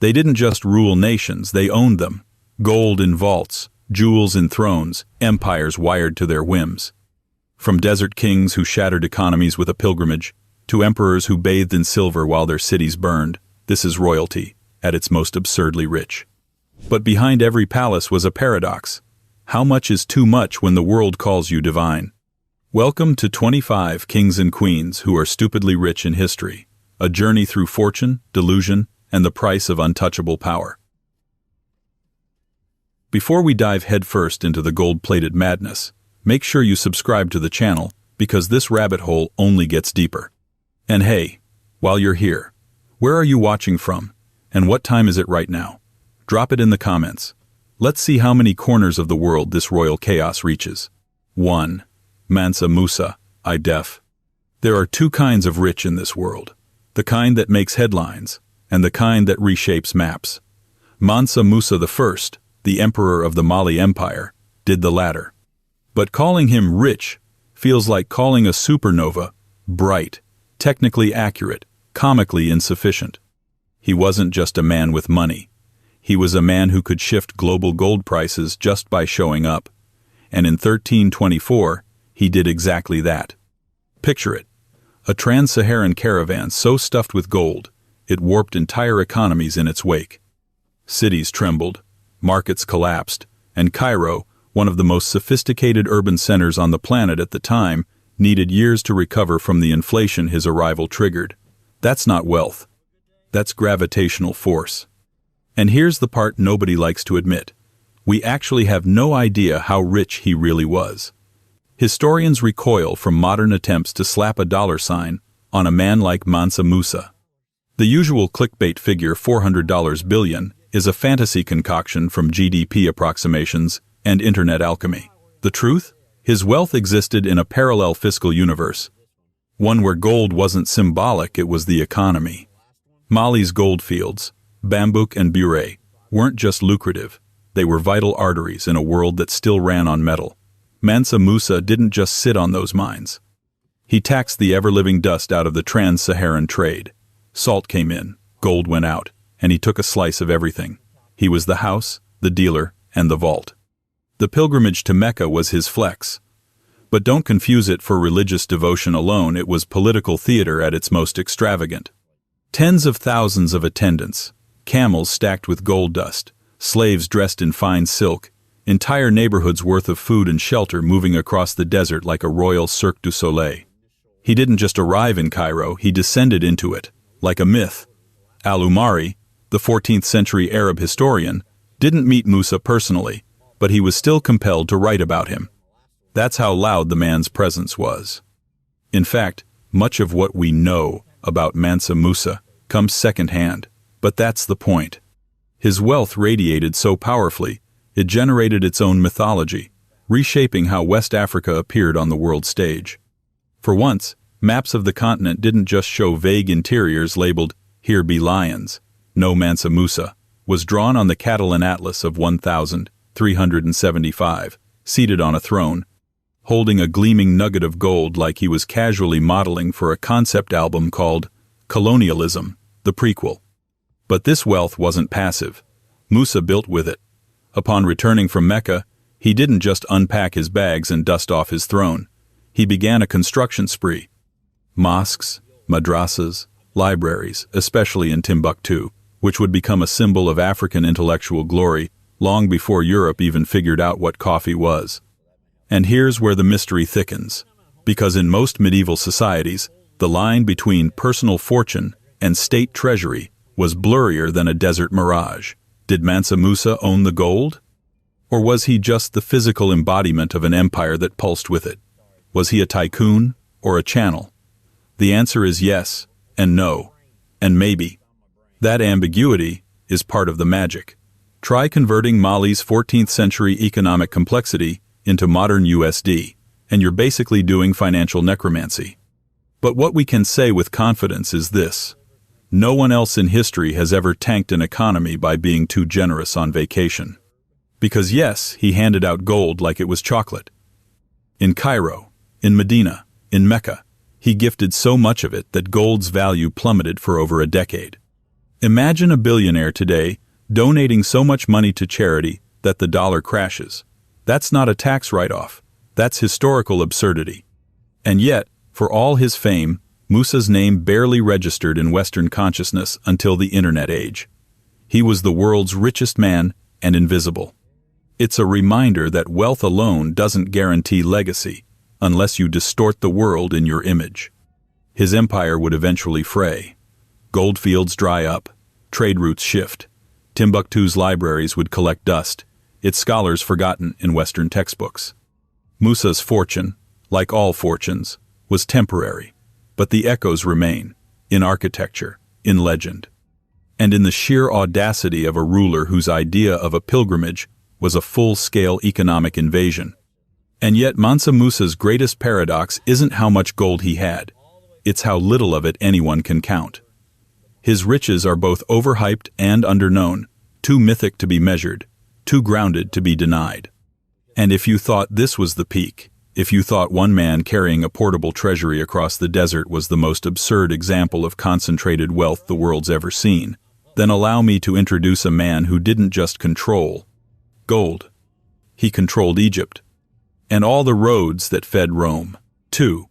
They didn't just rule nations, they owned them. Gold in vaults, jewels in thrones, empires wired to their whims. From desert kings who shattered economies with a pilgrimage, to emperors who bathed in silver while their cities burned, this is royalty, at its most absurdly rich. But behind every palace was a paradox. How much is too much when the world calls you divine? Welcome to 25 Kings and Queens who are stupidly rich in history, a journey through fortune, delusion, and the price of untouchable power. Before we dive headfirst into the gold-plated madness, make sure you subscribe to the channel, because this rabbit hole only gets deeper. And hey, while you're here, where are you watching from, and what time is it right now? Drop it in the comments. Let's see how many corners of the world this royal chaos reaches. 1. Mansa Musa, I def. There are two kinds of rich in this world. The kind that makes headlines, and the kind that reshapes maps. Mansa Musa I, the emperor of the Mali Empire, did the latter. But calling him rich feels like calling a supernova bright, technically accurate, comically insufficient. He wasn't just a man with money. He was a man who could shift global gold prices just by showing up. And in 1324, he did exactly that. Picture it. A trans-Saharan caravan so stuffed with gold, it warped entire economies in its wake. Cities trembled, markets collapsed, and Cairo, one of the most sophisticated urban centers on the planet at the time, needed years to recover from the inflation his arrival triggered. That's not wealth. That's gravitational force. And here's the part nobody likes to admit. We actually have no idea how rich he really was. Historians recoil from modern attempts to slap a dollar sign on a man like Mansa Musa. The usual clickbait figure $400 billion is a fantasy concoction from GDP approximations and internet alchemy. The truth? His wealth existed in a parallel fiscal universe, one where gold wasn't symbolic, it was the economy. Mali's gold fields, Bambouk and Bure, weren't just lucrative, they were vital arteries in a world that still ran on metal. Mansa Musa didn't just sit on those mines. He taxed the ever-living dust out of the trans-Saharan trade. Salt came in, gold went out, and he took a slice of everything. He was the house, the dealer, and the vault. The pilgrimage to Mecca was his flex. But don't confuse it for religious devotion alone, it was political theater at its most extravagant. Tens of thousands of attendants, camels stacked with gold dust, slaves dressed in fine silk, entire neighborhoods worth of food and shelter moving across the desert like a royal Cirque du Soleil. He didn't just arrive in Cairo, he descended into it, like a myth. Al-Umari, the 14th century Arab historian, didn't meet Musa personally, but he was still compelled to write about him. That's how loud the man's presence was. In fact, much of what we know about Mansa Musa comes secondhand, but that's the point. His wealth radiated so powerfully, it generated its own mythology, reshaping how West Africa appeared on the world stage. For once, maps of the continent didn't just show vague interiors labeled, "Here be lions." No, Mansa Musa was drawn on the Catalan Atlas of 1375, seated on a throne, holding a gleaming nugget of gold like he was casually modeling for a concept album called Colonialism, the prequel. But this wealth wasn't passive. Musa built with it. Upon returning from Mecca, he didn't just unpack his bags and dust off his throne. He began a construction spree. Mosques, madrasas, libraries, especially in Timbuktu, which would become a symbol of African intellectual glory long before Europe even figured out what coffee was. And here's where the mystery thickens, because in most medieval societies, the line between personal fortune and state treasury was blurrier than a desert mirage. Did Mansa Musa own the gold? Or was he just the physical embodiment of an empire that pulsed with it? Was he a tycoon or a channel? The answer is yes, and no, and maybe. That ambiguity is part of the magic. Try converting Mali's 14th century economic complexity into modern USD, and you're basically doing financial necromancy. But what we can say with confidence is this: no one else in history has ever tanked an economy by being too generous on vacation. Because yes, he handed out gold like it was chocolate. In Cairo, in Medina, in Mecca, he gifted so much of it that gold's value plummeted for over a decade. Imagine a billionaire today donating so much money to charity that the dollar crashes. That's not a tax write-off. That's historical absurdity. And yet, for all his fame, Musa's name barely registered in Western consciousness until the internet age. He was the world's richest man and invisible. It's a reminder that wealth alone doesn't guarantee legacy unless you distort the world in your image. His empire would eventually fray. Goldfields dry up, trade routes shift. Timbuktu's libraries would collect dust, its scholars forgotten in Western textbooks. Musa's fortune, like all fortunes, was temporary, but the echoes remain, in architecture, in legend, and in the sheer audacity of a ruler whose idea of a pilgrimage was a full-scale economic invasion. And yet Mansa Musa's greatest paradox isn't how much gold he had, it's how little of it anyone can count. His riches are both overhyped and underknown, too mythic to be measured, too grounded to be denied. And if you thought this was the peak, if you thought one man carrying a portable treasury across the desert was the most absurd example of concentrated wealth the world's ever seen, then allow me to introduce a man who didn't just control gold. He controlled Egypt, and all the roads that fed Rome. 2.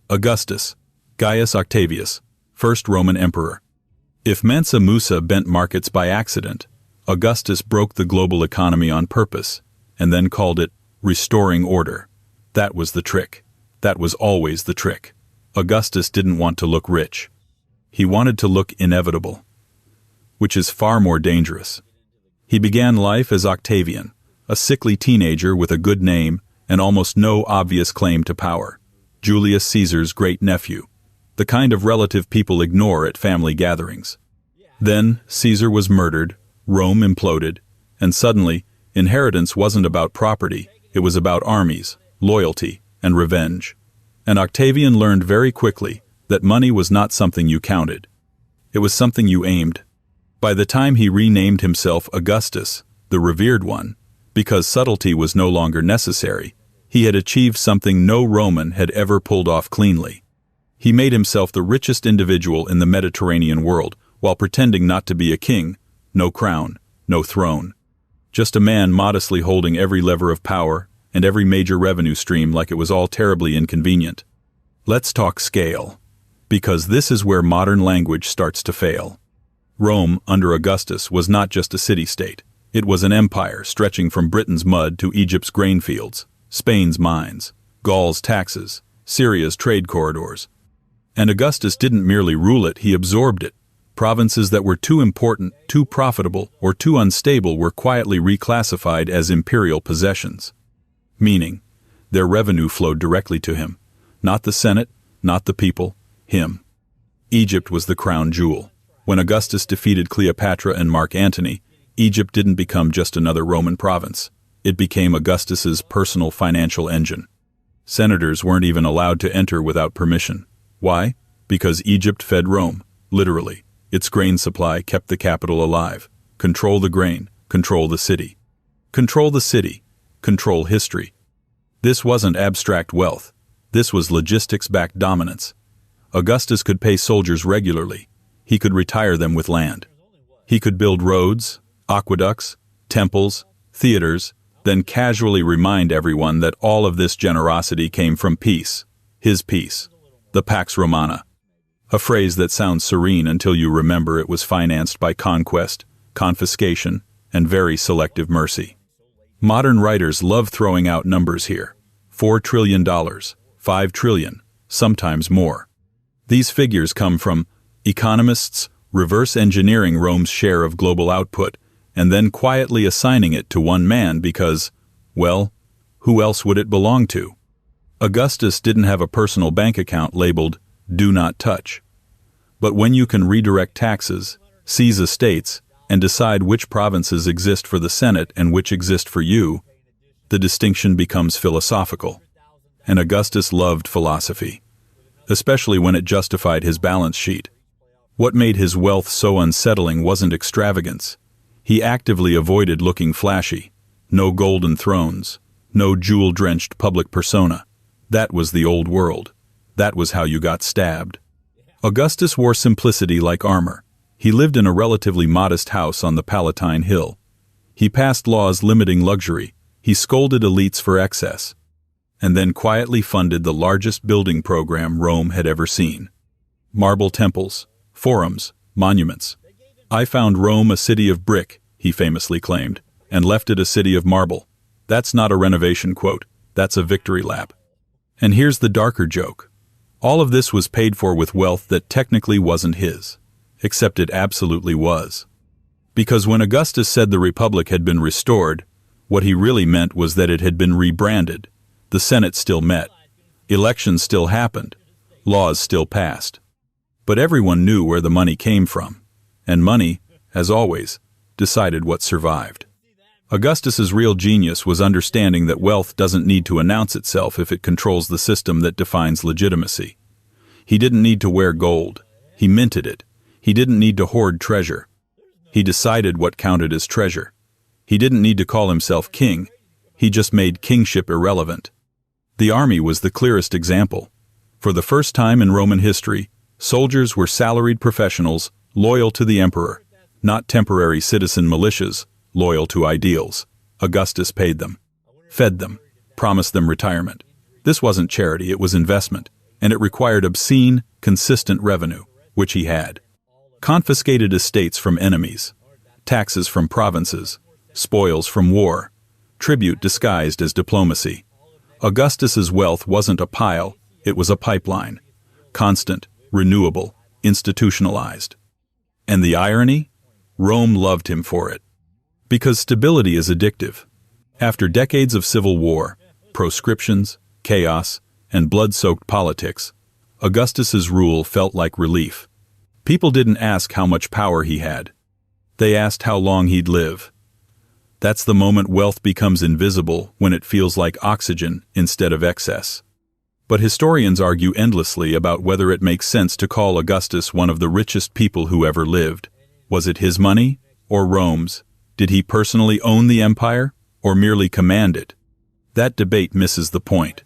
Augustus, Gaius Octavius, first Roman emperor. If Mansa Musa bent markets by accident, Augustus broke the global economy on purpose, and then called it restoring order. That was the trick. That was always the trick. Augustus didn't want to look rich. He wanted to look inevitable, which is far more dangerous. He began life as Octavian, a sickly teenager with a good name and almost no obvious claim to power. Julius Caesar's great-nephew, the kind of relative people ignore at family gatherings. Then Caesar was murdered, Rome imploded, and suddenly, inheritance wasn't about property, it was about armies, loyalty, and revenge. And Octavian learned very quickly that money was not something you counted. It was something you aimed. By the time he renamed himself Augustus, the revered one, because subtlety was no longer necessary, he had achieved something no Roman had ever pulled off cleanly. He made himself the richest individual in the Mediterranean world while pretending not to be a king, no crown, no throne. Just a man modestly holding every lever of power and every major revenue stream like it was all terribly inconvenient. Let's talk scale, because this is where modern language starts to fail. Rome, under Augustus, was not just a city-state. It was an empire stretching from Britain's mud to Egypt's grain fields, Spain's mines, Gaul's taxes, Syria's trade corridors. And Augustus didn't merely rule it, he absorbed it. Provinces that were too important, too profitable, or too unstable were quietly reclassified as imperial possessions. Meaning, their revenue flowed directly to him. Not the Senate, not the people, him. Egypt was the crown jewel. When Augustus defeated Cleopatra and Mark Antony, Egypt didn't become just another Roman province. It became Augustus's personal financial engine. Senators weren't even allowed to enter without permission. Why? Because Egypt fed Rome, literally. Its grain supply kept the capital alive. Control the grain, control the city. Control the city, control history. This wasn't abstract wealth. This was logistics-backed dominance. Augustus could pay soldiers regularly. He could retire them with land. He could build roads, aqueducts, temples, theaters, then casually remind everyone that all of this generosity came from peace, his peace, the Pax Romana. A phrase that sounds serene until you remember it was financed by conquest, confiscation, and very selective mercy. Modern writers love throwing out numbers here. $4 trillion, $5 trillion, sometimes more. These figures come from economists reverse engineering Rome's share of global output and then quietly assigning it to one man because, well, who else would it belong to? Augustus didn't have a personal bank account labeled "Do Not Touch." But when you can redirect taxes, seize estates, and decide which provinces exist for the Senate and which exist for you, the distinction becomes philosophical. And Augustus loved philosophy, especially when it justified his balance sheet. What made his wealth so unsettling wasn't extravagance. He actively avoided looking flashy. No golden thrones, no jewel-drenched public persona. That was the old world. That was how you got stabbed. Augustus wore simplicity like armor. He lived in a relatively modest house on the Palatine Hill. He passed laws limiting luxury. He scolded elites for excess. And then quietly funded the largest building program Rome had ever seen. Marble temples, forums, monuments. "I found Rome a city of brick," he famously claimed, "and left it a city of marble." That's not a renovation quote, that's a victory lap. And here's the darker joke. All of this was paid for with wealth that technically wasn't his, except it absolutely was. Because when Augustus said the Republic had been restored, what he really meant was that it had been rebranded. The Senate still met. Elections still happened. Laws still passed. But everyone knew where the money came from. And money, as always, decided what survived. Augustus's real genius was understanding that wealth doesn't need to announce itself if it controls the system that defines legitimacy. He didn't need to wear gold. He minted it. He didn't need to hoard treasure. He decided what counted as treasure. He didn't need to call himself king. He just made kingship irrelevant. The army was the clearest example. For the first time in Roman history, soldiers were salaried professionals loyal to the emperor, not temporary citizen militias loyal to ideals. Augustus paid them, fed them, promised them retirement. This wasn't charity, it was investment, and it required obscene, consistent revenue, which he had. Confiscated estates from enemies, taxes from provinces, spoils from war, tribute disguised as diplomacy. Augustus's wealth wasn't a pile, it was a pipeline. Constant, renewable, institutionalized. And the irony? Rome loved him for it. Because stability is addictive. After decades of civil war, proscriptions, chaos, and blood-soaked politics, Augustus's rule felt like relief. People didn't ask how much power he had. They asked how long he'd live. That's the moment wealth becomes invisible, when it feels like oxygen instead of excess. But historians argue endlessly about whether it makes sense to call Augustus one of the richest people who ever lived. Was it his money or Rome's? Did he personally own the empire or merely command it? That debate misses the point.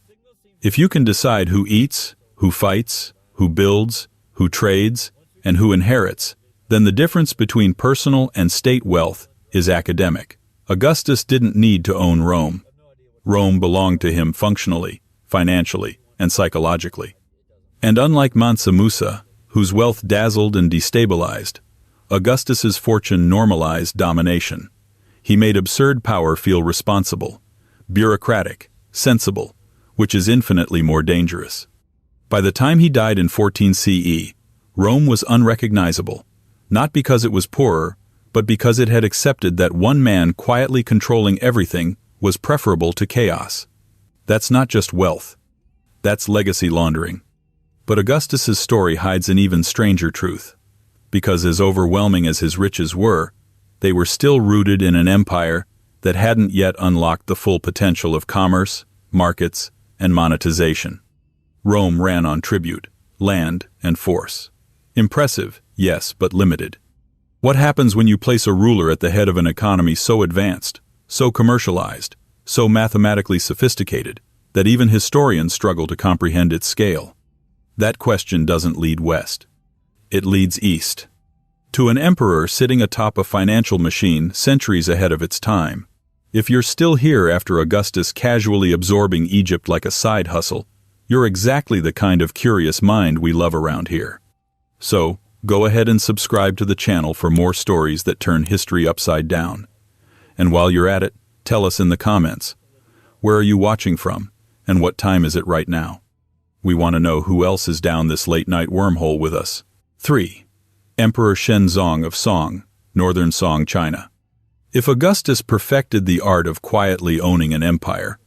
If you can decide who eats, who fights, who builds, who trades, and who inherits, then the difference between personal and state wealth is academic. Augustus didn't need to own Rome. Rome belonged to him functionally, financially, and psychologically. And unlike Mansa Musa, whose wealth dazzled and destabilized, Augustus's fortune normalized domination. He made absurd power feel responsible, bureaucratic, sensible, which is infinitely more dangerous. By the time he died in 14 CE, Rome was unrecognizable, not because it was poorer, but because it had accepted that one man quietly controlling everything was preferable to chaos. That's not just wealth. That's legacy laundering. But Augustus's story hides an even stranger truth. Because as overwhelming as his riches were, they were still rooted in an empire that hadn't yet unlocked the full potential of commerce, markets, and monetization. Rome ran on tribute, land, and force. Impressive, yes, but limited. What happens when you place a ruler at the head of an economy so advanced, so commercialized, so mathematically sophisticated, that even historians struggle to comprehend its scale? That question doesn't lead west. It leads east. To an emperor sitting atop a financial machine centuries ahead of its time. If you're still here after Augustus casually absorbing Egypt like a side hustle, you're exactly the kind of curious mind we love around here. So, go ahead and subscribe to the channel for more stories that turn history upside down. And while you're at it, tell us in the comments, where are you watching from, and what time is it right now? We want to know who else is down this late-night wormhole with us. 3. Emperor Shenzong of Song, Northern Song, China. If Augustus perfected the art of quietly owning an empire,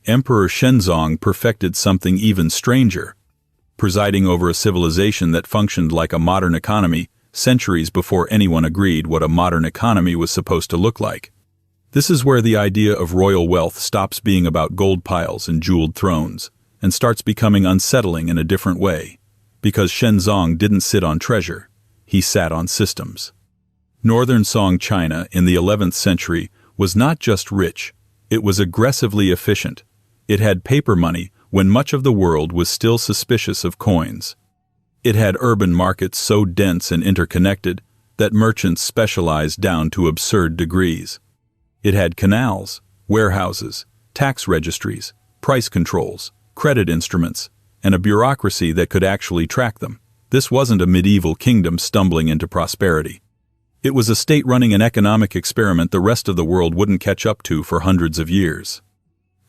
Emperor Shenzong perfected something even stranger, presiding over a civilization that functioned like a modern economy centuries before anyone agreed what a modern economy was supposed to look like. This is where the idea of royal wealth stops being about gold piles and jeweled thrones, and starts becoming unsettling in a different way. Because Shenzong didn't sit on treasure, he sat on systems. Northern Song China in the 11th century was not just rich, it was aggressively efficient. It had paper money when much of the world was still suspicious of coins. It had urban markets so dense and interconnected that merchants specialized down to absurd degrees. It had canals, warehouses, tax registries, price controls, credit instruments, and a bureaucracy that could actually track them. This wasn't a medieval kingdom stumbling into prosperity. It was a state running an economic experiment the rest of the world wouldn't catch up to for hundreds of years.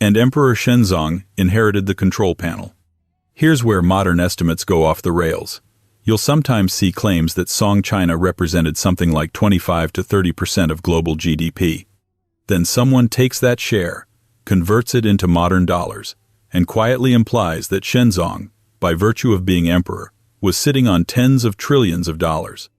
And Emperor Shenzong inherited the control panel. Here's where modern estimates go off the rails. You'll sometimes see claims that Song China represented something like 25 to 30% of global GDP. Then someone takes that share, converts it into modern dollars, and quietly implies that Shenzong, by virtue of being emperor, was sitting on tens of trillions of dollars.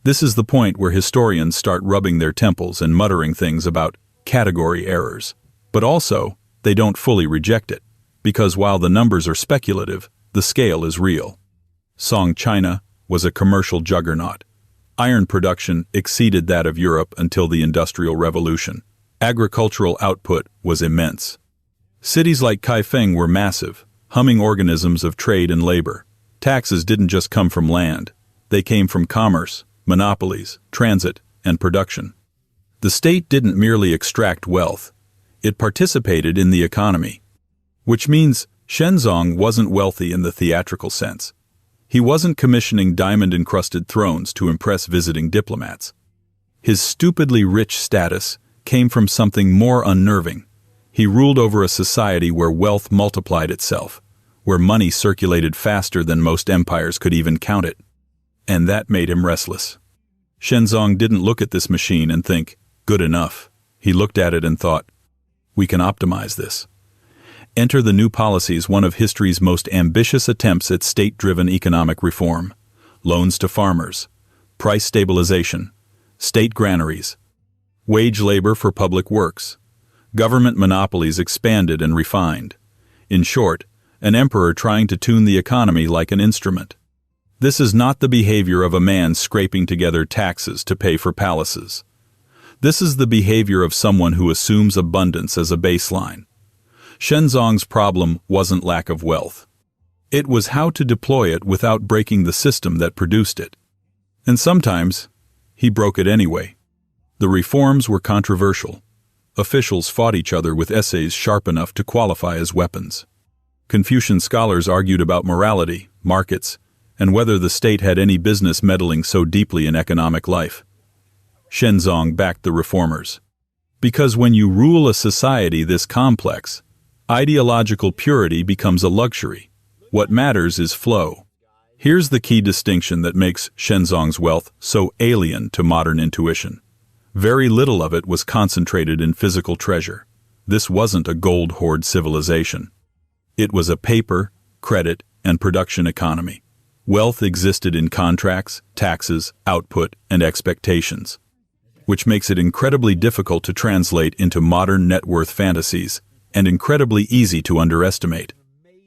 This is the point where historians start rubbing their temples and muttering things about category errors. But also, they don't fully reject it, because while the numbers are speculative, the scale is real. Song China was a commercial juggernaut. Iron production exceeded that of Europe until the Industrial Revolution. Agricultural output was immense. Cities like Kaifeng were massive, humming organisms of trade and labor. Taxes didn't just come from land. They came from commerce, monopolies, transit, and production. The state didn't merely extract wealth. It participated in the economy. Which means Shenzong wasn't wealthy in the theatrical sense. He wasn't commissioning diamond-encrusted thrones to impress visiting diplomats. His stupidly rich status came from something more unnerving. He ruled over a society where wealth multiplied itself, where money circulated faster than most empires could even count it. And that made him restless. Shenzong didn't look at this machine and think, good enough. He looked at it and thought, we can optimize this. Enter the new policies, one of history's most ambitious attempts at state-driven economic reform. Loans to farmers, price stabilization, state granaries, wage labor for public works. Government monopolies expanded and refined. In short, an emperor trying to tune the economy like an instrument. This is not the behavior of a man scraping together taxes to pay for palaces. This is the behavior of someone who assumes abundance as a baseline. Shenzong's problem wasn't lack of wealth. It was how to deploy it without breaking the system that produced it. And sometimes, he broke it anyway. The reforms were controversial. Officials fought each other with essays sharp enough to qualify as weapons. Confucian scholars argued about morality, markets, and whether the state had any business meddling so deeply in economic life. Shenzong backed the reformers. Because when you rule a society this complex, ideological purity becomes a luxury. What matters is flow. Here's the key distinction that makes Shenzong's wealth so alien to modern intuition. Very little of it was concentrated in physical treasure. This wasn't a gold hoard civilization. It was a paper, credit, and production economy. Wealth existed in contracts, taxes, output, and expectations, which makes it incredibly difficult to translate into modern net worth fantasies and incredibly easy to underestimate.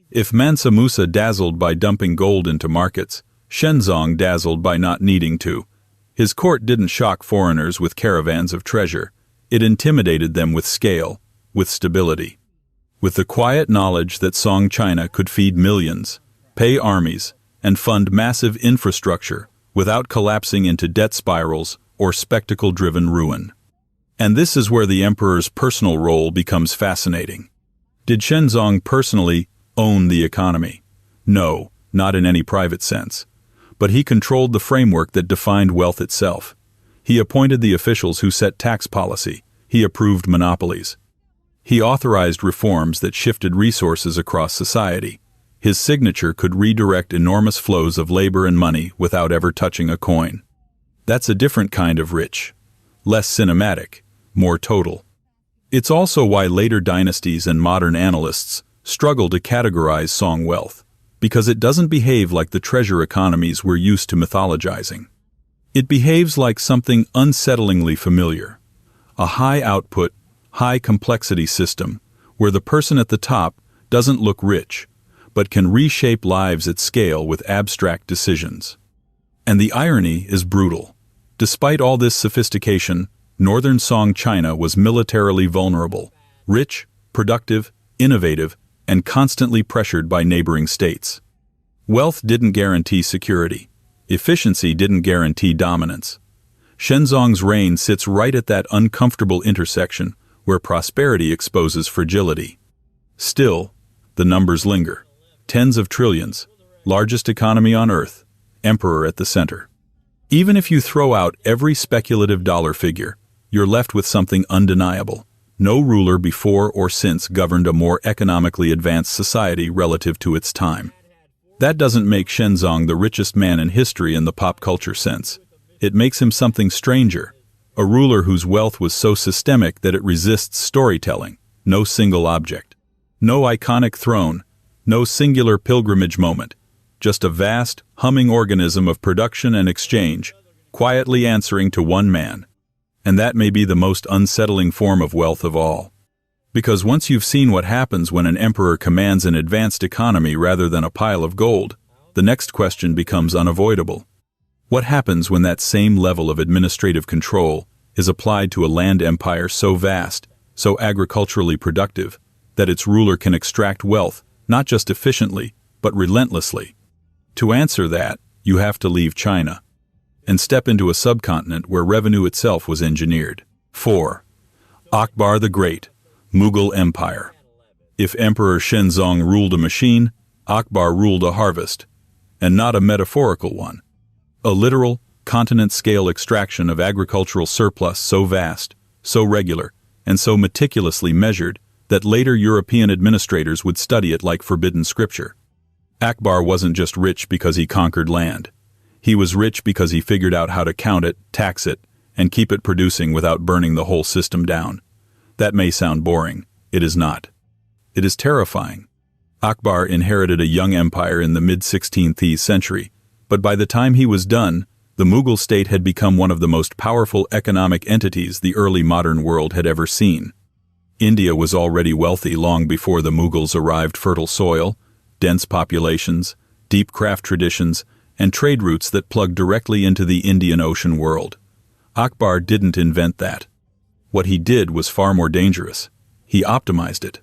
If Mansa Musa dazzled by dumping gold into markets, Shenzong dazzled by not needing to. His court didn't shock foreigners with caravans of treasure. It intimidated them with scale, with stability, with the quiet knowledge that Song China could feed millions, pay armies, and fund massive infrastructure without collapsing into debt spirals or spectacle-driven ruin. And this is where the emperor's personal role becomes fascinating. Did Shenzong personally own the economy? No, not in any private sense. But he controlled the framework that defined wealth itself. He appointed the officials who set tax policy. He approved monopolies. He authorized reforms that shifted resources across society. His signature could redirect enormous flows of labor and money without ever touching a coin. That's a different kind of rich. Less cinematic, more total. It's also why later dynasties and modern analysts struggle to categorize Song wealth, because it doesn't behave like the treasure economies we're used to mythologizing. It behaves like something unsettlingly familiar, a high-output, high-complexity system where the person at the top doesn't look rich, but can reshape lives at scale with abstract decisions. And the irony is brutal. Despite all this sophistication, northern Song China was militarily vulnerable, rich, productive, innovative, and constantly pressured by neighboring states. Wealth didn't guarantee security. Efficiency didn't guarantee dominance. Shenzong's reign sits right at that uncomfortable intersection where prosperity exposes fragility. Still, the numbers linger. Tens of trillions, largest economy on Earth, emperor at the center. Even if you throw out every speculative dollar figure, you're left with something undeniable. No ruler before or since governed a more economically advanced society relative to its time. That doesn't make Shenzong the richest man in history in the pop culture sense. It makes him something stranger, a ruler whose wealth was so systemic that it resists storytelling, no single object, no iconic throne, no singular pilgrimage moment, just a vast, humming organism of production and exchange, quietly answering to one man. And that may be the most unsettling form of wealth of all. Because once you've seen what happens when an emperor commands an advanced economy rather than a pile of gold, the next question becomes unavoidable. What happens when that same level of administrative control is applied to a land empire so vast, so agriculturally productive, that its ruler can extract wealth not just efficiently, but relentlessly? To answer that, you have to leave China and step into a subcontinent where revenue itself was engineered. 4. Akbar the Great, Mughal Empire. If Emperor Shenzong ruled a machine, Akbar ruled a harvest, and not a metaphorical one. A literal, continent-scale extraction of agricultural surplus so vast, so regular, and so meticulously measured that later European administrators would study it like forbidden scripture. Akbar wasn't just rich because he conquered land. He was rich because he figured out how to count it, tax it, and keep it producing without burning the whole system down. That may sound boring. It is not. It is terrifying. Akbar inherited a young empire in the mid-16th century, but by the time he was done, the Mughal state had become one of the most powerful economic entities the early modern world had ever seen. India was already wealthy long before the Mughals arrived. Fertile soil, dense populations, deep craft traditions, and trade routes that plugged directly into the Indian Ocean world. Akbar didn't invent that. What he did was far more dangerous. He optimized it.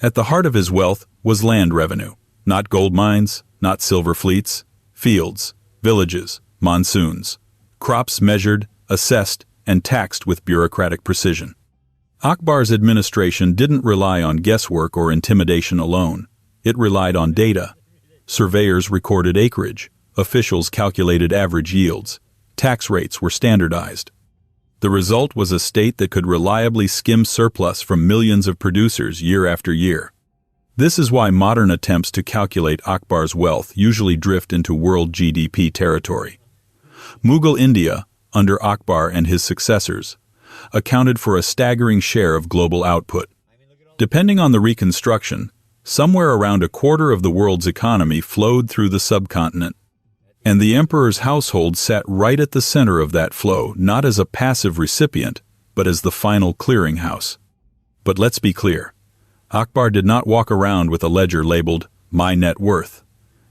At the heart of his wealth was land revenue, not gold mines, not silver fleets, fields, villages, monsoons, crops measured, assessed, and taxed with bureaucratic precision. Akbar's administration didn't rely on guesswork or intimidation alone. It relied on data. Surveyors recorded acreage. Officials calculated average yields. Tax rates were standardized. The result was a state that could reliably skim surplus from millions of producers year after year. This is why modern attempts to calculate Akbar's wealth usually drift into world GDP territory. Mughal India, under Akbar and his successors, accounted for a staggering share of global output. Depending on the reconstruction, somewhere around a quarter of the world's economy flowed through the subcontinent. And the emperor's household sat right at the center of that flow, not as a passive recipient, but as the final clearinghouse. But let's be clear. Akbar did not walk around with a ledger labeled, "My Net Worth."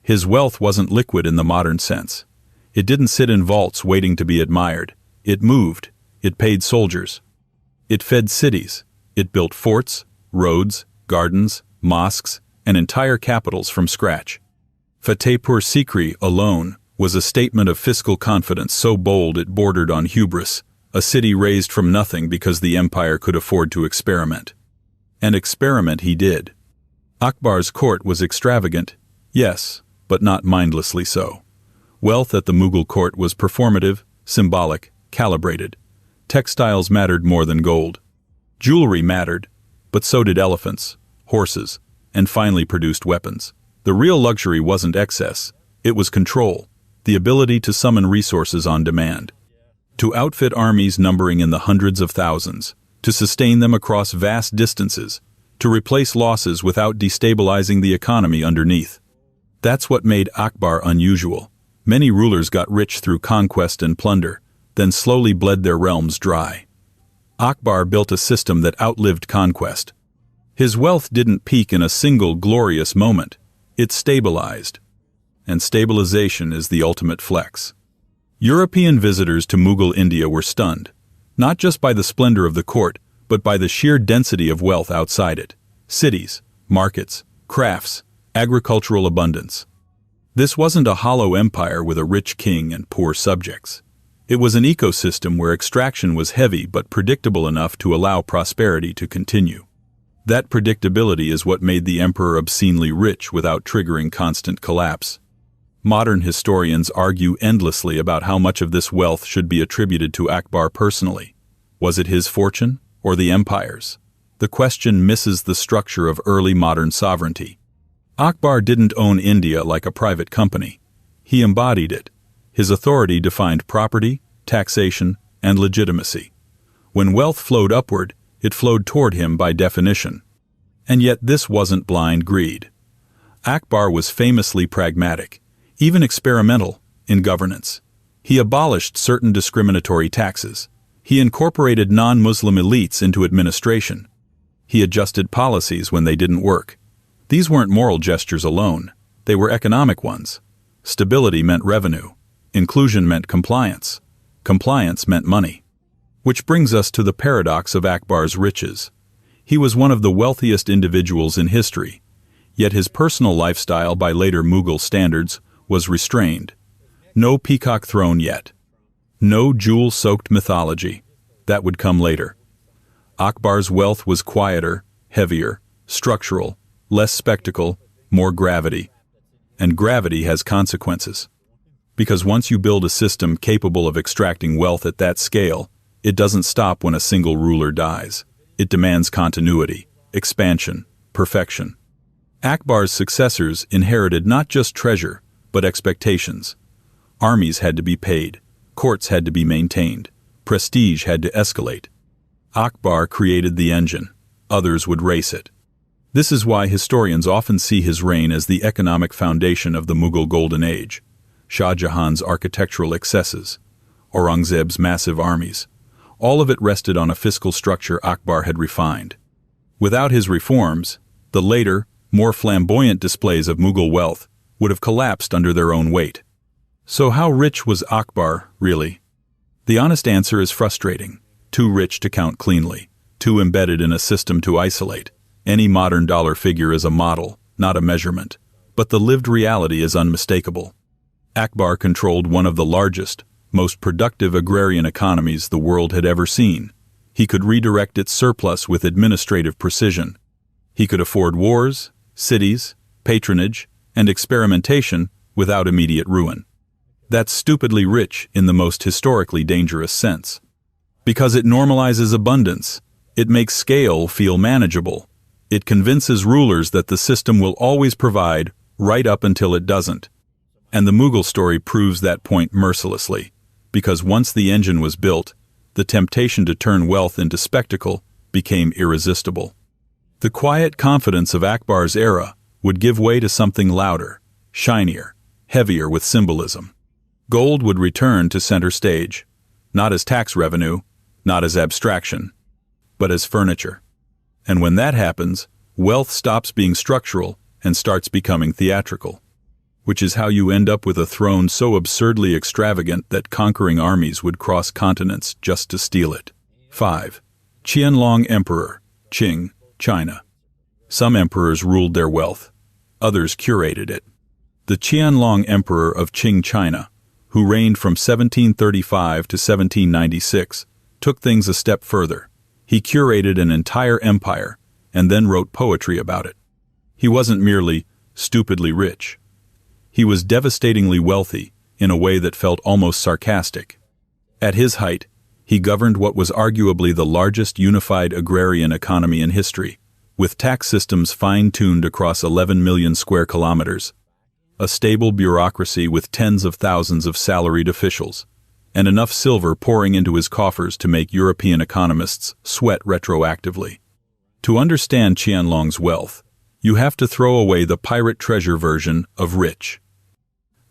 His wealth wasn't liquid in the modern sense. It didn't sit in vaults waiting to be admired. It moved. It paid soldiers. It fed cities. It built forts, roads, gardens, mosques, and entire capitals from scratch. Fatehpur Sikri alone was a statement of fiscal confidence so bold it bordered on hubris, a city raised from nothing because the empire could afford to experiment. And experiment he did. Akbar's court was extravagant, yes, but not mindlessly so. Wealth at the Mughal court was performative, symbolic, calibrated. Textiles mattered more than gold. Jewelry mattered, but so did elephants, horses, and finely produced weapons. The real luxury wasn't excess, it was control, the ability to summon resources on demand, to outfit armies numbering in the hundreds of thousands, to sustain them across vast distances, to replace losses without destabilizing the economy underneath. That's what made Akbar unusual. Many rulers got rich through conquest and plunder, then slowly bled their realms dry. Akbar built a system that outlived conquest. His wealth didn't peak in a single glorious moment. It stabilized. And stabilization is the ultimate flex. European visitors to Mughal India were stunned, not just by the splendor of the court, but by the sheer density of wealth outside it. Cities, markets, crafts, agricultural abundance. This wasn't a hollow empire with a rich king and poor subjects. It was an ecosystem where extraction was heavy but predictable enough to allow prosperity to continue. That predictability is what made the emperor obscenely rich without triggering constant collapse. Modern historians argue endlessly about how much of this wealth should be attributed to Akbar personally. Was it his fortune or the empire's? The question misses the structure of early modern sovereignty. Akbar didn't own India like a private company. He embodied it. His authority defined property, taxation, and legitimacy. When wealth flowed upward, it flowed toward him by definition. And yet this wasn't blind greed. Akbar was famously pragmatic, even experimental, in governance. He abolished certain discriminatory taxes. He incorporated non-Muslim elites into administration. He adjusted policies when they didn't work. These weren't moral gestures alone. They were economic ones. Stability meant revenue. Inclusion meant compliance. Compliance meant money. Which brings us to the paradox of Akbar's riches. He was one of the wealthiest individuals in history, yet his personal lifestyle by later Mughal standards was restrained. No peacock throne yet. No jewel-soaked mythology. That would come later. Akbar's wealth was quieter, heavier, structural, less spectacle, more gravity. And gravity has consequences. Because once you build a system capable of extracting wealth at that scale, it doesn't stop when a single ruler dies. It demands continuity, expansion, perfection. Akbar's successors inherited not just treasure, but expectations. Armies had to be paid, courts had to be maintained, prestige had to escalate. Akbar created the engine, others would race it. This is why historians often see his reign as the economic foundation of the Mughal Golden Age. Shah Jahan's architectural excesses, Aurangzeb's massive armies, all of it rested on a fiscal structure Akbar had refined. Without his reforms, the later, more flamboyant displays of Mughal wealth would have collapsed under their own weight. So how rich was Akbar, really? The honest answer is frustrating. Too rich to count cleanly, too embedded in a system to isolate. Any modern dollar figure is a model, not a measurement, but the lived reality is unmistakable. Akbar controlled one of the largest, most productive agrarian economies the world had ever seen. He could redirect its surplus with administrative precision. He could afford wars, cities, patronage, and experimentation without immediate ruin. That's stupidly rich in the most historically dangerous sense. Because it normalizes abundance, it makes scale feel manageable. It convinces rulers that the system will always provide right up until it doesn't. And the Mughal story proves that point mercilessly, because once the engine was built, the temptation to turn wealth into spectacle became irresistible. The quiet confidence of Akbar's era would give way to something louder, shinier, heavier with symbolism. Gold would return to center stage, not as tax revenue, not as abstraction, but as furniture. And when that happens, wealth stops being structural and starts becoming theatrical. Which is how you end up with a throne so absurdly extravagant that conquering armies would cross continents just to steal it. 5. Qianlong Emperor, Qing, China. Some emperors ruled their wealth. Others curated it. The Qianlong Emperor of Qing, China, who reigned from 1735 to 1796, took things a step further. He curated an entire empire and then wrote poetry about it. He wasn't merely stupidly rich. He was devastatingly wealthy in a way that felt almost sarcastic. At his height, he governed what was arguably the largest unified agrarian economy in history, with tax systems fine-tuned across 11 million square kilometers, a stable bureaucracy with tens of thousands of salaried officials, and enough silver pouring into his coffers to make European economists sweat retroactively. To understand Qianlong's wealth, you have to throw away the pirate treasure version of rich.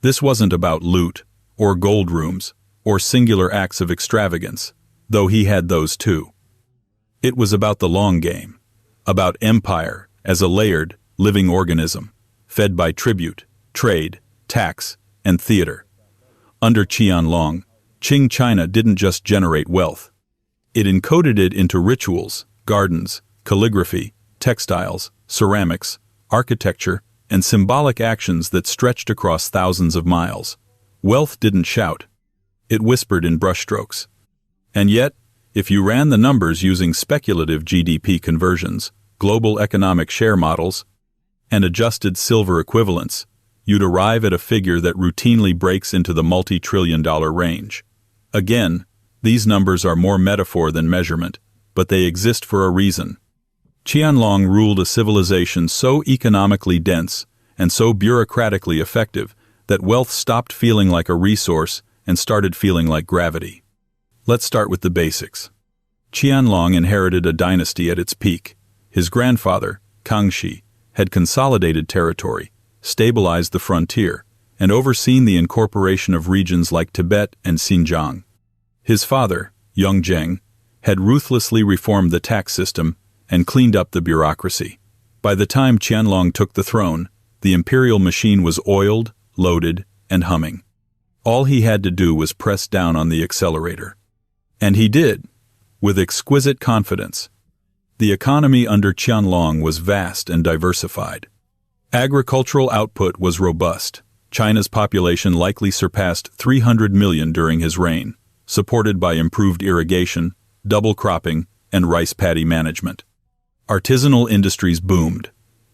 This wasn't about loot, or gold rooms, or singular acts of extravagance, though he had those too. It was about the long game, about empire as a layered, living organism, fed by tribute, trade, tax, and theater. Under Qianlong, Qing China didn't just generate wealth. It encoded it into rituals, gardens, calligraphy, textiles, ceramics, architecture, and symbolic actions that stretched across thousands of miles. Wealth didn't shout. It whispered in brushstrokes. And yet, if you ran the numbers using speculative GDP conversions, global economic share models, and adjusted silver equivalents, you'd arrive at a figure that routinely breaks into the multi-trillion-dollar range. Again, these numbers are more metaphor than measurement, but they exist for a reason. Qianlong ruled a civilization so economically dense and so bureaucratically effective that wealth stopped feeling like a resource and started feeling like gravity. Let's start with the basics. Qianlong inherited a dynasty at its peak. His grandfather, Kangxi, had consolidated territory, stabilized the frontier, and overseen the incorporation of regions like Tibet and Xinjiang. His father, Yongzheng, had ruthlessly reformed the tax system and cleaned up the bureaucracy. By the time Qianlong took the throne, the imperial machine was oiled, loaded, and humming. All he had to do was press down on the accelerator. And he did, with exquisite confidence. The economy under Qianlong was vast and diversified. Agricultural output was robust. China's population likely surpassed 300 million during his reign, supported by improved irrigation, double cropping, and rice paddy management. Artisanal industries boomed.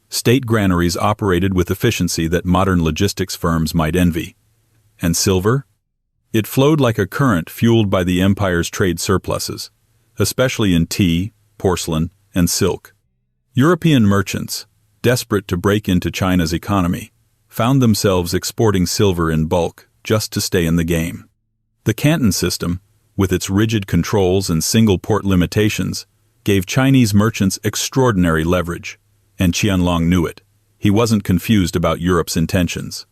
State granaries operated with efficiency that modern logistics firms might envy. And silver? It flowed like a current fueled by the empire's trade surpluses, especially in tea, porcelain, and silk. European merchants, desperate to break into China's economy, found themselves exporting silver in bulk just to stay in the game. The Canton system, with its rigid controls and single port limitations, gave Chinese merchants extraordinary leverage, and Qianlong knew it. He wasn't confused about Europe's intentions.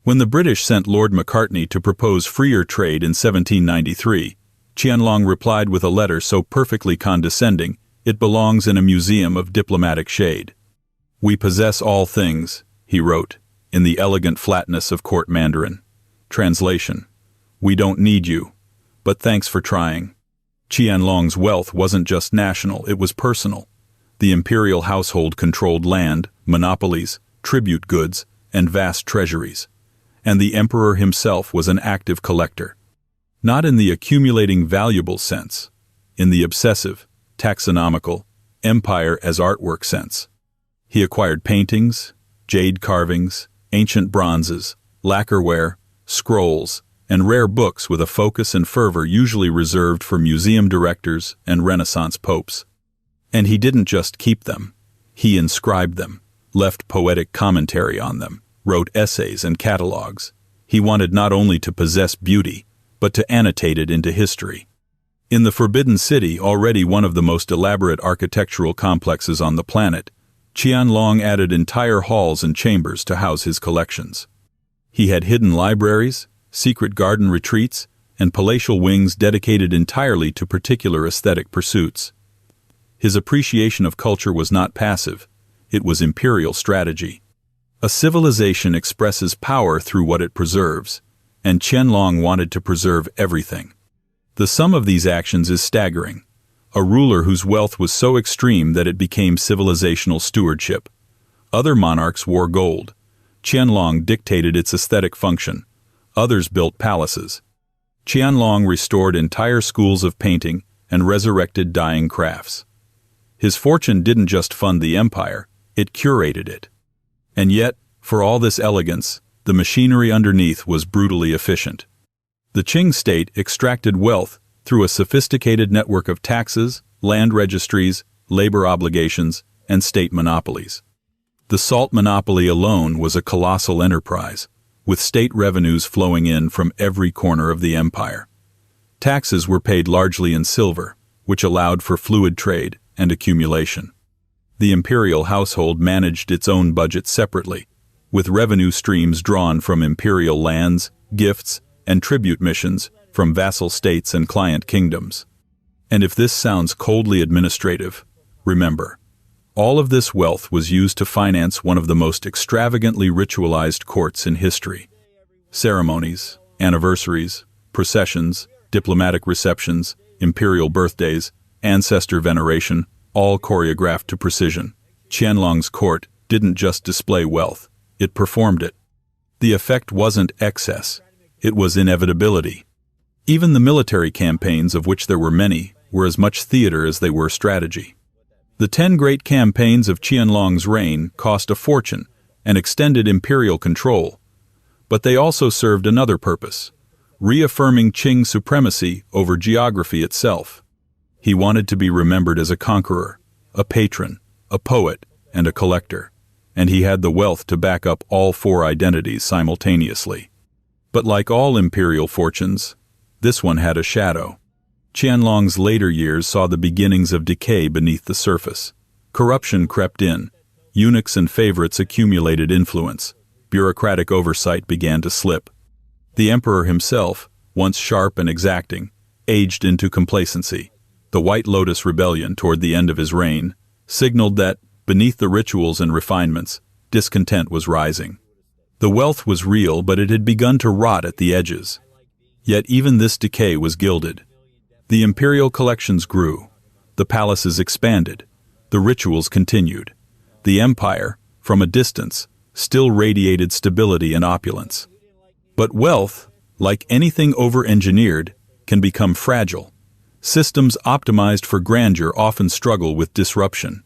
When the British sent Lord Macartney to propose freer trade in 1793, Qianlong replied with a letter so perfectly condescending it belongs in a museum of diplomatic shade. "We possess all things," he wrote, in the elegant flatness of court Mandarin. Translation: "We don't need you, but thanks for trying." Qianlong's wealth wasn't just national, it was personal. The imperial household controlled land, monopolies, tribute goods, and vast treasuries. And the emperor himself was an active collector. Not in the accumulating valuable sense, in the obsessive, taxonomical, empire as artwork sense. He acquired paintings, jade carvings, ancient bronzes, lacquerware, scrolls, and rare books with a focus and fervor usually reserved for museum directors and Renaissance popes. And he didn't just keep them. He inscribed them, left poetic commentary on them, wrote essays and catalogues. He wanted not only to possess beauty, but to annotate it into history. In the Forbidden City, already one of the most elaborate architectural complexes on the planet, Qianlong added entire halls and chambers to house his collections. He had hidden libraries, secret garden retreats, and palatial wings dedicated entirely to particular aesthetic pursuits. His appreciation of culture was not passive, it was imperial strategy. A civilization expresses power through what it preserves, and Qianlong wanted to preserve everything. The sum of these actions is staggering. A ruler whose wealth was so extreme that it became civilizational stewardship. Other monarchs wore gold. Qianlong dictated its aesthetic function. Others built palaces. Qianlong restored entire schools of painting and resurrected dying crafts. His fortune didn't just fund the empire, it curated it. And yet, for all this elegance, the machinery underneath was brutally efficient. The Qing state extracted wealth through a sophisticated network of taxes, land registries, labor obligations, and state monopolies. The salt monopoly alone was a colossal enterprise, with state revenues flowing in from every corner of the empire. Taxes were paid largely in silver, which allowed for fluid trade and accumulation. The imperial household managed its own budget separately, with revenue streams drawn from imperial lands, gifts, and tribute missions from vassal states and client kingdoms. And if this sounds coldly administrative, remember, all of this wealth was used to finance one of the most extravagantly ritualized courts in history. Ceremonies, anniversaries, processions, diplomatic receptions, imperial birthdays, ancestor veneration, all choreographed to precision. Qianlong's court didn't just display wealth, it performed it. The effect wasn't excess, it was inevitability. Even the military campaigns, of which there were many, were as much theater as they were strategy. The 10 great campaigns of Qianlong's reign cost a fortune and extended imperial control, but they also served another purpose, reaffirming Qing supremacy over geography itself. He wanted to be remembered as a conqueror, a patron, a poet, and a collector, and he had the wealth to back up all 4 identities simultaneously. But like all imperial fortunes, this one had a shadow. Qianlong's later years saw the beginnings of decay beneath the surface. Corruption crept in, eunuchs and favorites accumulated influence, bureaucratic oversight began to slip. The emperor himself, once sharp and exacting, aged into complacency. The White Lotus Rebellion toward the end of his reign signaled that, beneath the rituals and refinements, discontent was rising. The wealth was real, but it had begun to rot at the edges. Yet even this decay was gilded. The imperial collections grew, the palaces expanded, the rituals continued. The empire, from a distance, still radiated stability and opulence. But wealth, like anything over-engineered, can become fragile. Systems optimized for grandeur often struggle with disruption.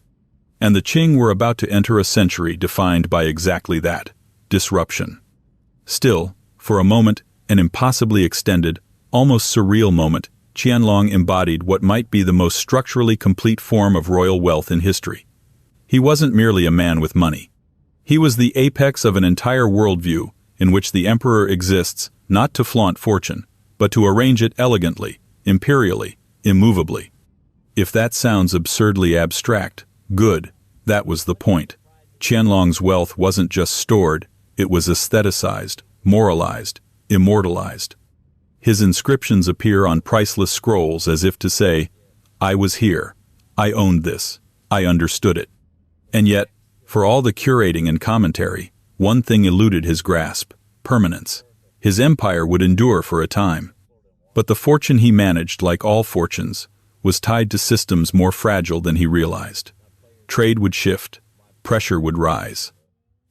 And the Qing were about to enter a century defined by exactly that, disruption. Still, for a moment, an impossibly extended, almost surreal moment, Qianlong embodied what might be the most structurally complete form of royal wealth in history. He wasn't merely a man with money. He was the apex of an entire worldview in which the emperor exists not to flaunt fortune, but to arrange it elegantly, imperially, immovably. If that sounds absurdly abstract, good, that was the point. Qianlong's wealth wasn't just stored, it was aestheticized, moralized, immortalized. His inscriptions appear on priceless scrolls as if to say, I was here, I owned this, I understood it. And yet, for all the curating and commentary, one thing eluded his grasp, permanence. His empire would endure for a time. But the fortune he managed, like all fortunes, was tied to systems more fragile than he realized. Trade would shift, pressure would rise.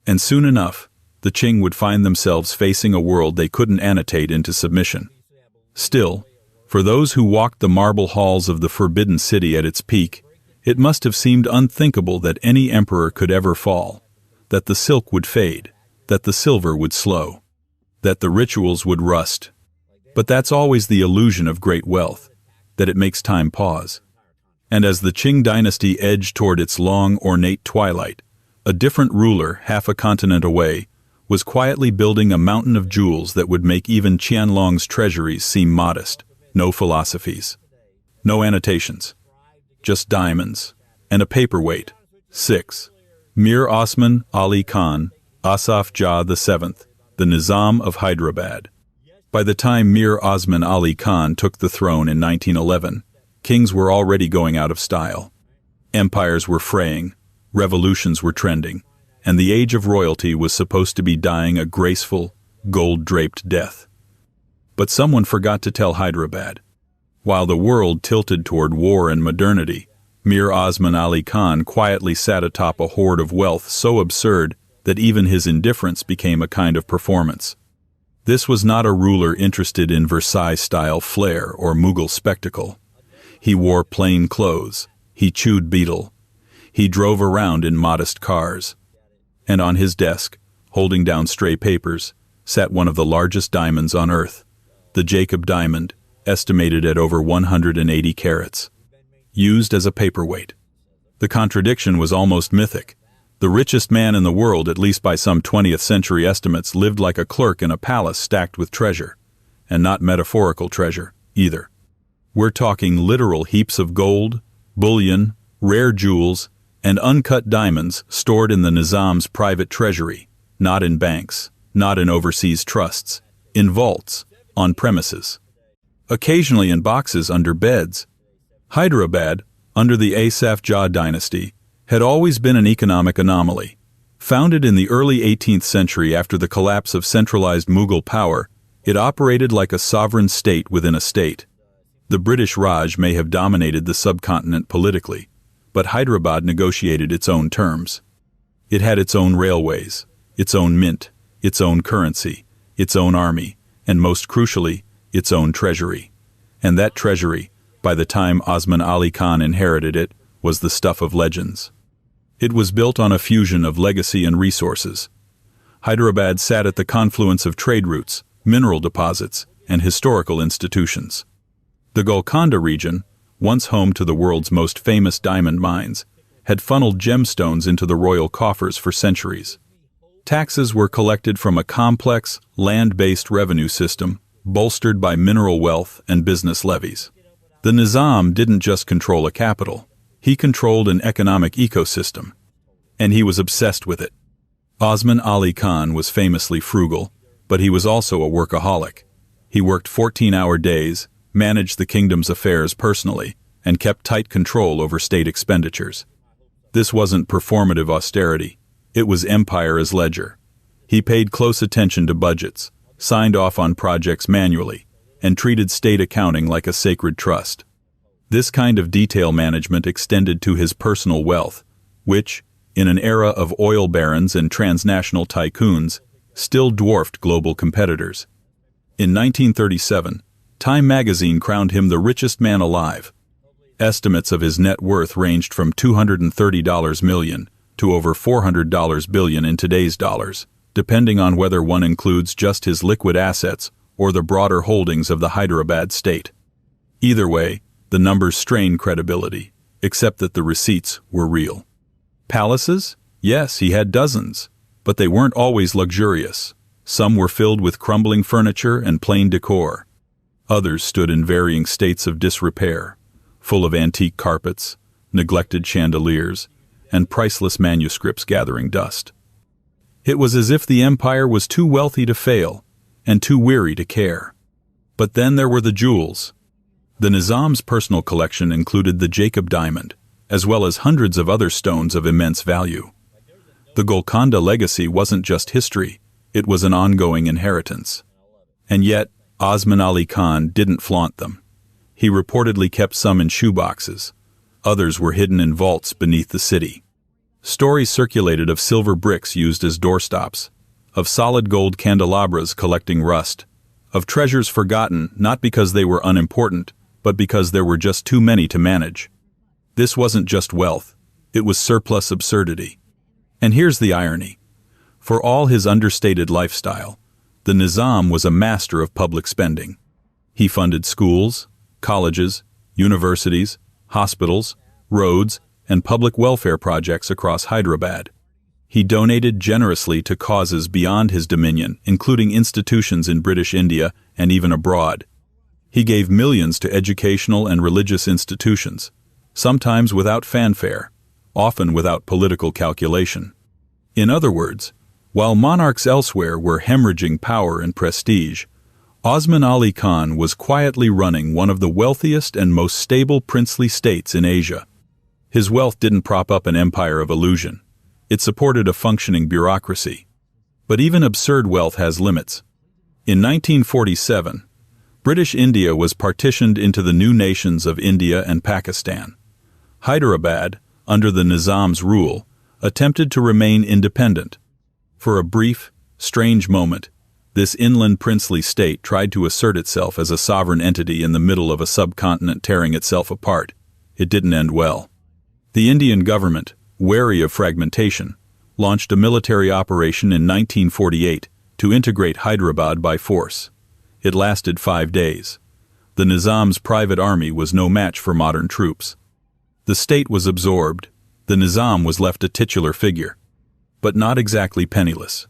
And soon enough, the Qing would find themselves facing a world they couldn't annotate into submission. Still, for those who walked the marble halls of the Forbidden City at its peak, it must have seemed unthinkable that any emperor could ever fall, that the silk would fade, that the silver would slow, that the rituals would rust. But that's always the illusion of great wealth, that it makes time pause. And as the Qing dynasty edged toward its long, ornate twilight, a different ruler, half a continent away, was quietly building a mountain of jewels that would make even Qianlong's treasuries seem modest. No philosophies, no annotations, just diamonds, and a paperweight. 6. Mir Osman Ali Khan, Asaf Jah VII, the Nizam of Hyderabad. By the time Mir Osman Ali Khan took the throne in 1911, kings were already going out of style. Empires were fraying, revolutions were trending, and the age of royalty was supposed to be dying a graceful, gold-draped death. But someone forgot to tell Hyderabad. While the world tilted toward war and modernity, Mir Osman Ali Khan quietly sat atop a hoard of wealth so absurd that even his indifference became a kind of performance. This was not a ruler interested in Versailles-style flair or Mughal spectacle. He wore plain clothes, he chewed betel, he drove around in modest cars. And on his desk, holding down stray papers, sat one of the largest diamonds on earth, the Jacob diamond, estimated at over 180 carats, used as a paperweight. The contradiction was almost mythic. The richest man in the world, at least by some 20th century estimates, lived like a clerk in a palace stacked with treasure, and not metaphorical treasure, either. We're talking literal heaps of gold, bullion, rare jewels, and uncut diamonds stored in the Nizam's private treasury, not in banks, not in overseas trusts, in vaults, on premises. Occasionally in boxes under beds. Hyderabad, under the Asaf Jah dynasty, had always been an economic anomaly. Founded in the early 18th century after the collapse of centralized Mughal power, it operated like a sovereign state within a state. The British Raj may have dominated the subcontinent politically, but Hyderabad negotiated its own terms. It had its own railways, its own mint, its own currency, its own army, and most crucially, its own treasury. And that treasury, by the time Osman Ali Khan inherited it, was the stuff of legends. It was built on a fusion of legacy and resources. Hyderabad sat at the confluence of trade routes, mineral deposits, and historical institutions. The Golconda region, once home to the world's most famous diamond mines, had funneled gemstones into the royal coffers for centuries. Taxes were collected from a complex, land-based revenue system, bolstered by mineral wealth and business levies. The Nizam didn't just control a capital, he controlled an economic ecosystem. And he was obsessed with it. Osman Ali Khan was famously frugal, but he was also a workaholic. He worked 14-hour days, managed the kingdom's affairs personally, and kept tight control over state expenditures. This wasn't performative austerity, it was empire as ledger. He paid close attention to budgets, signed off on projects manually, and treated state accounting like a sacred trust. This kind of detail management extended to his personal wealth, which, in an era of oil barons and transnational tycoons, still dwarfed global competitors. In 1937, Time magazine crowned him the richest man alive. Estimates of his net worth ranged from $230 million to over $400 billion in today's dollars, depending on whether one includes just his liquid assets or the broader holdings of the Hyderabad state. Either way, the numbers strain credibility, except that the receipts were real. Palaces? Yes, he had dozens, but they weren't always luxurious. Some were filled with crumbling furniture and plain decor. Others stood in varying states of disrepair, full of antique carpets, neglected chandeliers, and priceless manuscripts gathering dust. It was as if the empire was too wealthy to fail and too weary to care. But then there were the jewels. The Nizam's personal collection included the Jacob diamond, as well as hundreds of other stones of immense value. The Golconda legacy wasn't just history, it was an ongoing inheritance. And yet, Osman Ali Khan didn't flaunt them. He reportedly kept some in shoeboxes. Others were hidden in vaults beneath the city. Stories circulated of silver bricks used as doorstops, of solid gold candelabras collecting rust, of treasures forgotten not because they were unimportant, but because there were just too many to manage. This wasn't just wealth, it was surplus absurdity. And here's the irony. For all his understated lifestyle, the Nizam was a master of public spending. He funded schools, colleges, universities, hospitals, roads, and public welfare projects across Hyderabad. He donated generously to causes beyond his dominion, including institutions in British India and even abroad. He gave millions to educational and religious institutions, sometimes without fanfare, often without political calculation. In other words, while monarchs elsewhere were hemorrhaging power and prestige, Osman Ali Khan was quietly running one of the wealthiest and most stable princely states in Asia. His wealth didn't prop up an empire of illusion. It supported a functioning bureaucracy. But even absurd wealth has limits. In 1947, British India was partitioned into the new nations of India and Pakistan. Hyderabad, under the Nizam's rule, attempted to remain independent. For a brief, strange moment, this inland princely state tried to assert itself as a sovereign entity in the middle of a subcontinent tearing itself apart. It didn't end well. The Indian government, wary of fragmentation, launched a military operation in 1948 to integrate Hyderabad by force. It lasted 5 days. The Nizam's private army was no match for modern troops. The state was absorbed. The Nizam was left a titular figure, but not exactly penniless.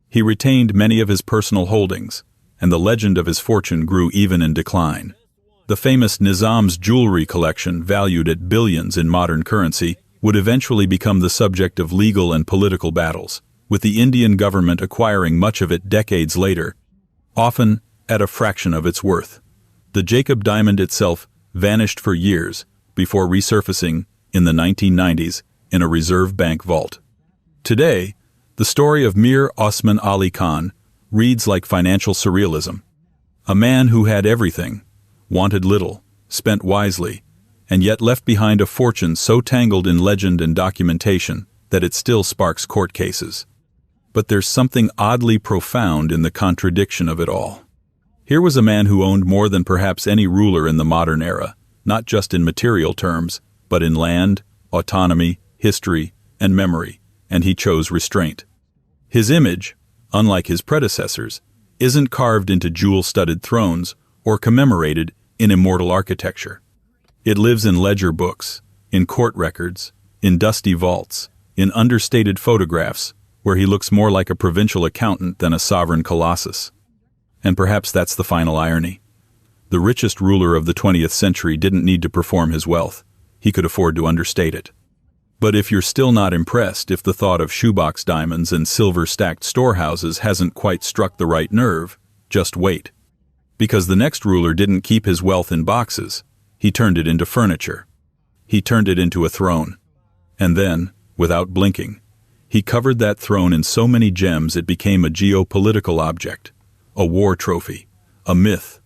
He retained many of his personal holdings, and the legend of his fortune grew even in decline. The famous Nizam's jewelry collection, valued at billions in modern currency, would eventually become the subject of legal and political battles, with the Indian government acquiring much of it decades later, often at a fraction of its worth. The Jacob diamond itself vanished for years before resurfacing in the 1990s in a reserve bank vault. Today, the story of Mir Osman Ali Khan reads like financial surrealism. A man who had everything, wanted little, spent wisely, and yet left behind a fortune so tangled in legend and documentation that it still sparks court cases. But there's something oddly profound in the contradiction of it all. Here was a man who owned more than perhaps any ruler in the modern era, not just in material terms, but in land, autonomy, history, and memory, and he chose restraint. His image, unlike his predecessors, isn't carved into jewel-studded thrones or commemorated in immortal architecture. It lives in ledger books, in court records, in dusty vaults, in understated photographs, where he looks more like a provincial accountant than a sovereign colossus. And perhaps that's the final irony. The richest ruler of the 20th century didn't need to perform his wealth. He could afford to understate it. But if you're still not impressed, if the thought of shoebox diamonds and silver-stacked storehouses hasn't quite struck the right nerve, just wait. Because the next ruler didn't keep his wealth in boxes. He turned it into furniture. He turned it into a throne. And then, without blinking, he covered that throne in so many gems it became a geopolitical object, a war trophy, a myth.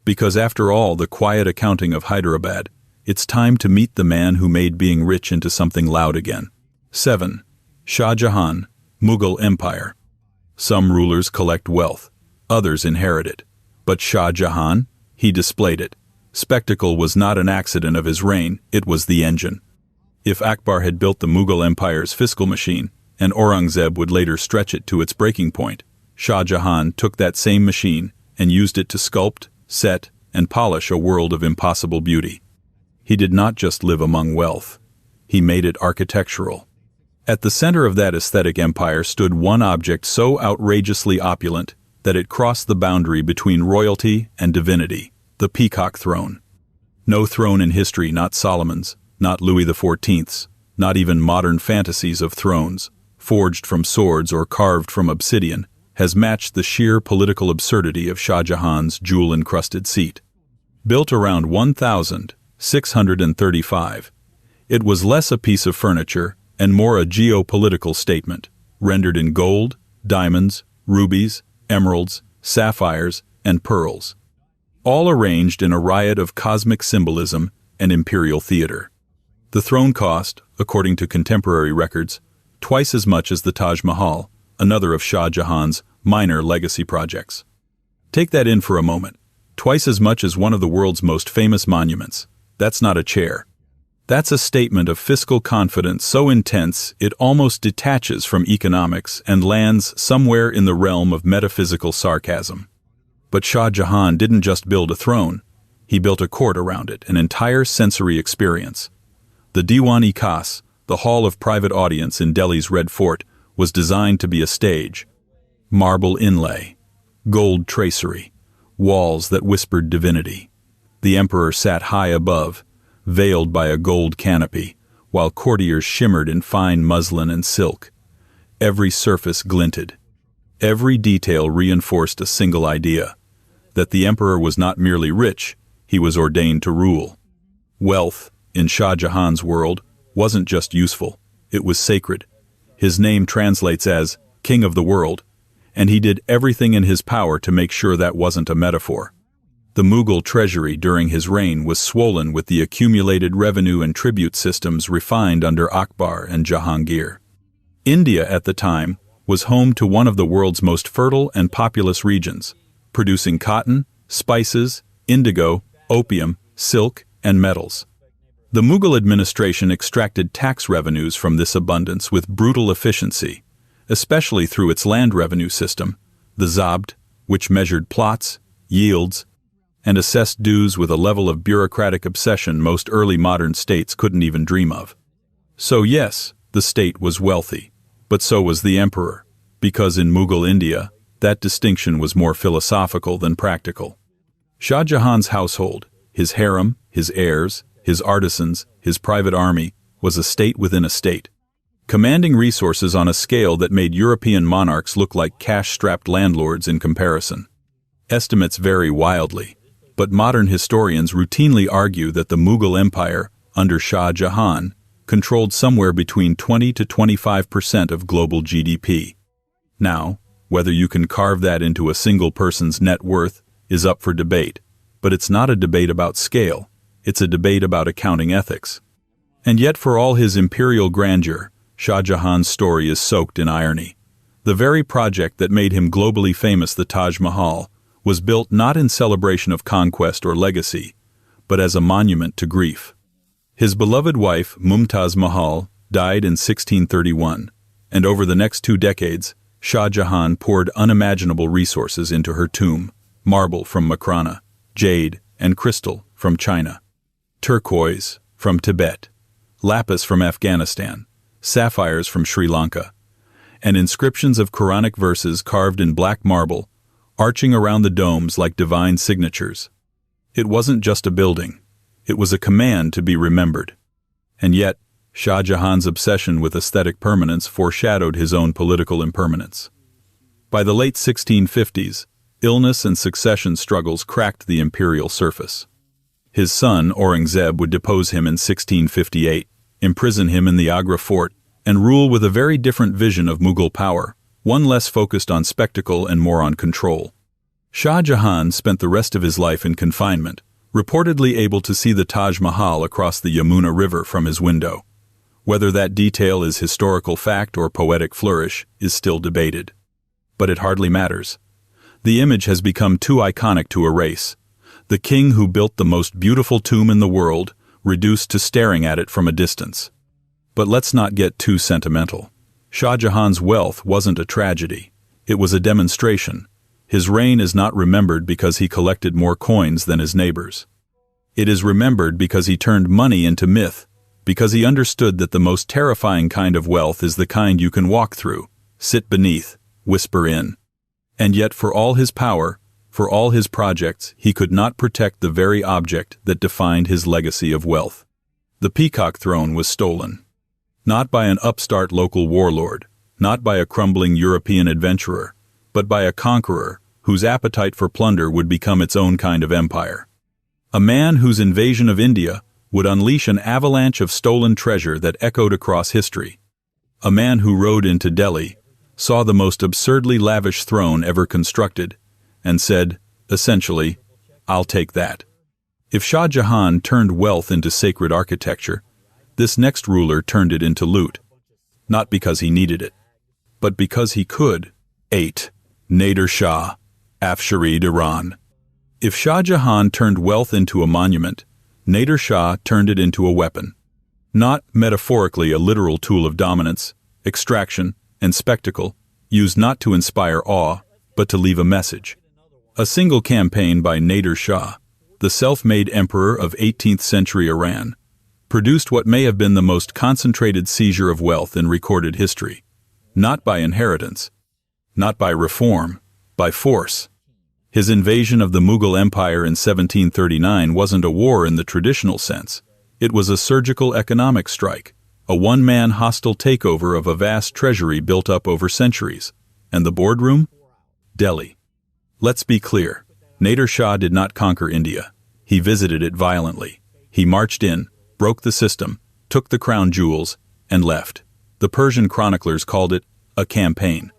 Because after all the quiet accounting of Hyderabad, it's time to meet the man who made being rich into something loud again. 7. Shah Jahan, Mughal Empire. Some rulers collect wealth, others inherit it. But Shah Jahan, he displayed it. Spectacle was not an accident of his reign, it was the engine. If Akbar had built the Mughal Empire's fiscal machine, and Aurangzeb would later stretch it to its breaking point, Shah Jahan took that same machine and used it to sculpt, set, and polish a world of impossible beauty. He did not just live among wealth. He made it architectural. At the center of that aesthetic empire stood one object so outrageously opulent that it crossed the boundary between royalty and divinity, the peacock throne. No throne in history, not Solomon's, not Louis XIV's, not even modern fantasies of thrones, forged from swords or carved from obsidian, has matched the sheer political absurdity of Shah Jahan's jewel-encrusted seat. Built around 1635, it was less a piece of furniture and more a geopolitical statement, rendered in gold, diamonds, rubies, emeralds, sapphires, and pearls, all arranged in a riot of cosmic symbolism and imperial theater. The throne cost, according to contemporary records, twice as much as the Taj Mahal, another of Shah Jahan's minor legacy projects. Take that in for a moment. Twice as much as one of the world's most famous monuments. That's not a chair. That's a statement of fiscal confidence so intense it almost detaches from economics and lands somewhere in the realm of metaphysical sarcasm. But Shah Jahan didn't just build a throne. He built a court around it, an entire sensory experience. The Diwan-e-Khas, the hall of private audience in Delhi's Red Fort, was designed to be a stage. Marble inlay, gold tracery, walls that whispered divinity. The emperor sat high above, veiled by a gold canopy, while courtiers shimmered in fine muslin and silk. Every surface glinted. Every detail reinforced a single idea, that the emperor was not merely rich, he was ordained to rule. Wealth, in Shah Jahan's world, wasn't just useful, it was sacred. His name translates as King of the World, and he did everything in his power to make sure that wasn't a metaphor. The Mughal treasury during his reign was swollen with the accumulated revenue and tribute systems refined under Akbar and Jahangir. India at the time was home to one of the world's most fertile and populous regions, producing cotton, spices, indigo, opium, silk, and metals. The Mughal administration extracted tax revenues from this abundance with brutal efficiency, especially through its land revenue system, the Zabt, which measured plots, yields, and assessed dues with a level of bureaucratic obsession most early modern states couldn't even dream of. So yes, the state was wealthy, but so was the emperor, because in Mughal India, that distinction was more philosophical than practical. Shah Jahan's household, his harem, his heirs, his artisans, his private army, was a state within a state, commanding resources on a scale that made European monarchs look like cash-strapped landlords in comparison. Estimates vary wildly, but modern historians routinely argue that the Mughal Empire, under Shah Jahan, controlled somewhere between 20 to 25% of global GDP. Now, whether you can carve that into a single person's net worth is up for debate, but it's not a debate about scale, it's a debate about accounting ethics. And yet for all his imperial grandeur, Shah Jahan's story is soaked in irony. The very project that made him globally famous, the Taj Mahal, was built not in celebration of conquest or legacy, but as a monument to grief. His beloved wife, Mumtaz Mahal, died in 1631, and over the next 2 decades, Shah Jahan poured unimaginable resources into her tomb: marble from Makrana, jade and crystal from China, turquoise from Tibet, lapis from Afghanistan, sapphires from Sri Lanka, and inscriptions of Quranic verses carved in black marble, arching around the domes like divine signatures. It wasn't just a building, it was a command to be remembered. And yet, Shah Jahan's obsession with aesthetic permanence foreshadowed his own political impermanence. By the late 1650s, illness and succession struggles cracked the imperial surface. His son, Aurangzeb, would depose him in 1658, imprison him in the Agra fort, and rule with a very different vision of Mughal power, one less focused on spectacle and more on control. Shah Jahan spent the rest of his life in confinement, reportedly able to see the Taj Mahal across the Yamuna River from his window. Whether that detail is historical fact or poetic flourish is still debated. But it hardly matters. The image has become too iconic to erase. The king who built the most beautiful tomb in the world, reduced to staring at it from a distance. But let's not get too sentimental. Shah Jahan's wealth wasn't a tragedy. It was a demonstration. His reign is not remembered because he collected more coins than his neighbors. It is remembered because he turned money into myth, because he understood that the most terrifying kind of wealth is the kind you can walk through, sit beneath, whisper in. And yet for all his power, for all his projects, he could not protect the very object that defined his legacy of wealth. The peacock throne was stolen. Not by an upstart local warlord, not by a crumbling European adventurer, but by a conqueror whose appetite for plunder would become its own kind of empire. A man whose invasion of India would unleash an avalanche of stolen treasure that echoed across history. A man who rode into Delhi, saw the most absurdly lavish throne ever constructed, and said, essentially, "I'll take that." If Shah Jahan turned wealth into sacred architecture, this next ruler turned it into loot. Not because he needed it, but because he could. 8. Nader Shah, Afsharid Iran. If Shah Jahan turned wealth into a monument, Nader Shah turned it into a weapon. Not metaphorically a literal tool of dominance, extraction, and spectacle, used not to inspire awe, but to leave a message. A single campaign by Nader Shah, the self-made emperor of 18th century Iran, produced what may have been the most concentrated seizure of wealth in recorded history. Not by inheritance, not by reform, by force. His invasion of the Mughal Empire in 1739 wasn't a war in the traditional sense. It was a surgical economic strike, a one-man hostile takeover of a vast treasury built up over centuries. And the boardroom? Delhi. Let's be clear. Nader Shah did not conquer India. He visited it violently. He marched in, broke the system, took the crown jewels, and left. The Persian chroniclers called it a campaign.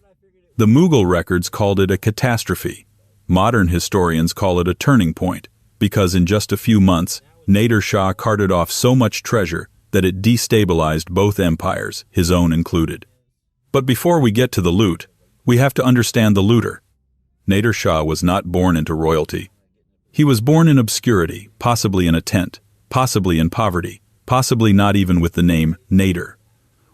The Mughal records called it a catastrophe. Modern historians call it a turning point, because in just a few months, Nader Shah carted off so much treasure that it destabilized both empires, his own included. But before we get to the loot, we have to understand the looter. Nader Shah was not born into royalty. He was born in obscurity, possibly in a tent, possibly in poverty, possibly not even with the name Nader.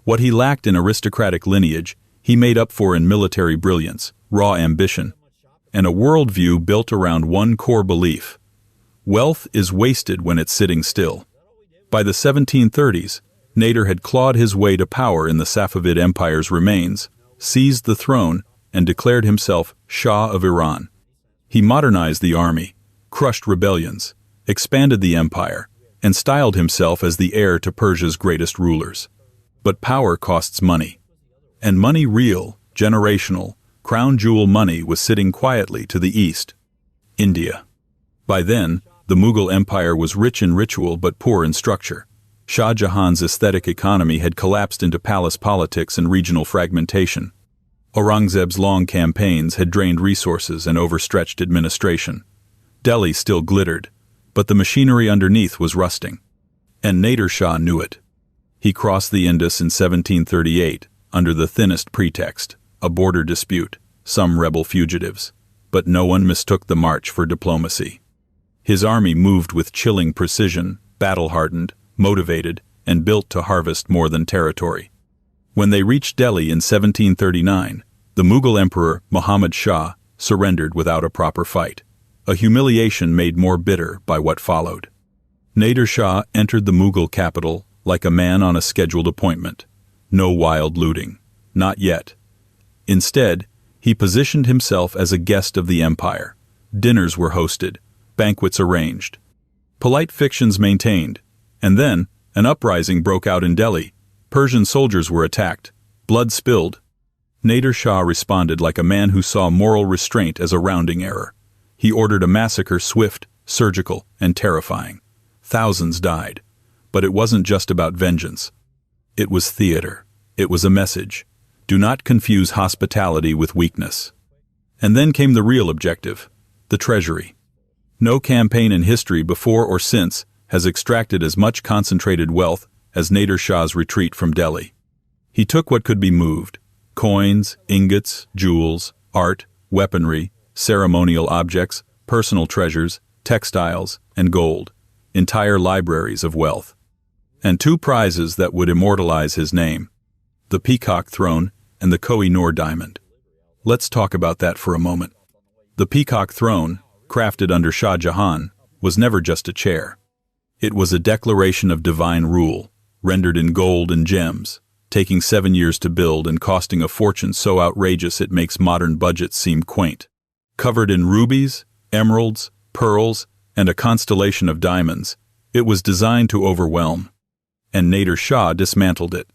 What he lacked in aristocratic lineage, he made up for in military brilliance, raw ambition, and a worldview built around one core belief: wealth is wasted when it's sitting still. By the 1730s, Nader had clawed his way to power in the Safavid Empire's remains, seized the throne, and declared himself Shah of Iran. He modernized the army, crushed rebellions, expanded the empire, and styled himself as the heir to Persia's greatest rulers. But power costs money. And money real, generational, crown jewel money was sitting quietly to the east. India. By then, the Mughal Empire was rich in ritual but poor in structure. Shah Jahan's aesthetic economy had collapsed into palace politics and regional fragmentation. Aurangzeb's long campaigns had drained resources and overstretched administration. Delhi still glittered, but the machinery underneath was rusting. And Nader Shah knew it. He crossed the Indus in 1738 under the thinnest pretext: a border dispute, some rebel fugitives. but no one mistook the march for diplomacy. His army moved with chilling precision, battle-hardened, motivated, and built to harvest more than territory. When they reached Delhi in 1739, the Mughal emperor Muhammad Shah surrendered without a proper fight, a humiliation made more bitter by what followed. Nader Shah entered the Mughal capital like a man on a scheduled appointment. No wild looting. Not yet. Instead, he positioned himself as a guest of the empire. Dinners were hosted, banquets arranged, polite fictions maintained, and then an uprising broke out in Delhi. Persian soldiers were attacked, blood spilled. Nader Shah responded like a man who saw moral restraint as a rounding error. He ordered a massacre swift, surgical, and terrifying. Thousands died. But it wasn't just about vengeance. It was theater. It was a message. Do not confuse hospitality with weakness. And then came the real objective, the treasury. No campaign in history before or since has extracted as much concentrated wealth as Nader Shah's retreat from Delhi. He took what could be moved: coins, ingots, jewels, art, weaponry, ceremonial objects, personal treasures, textiles, and gold, entire libraries of wealth. And two prizes that would immortalize his name: the Peacock Throne and the Koh-i-Noor Diamond. Let's talk about that for a moment. The Peacock Throne, crafted under Shah Jahan, was never just a chair. It was a declaration of divine rule, rendered in gold and gems, taking 7 years to build and costing a fortune so outrageous it makes modern budgets seem quaint. Covered in rubies, emeralds, pearls, and a constellation of diamonds, it was designed to overwhelm. And Nader Shah dismantled it.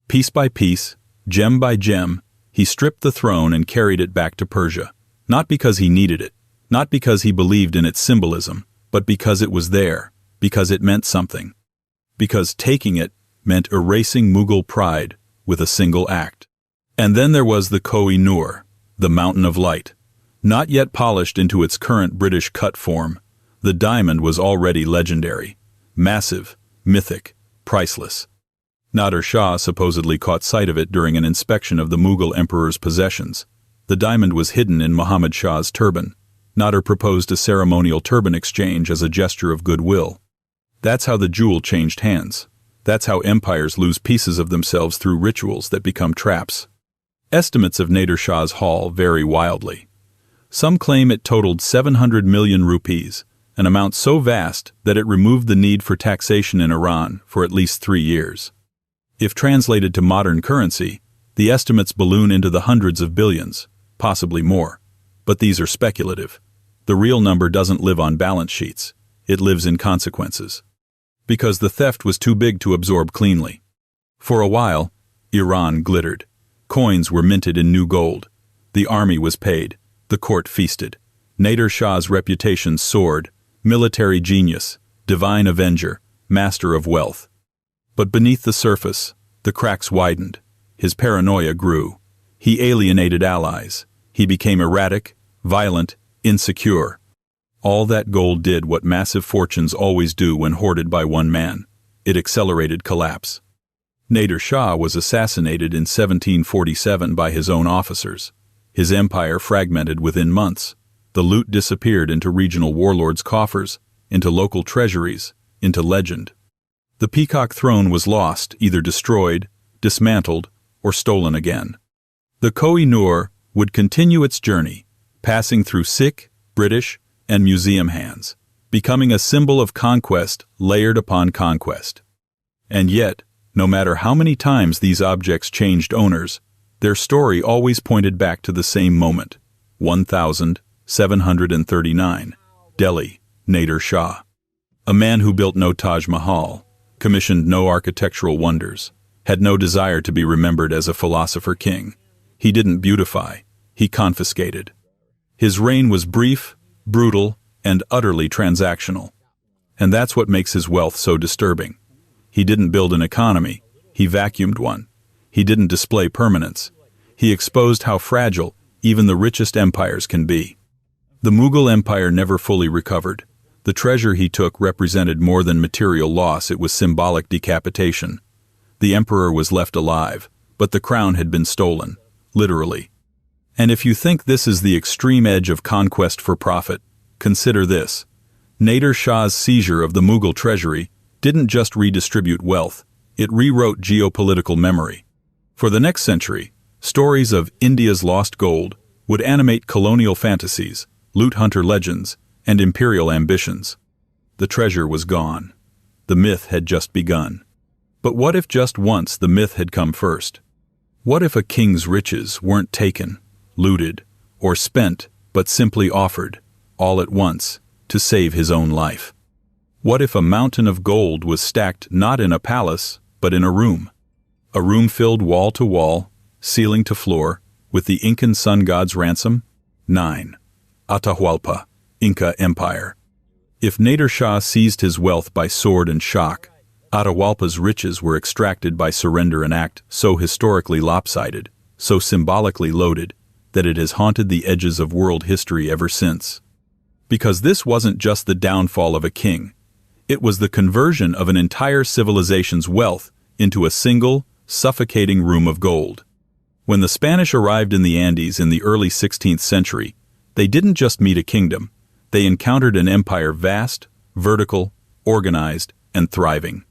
Piece by piece, gem by gem, he stripped the throne and carried it back to Persia, not because he needed it, not because he believed in its symbolism, but because it was there, because it meant something. Because taking it meant erasing Mughal pride with a single act. And then there was the Koh-i-Noor, the Mountain of Light. Not yet polished into its current British cut form, the diamond was already legendary, massive, mythic, priceless. Nader Shah supposedly caught sight of it during an inspection of the Mughal emperor's possessions. The diamond was hidden in Muhammad Shah's turban. Nader proposed a ceremonial turban exchange as a gesture of goodwill. That's how the jewel changed hands. That's how empires lose pieces of themselves through rituals that become traps. Estimates of Nader Shah's haul vary wildly. Some claim it totaled 700 million rupees, an amount so vast that it removed the need for taxation in Iran for at least 3 years. If translated to modern currency, the estimates balloon into the hundreds of billions, possibly more. But these are speculative. The real number doesn't live on balance sheets. It lives in consequences. Because the theft was too big to absorb cleanly. For a while, Iran glittered. Coins were minted in new gold. The army was paid. The court feasted. Nader Shah's reputation soared. Military genius, divine avenger, master of wealth. But beneath the surface, the cracks widened. His paranoia grew. He alienated allies. He became erratic, violent, insecure. All that gold did what massive fortunes always do when hoarded by one man. It accelerated collapse. Nader Shah was assassinated in 1747 by his own officers. His empire fragmented within months. The loot disappeared into regional warlords' coffers, into local treasuries, into legend. The Peacock Throne was lost, either destroyed, dismantled, or stolen again. The Koh-i-Noor would continue its journey, passing through Sikh, British, and museum hands, becoming a symbol of conquest layered upon conquest. And yet, no matter how many times these objects changed owners, their story always pointed back to the same moment: 1739, Delhi, Nader Shah. A man who built no Taj Mahal, commissioned no architectural wonders, had no desire to be remembered as a philosopher king. He didn't beautify, he confiscated. His reign was brief, brutal, and utterly transactional. And that's what makes his wealth so disturbing. He didn't build an economy, he vacuumed one. He didn't display permanence. He exposed how fragile even the richest empires can be. The Mughal Empire never fully recovered. The treasure he took represented more than material loss, it was symbolic decapitation. The emperor was left alive, but the crown had been stolen, literally. And if you think this is the extreme edge of conquest for profit, consider this. Nader Shah's seizure of the Mughal treasury didn't just redistribute wealth, it rewrote geopolitical memory. For the next century, stories of India's lost gold would animate colonial fantasies, loot hunter legends, and imperial ambitions. The treasure was gone. The myth had just begun. But what if just once the myth had come first? What if a king's riches weren't taken, looted, or spent, but simply offered, all at once, to save his own life? What if a mountain of gold was stacked not in a palace, but in a room? A room filled wall to wall, ceiling to floor, with the Incan sun god's ransom? 9. Atahualpa, Inca Empire. If Nader Shah seized his wealth by sword and shock, Atahualpa's riches were extracted by surrender, an act so historically lopsided, so symbolically loaded, that it has haunted the edges of world history ever since. Because this wasn't just the downfall of a king, it was the conversion of an entire civilization's wealth into a single, suffocating room of gold. When the Spanish arrived in the Andes in the early 16th century, they didn't just meet a kingdom, they encountered an empire vast, vertical, organized, and thriving.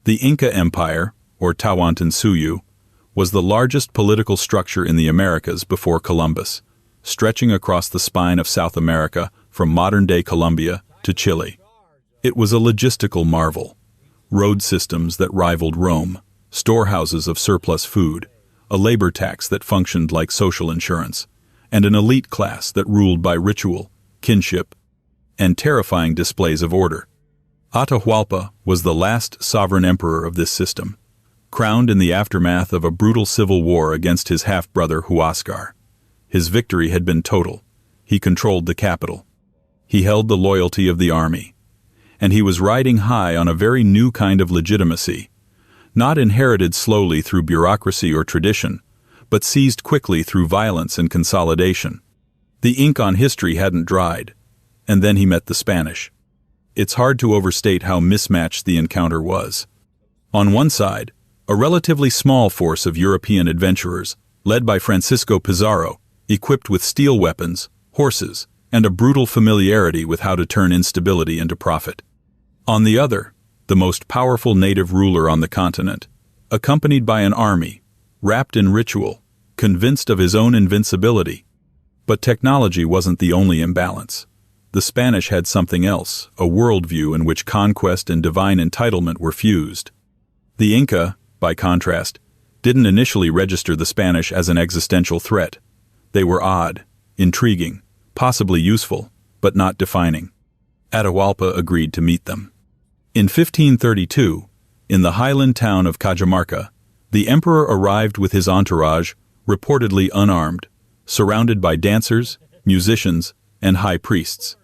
The Inca Empire, or Tawantinsuyu, was the largest political structure in the Americas before Columbus, stretching across the spine of South America from modern-day Colombia to Chile. It was a logistical marvel. Road systems that rivaled Rome, storehouses of surplus food, a labor tax that functioned like social insurance, and an elite class that ruled by ritual, kinship, and terrifying displays of order. Atahualpa was the last sovereign emperor of this system, crowned in the aftermath of a brutal civil war against his half-brother Huáscar. His victory had been total. He controlled the capital. He held the loyalty of the army. And he was riding high on a very new kind of legitimacy, not inherited slowly through bureaucracy or tradition, but seized quickly through violence and consolidation. The ink on history hadn't dried, and then he met the Spanish. It's hard to overstate how mismatched the encounter was. On one side, a relatively small force of European adventurers, led by Francisco Pizarro, equipped with steel weapons, horses, and a brutal familiarity with how to turn instability into profit. On the other, the most powerful native ruler on the continent, accompanied by an army, wrapped in ritual, convinced of his own invincibility. But technology wasn't the only imbalance. The Spanish had something else, a worldview in which conquest and divine entitlement were fused. The Inca, by contrast, didn't initially register the Spanish as an existential threat. They were odd, intriguing, possibly useful, but not defining. Atahualpa agreed to meet them. In 1532, in the highland town of Cajamarca, the emperor arrived with his entourage, reportedly unarmed, surrounded by dancers, musicians, and high priests.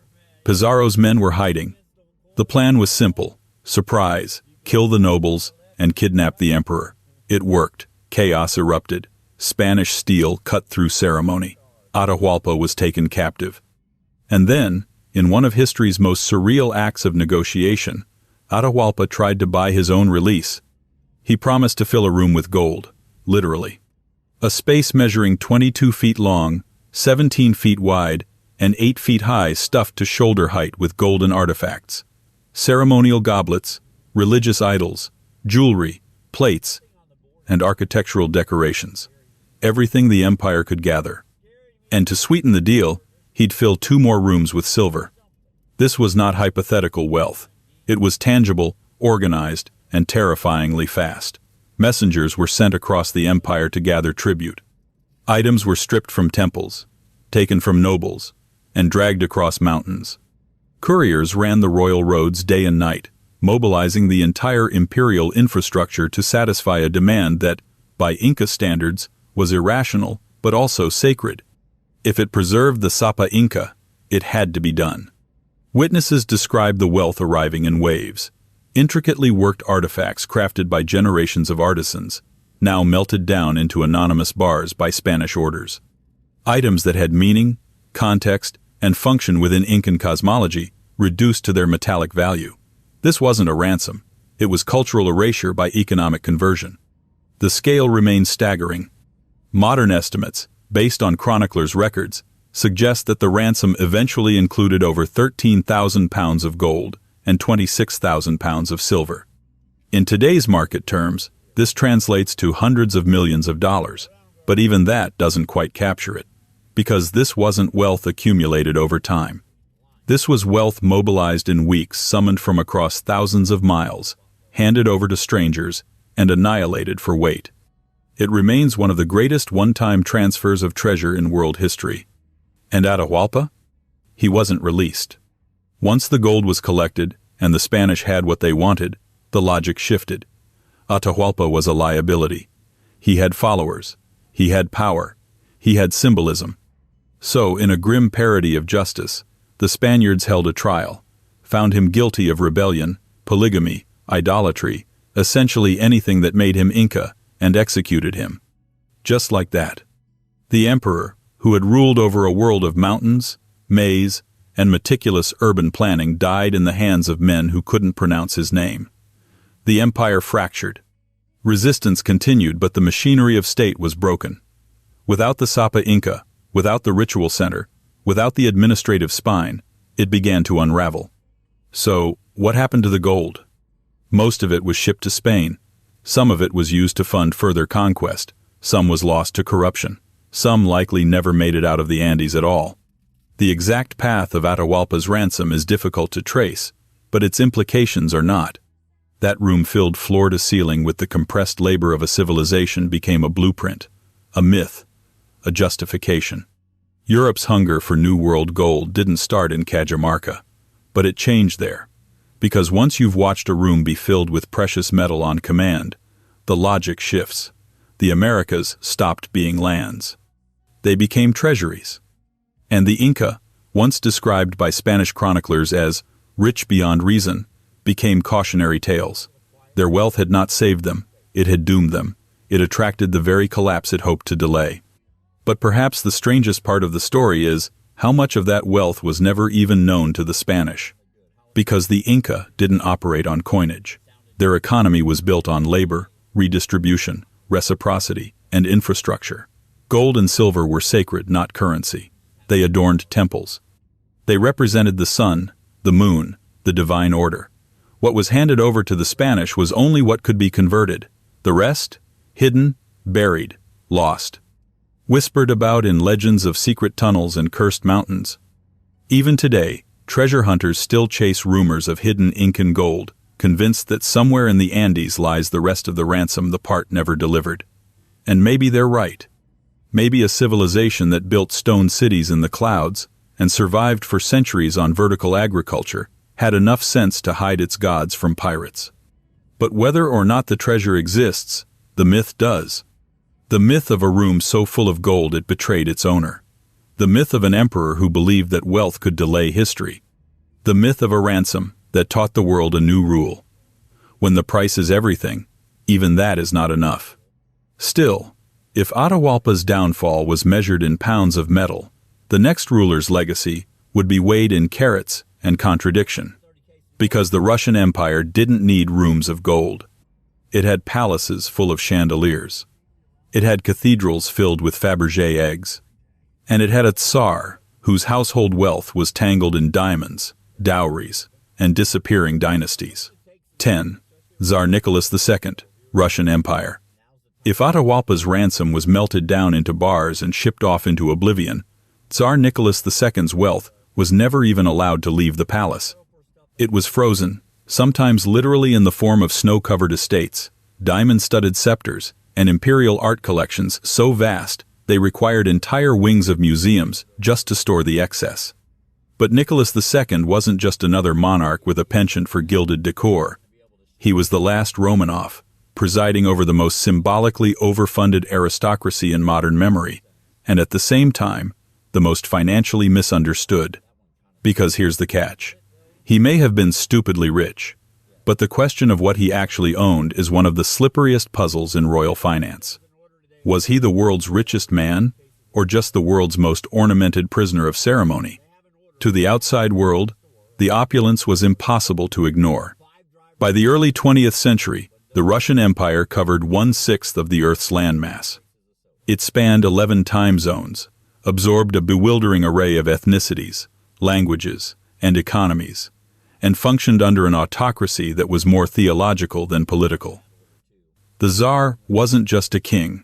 Pizarro's men were hiding. The plan was simple: surprise, kill the nobles, and kidnap the emperor. It worked. Chaos erupted. Spanish steel cut through ceremony. Atahualpa was taken captive. And then, in one of history's most surreal acts of negotiation, Atahualpa tried to buy his own release. He promised to fill a room with gold, literally. A space measuring 22 feet long, 17 feet wide, and 8 feet high, stuffed to shoulder height with golden artifacts. Ceremonial goblets, religious idols, jewelry, plates, and architectural decorations. Everything the empire could gather. And to sweeten the deal, he'd fill 2 more rooms with silver. This was not hypothetical wealth. It was tangible, organized, and terrifyingly fast. Messengers were sent across the empire to gather tribute. Items were stripped from temples, taken from nobles, and dragged across mountains. Couriers ran the royal roads day and night, mobilizing the entire imperial infrastructure to satisfy a demand that, by Inca standards, was irrational but also sacred. If it preserved the Sapa Inca, it had to be done. Witnesses described the wealth arriving in waves, intricately worked artifacts crafted by generations of artisans, now melted down into anonymous bars by Spanish orders. Items that had meaning, context, and function within Incan cosmology reduced to their metallic value. This wasn't a ransom. It was cultural erasure by economic conversion. The scale remained staggering. Modern estimates, based on chroniclers' records, suggest that the ransom eventually included over 13,000 pounds of gold and 26,000 pounds of silver. In today's market terms, this translates to hundreds of millions of dollars, but even that doesn't quite capture it, because this wasn't wealth accumulated over time. This was wealth mobilized in weeks, summoned from across thousands of miles, handed over to strangers, and annihilated for weight. It remains one of the greatest one-time transfers of treasure in world history. And Atahualpa? He wasn't released. Once the gold was collected and the Spanish had what they wanted, the logic shifted. Atahualpa was a liability. He had followers. He had power. He had symbolism. So, in a grim parody of justice, the Spaniards held a trial, found him guilty of rebellion, polygamy, idolatry, essentially anything that made him Inca, and executed him. Just like that. The emperor, who had ruled over a world of mountains, maize, and meticulous urban planning, died in the hands of men who couldn't pronounce his name. The empire fractured. Resistance continued, but the machinery of state was broken. Without the Sapa Inca, without the ritual center, without the administrative spine, it began to unravel. So, what happened to the gold? Most of it was shipped to Spain. Some of it was used to fund further conquest. Some was lost to corruption. Some likely never made it out of the Andes at all. The exact path of Atahualpa's ransom is difficult to trace, but its implications are not. That room filled floor to ceiling with the compressed labor of a civilization became a blueprint, a myth, a justification. Europe's hunger for New World gold didn't start in Cajamarca, but it changed there. Because once you've watched a room be filled with precious metal on command, the logic shifts. The Americas stopped being lands. They became treasuries. And the Inca, once described by Spanish chroniclers as rich beyond reason, became cautionary tales. Their wealth had not saved them, it had doomed them. It attracted the very collapse it hoped to delay. But perhaps the strangest part of the story is how much of that wealth was never even known to the Spanish. Because the Inca didn't operate on coinage. Their economy was built on labor, redistribution, reciprocity, and infrastructure. Gold and silver were sacred, not currency. They adorned temples. They represented the sun, the moon, the divine order. What was handed over to the Spanish was only what could be converted. The rest? Hidden, buried, lost. Whispered about in legends of secret tunnels and cursed mountains. Even today, treasure hunters still chase rumors of hidden Incan gold, convinced that somewhere in the Andes lies the rest of the ransom the part never delivered. And maybe they're right. Maybe a civilization that built stone cities in the clouds and survived for centuries on vertical agriculture had enough sense to hide its gods from pirates. But whether or not the treasure exists, the myth does. The myth of a room so full of gold it betrayed its owner. The myth of an emperor who believed that wealth could delay history. The myth of a ransom that taught the world a new rule. When the price is everything, even that is not enough. Still, if Atahualpa's downfall was measured in pounds of metal, the next ruler's legacy would be weighed in carats and contradiction. Because the Russian Empire didn't need rooms of gold. It had palaces full of chandeliers. It had cathedrals filled with Fabergé eggs. And it had a Tsar whose household wealth was tangled in diamonds, dowries, and disappearing dynasties. 10. Tsar Nicholas II, Russian Empire. If Atahualpa's ransom was melted down into bars and shipped off into oblivion, Tsar Nicholas II's wealth was never even allowed to leave the palace. It was frozen, sometimes literally in the form of snow-covered estates, diamond-studded scepters, and imperial art collections so vast they required entire wings of museums just to store the excess. But Nicholas II wasn't just another monarch with a penchant for gilded decor. He was the last Romanov, presiding over the most symbolically overfunded aristocracy in modern memory, and at the same time, the most financially misunderstood. Because here's the catch. He may have been stupidly rich, but the question of what he actually owned is one of the slipperiest puzzles in royal finance. Was he the world's richest man, or just the world's most ornamented prisoner of ceremony? To the outside world, the opulence was impossible to ignore. By the early 20th century, the Russian Empire covered 1/6 of the Earth's landmass. It spanned 11 time zones, absorbed a bewildering array of ethnicities, languages, and economies, and functioned under an autocracy that was more theological than political. The Tsar wasn't just a king.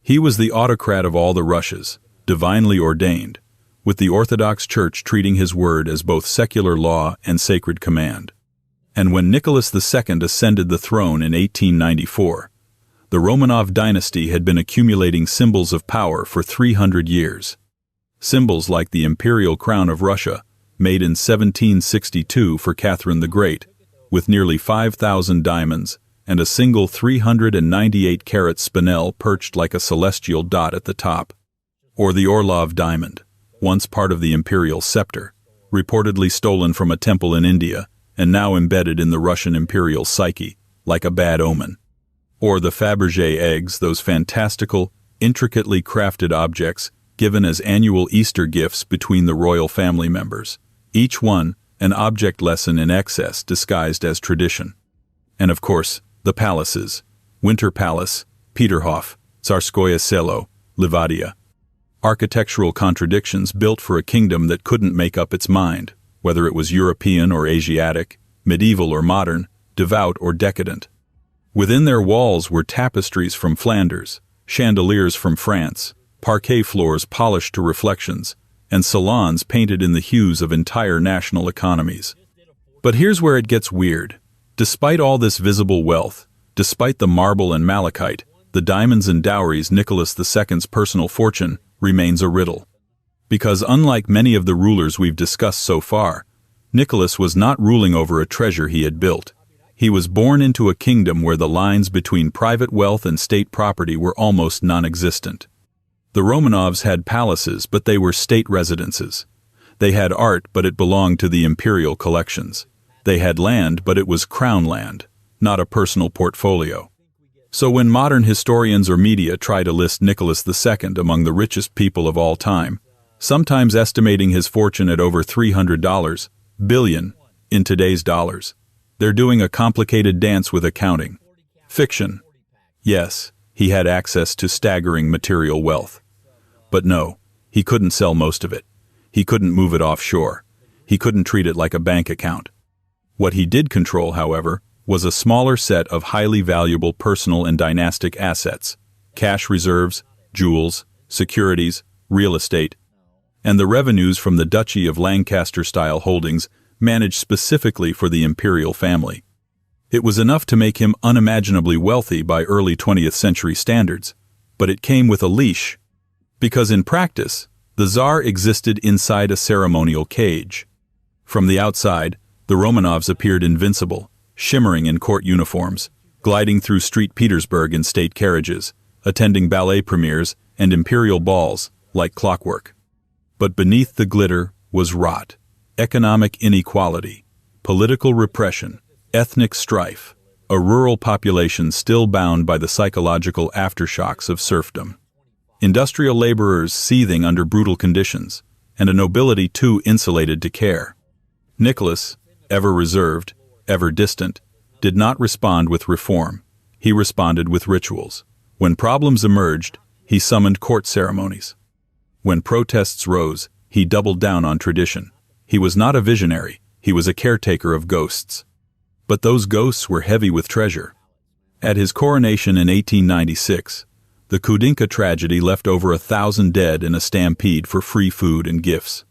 He was the autocrat of all the Russias, divinely ordained, with the Orthodox Church treating his word as both secular law and sacred command. And when Nicholas II ascended the throne in 1894, the Romanov dynasty had been accumulating symbols of power for 300 years. Symbols like the imperial crown of Russia, made in 1762 for Catherine the Great, with nearly 5,000 diamonds and a single 398-carat spinel perched like a celestial dot at the top. Or the Orlov diamond, once part of the imperial scepter, reportedly stolen from a temple in India and now embedded in the Russian imperial psyche, like a bad omen. Or the Fabergé eggs, those fantastical, intricately crafted objects given as annual Easter gifts between the royal family members, each one an object lesson in excess disguised as tradition. And of course, the palaces: Winter Palace, Peterhof, Tsarskoye Selo, Livadia. Architectural contradictions built for a kingdom that couldn't make up its mind, whether it was European or Asiatic, medieval or modern, devout or decadent. Within their walls were tapestries from Flanders, chandeliers from France, parquet floors polished to reflections, and salons painted in the hues of entire national economies. But here's where it gets weird. Despite all this visible wealth, despite the marble and malachite, the diamonds and dowries, Nicholas II's personal fortune remains a riddle. Because unlike many of the rulers we've discussed so far, Nicholas was not ruling over a treasure he had built. He was born into a kingdom where the lines between private wealth and state property were almost non-existent. The Romanovs had palaces, but they were state residences. They had art, but it belonged to the imperial collections. They had land, but it was crown land, not a personal portfolio. So when modern historians or media try to list Nicholas II among the richest people of all time, sometimes estimating his fortune at over $300 billion in today's dollars, they're doing a complicated dance with accounting. Fiction. Yes, he had access to staggering material wealth. But no, he couldn't sell most of it. He couldn't move it offshore. He couldn't treat it like a bank account. What he did control, however, was a smaller set of highly valuable personal and dynastic assets: cash reserves, jewels, securities, real estate, and the revenues from the Duchy of Lancaster-style holdings managed specifically for the imperial family. It was enough to make him unimaginably wealthy by early 20th century standards, but it came with a leash. Because in practice, the Tsar existed inside a ceremonial cage. From the outside, the Romanovs appeared invincible, shimmering in court uniforms, gliding through Street Petersburg in state carriages, attending ballet premieres and imperial balls like clockwork. But beneath the glitter was rot, economic inequality, political repression, ethnic strife, a rural population still bound by the psychological aftershocks of serfdom, industrial laborers seething under brutal conditions, and a nobility too insulated to care. Nicholas, ever reserved, ever distant, did not respond with reform. He responded with rituals. When problems emerged, he summoned court ceremonies. When protests rose, he doubled down on tradition. He was not a visionary, he was a caretaker of ghosts. But those ghosts were heavy with treasure. At his coronation in 1896, the Kudinka tragedy left over 1,000 dead in a stampede for free food and gifts.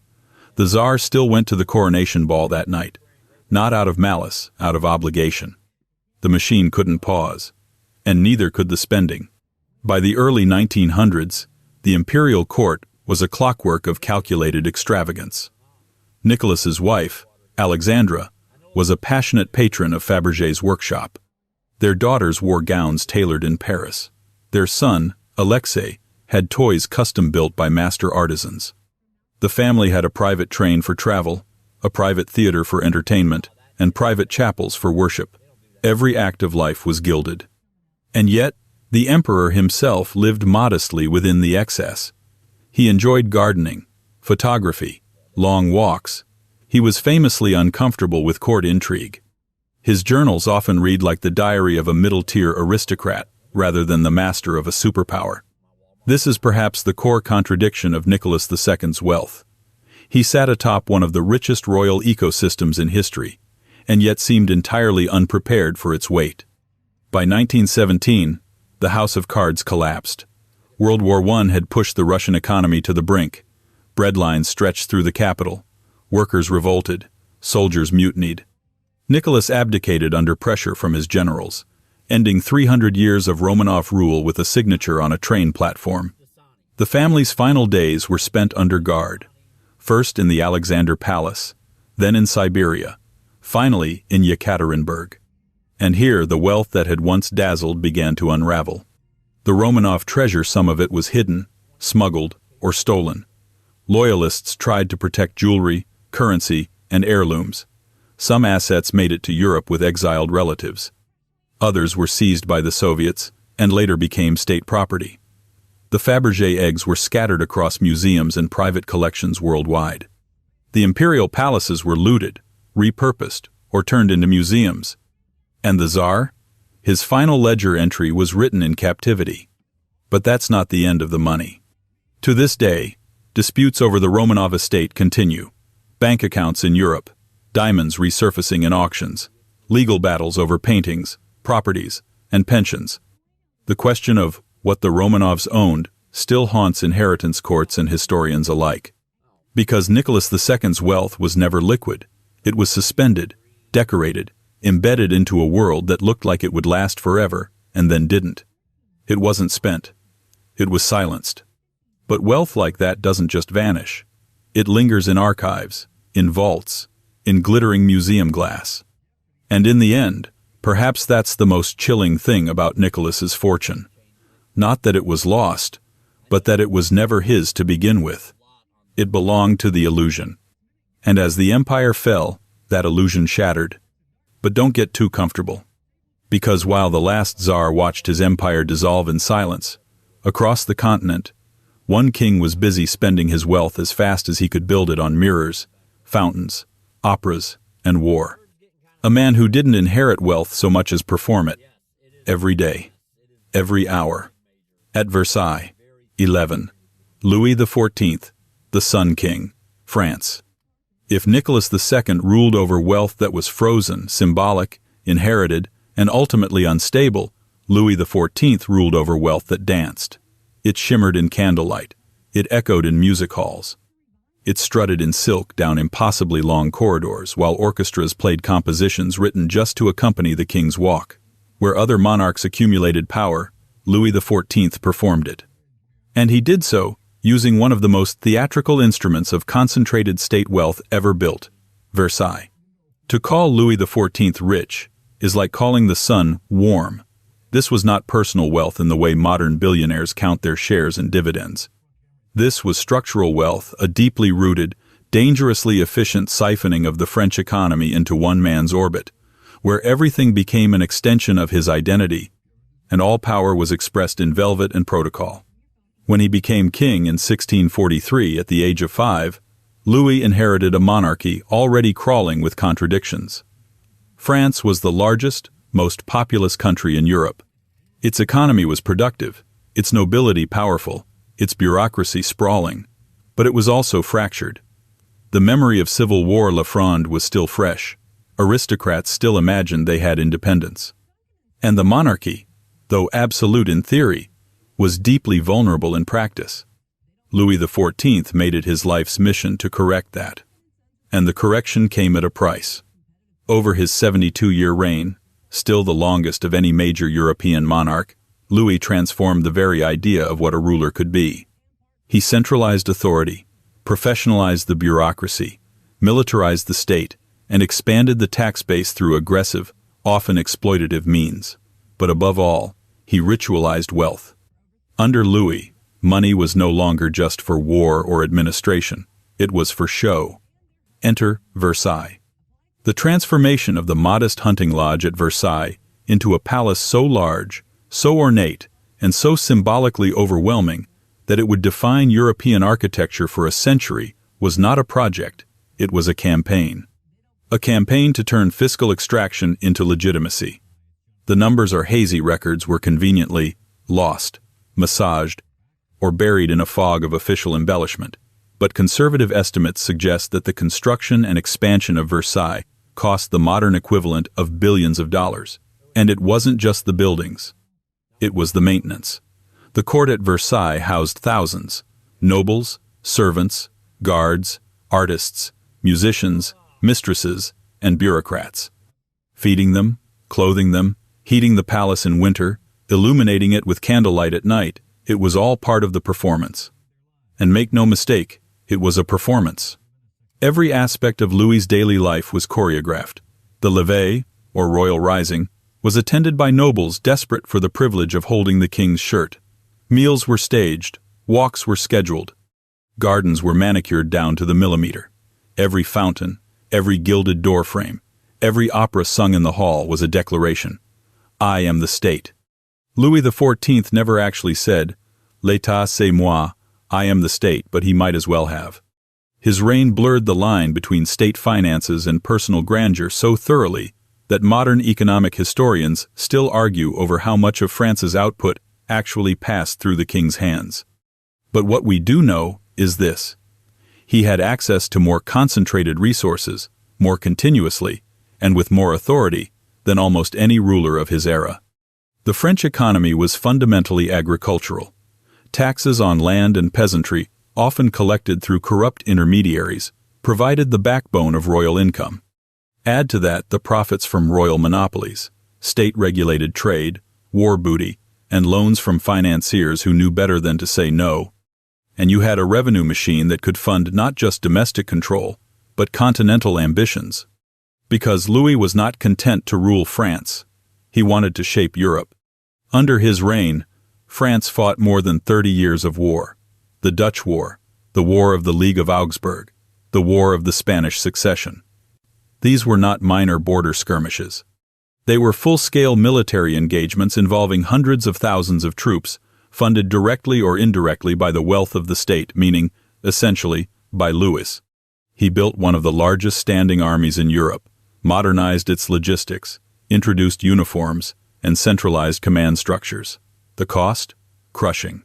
The Tsar still went to the coronation ball that night, not out of malice, out of obligation. The machine couldn't pause, and neither could the spending. By the early 1900s, the imperial court was a clockwork of calculated extravagance. Nicholas's wife, Alexandra, was a passionate patron of Fabergé's workshop. Their daughters wore gowns tailored in Paris. Their son, Alexei, had toys custom-built by master artisans. The family had a private train for travel, a private theater for entertainment, and private chapels for worship. Every act of life was gilded. And yet, the emperor himself lived modestly within the excess. He enjoyed gardening, photography, long walks. He was famously uncomfortable with court intrigue. His journals often read like the diary of a middle-tier aristocrat rather than the master of a superpower. This is perhaps the core contradiction of Nicholas II's wealth. He sat atop one of the richest royal ecosystems in history, and yet seemed entirely unprepared for its weight. By 1917, the House of Cards collapsed. World War I had pushed the Russian economy to the brink. Breadlines stretched through the capital. Workers revolted. Soldiers mutinied. Nicholas abdicated under pressure from his generals, ending 300 years of Romanov rule with a signature on a train platform. The family's final days were spent under guard, first in the Alexander Palace, then in Siberia, finally in Yekaterinburg. And here the wealth that had once dazzled began to unravel. The Romanov treasure, some of it was hidden, smuggled, or stolen. Loyalists tried to protect jewelry, currency, and heirlooms. Some assets made it to Europe with exiled relatives. Others were seized by the Soviets and later became state property. The Fabergé eggs were scattered across museums and private collections worldwide. The imperial palaces were looted, repurposed, or turned into museums. And the Tsar? His final ledger entry was written in captivity. But that's not the end of the money. To this day, disputes over the Romanov estate continue. Bank accounts in Europe, diamonds resurfacing in auctions, legal battles over paintings, properties, and pensions. The question of what the Romanovs owned still haunts inheritance courts and historians alike. Because Nicholas II's wealth was never liquid, it was suspended, decorated, embedded into a world that looked like it would last forever, and then didn't. It wasn't spent. It was silenced. But wealth like that doesn't just vanish. It lingers in archives, in vaults, in glittering museum glass. And in the end, perhaps that's the most chilling thing about Nicholas's fortune. Not that it was lost, but that it was never his to begin with. It belonged to the illusion. And as the empire fell, that illusion shattered. But don't get too comfortable. Because while the last Tsar watched his empire dissolve in silence, across the continent, one king was busy spending his wealth as fast as he could build it on mirrors, fountains, operas, and war. A man who didn't inherit wealth so much as perform it. Every day. Every hour. At Versailles, 11. Louis XIV, the Sun King, France. If Nicholas II ruled over wealth that was frozen, symbolic, inherited, and ultimately unstable, Louis XIV ruled over wealth that danced. It shimmered in candlelight. It echoed in music halls. It strutted in silk down impossibly long corridors while orchestras played compositions written just to accompany the king's walk. Where other monarchs accumulated power, Louis XIV performed it. And he did so using one of the most theatrical instruments of concentrated state wealth ever built, Versailles. To call Louis XIV rich is like calling the sun warm. This was not personal wealth in the way modern billionaires count their shares and dividends. This was structural wealth, a deeply rooted, dangerously efficient siphoning of the French economy into one man's orbit, where everything became an extension of his identity, and all power was expressed in velvet and protocol. When he became king in 1643 at the age of 5, Louis inherited a monarchy already crawling with contradictions. France was the largest, most populous country in Europe. Its economy was productive, its nobility powerful, its bureaucracy sprawling, but it was also fractured. The memory of Civil War La Fronde was still fresh. Aristocrats still imagined they had independence. And the monarchy, though absolute in theory, was deeply vulnerable in practice. Louis XIV made it his life's mission to correct that. And the correction came at a price. Over his 72-year reign, still the longest of any major European monarch, Louis transformed the very idea of what a ruler could be. He centralized authority, professionalized the bureaucracy, militarized the state, and expanded the tax base through aggressive, often exploitative means. But above all, he ritualized wealth. Under Louis, money was no longer just for war or administration. It was for show. Enter Versailles. The transformation of the modest hunting lodge at Versailles into a palace so large, so ornate, and so symbolically overwhelming that it would define European architecture for a century was not a project, it was a campaign. A campaign to turn fiscal extraction into legitimacy. The numbers or hazy records were conveniently lost, massaged, or buried in a fog of official embellishment, but conservative estimates suggest that the construction and expansion of Versailles cost the modern equivalent of billions of dollars. And it wasn't just the buildings. It was the maintenance. The court at Versailles housed thousands: nobles, servants, guards, artists, musicians, mistresses, and bureaucrats. Feeding them, clothing them, heating the palace in winter, illuminating it with candlelight at night, it was all part of the performance. And make no mistake, it was a performance. Every aspect of Louis's daily life was choreographed. The levee, or royal rising, was attended by nobles desperate for the privilege of holding the king's shirt. Meals were staged, walks were scheduled. Gardens were manicured down to the millimeter. Every fountain, every gilded doorframe, every opera sung in the hall was a declaration. I am the state. Louis XIV never actually said, L'État c'est moi, I am the state, but he might as well have. His reign blurred the line between state finances and personal grandeur so thoroughly that modern economic historians still argue over how much of France's output actually passed through the king's hands. But what we do know is this: he had access to more concentrated resources, more continuously, and with more authority than almost any ruler of his era. The French economy was fundamentally agricultural. Taxes on land and peasantry, often collected through corrupt intermediaries, provided the backbone of royal income. Add to that the profits from royal monopolies, state-regulated trade, war booty, and loans from financiers who knew better than to say no, and you had a revenue machine that could fund not just domestic control, but continental ambitions. Because Louis was not content to rule France, he wanted to shape Europe. Under his reign, France fought more than 30 years of war: the Dutch War, the War of the League of Augsburg, the War of the Spanish Succession. These were not minor border skirmishes. They were full-scale military engagements involving hundreds of thousands of troops, funded directly or indirectly by the wealth of the state, meaning, essentially, by Louis. He built one of the largest standing armies in Europe, modernized its logistics, introduced uniforms, and centralized command structures. The cost? Crushing.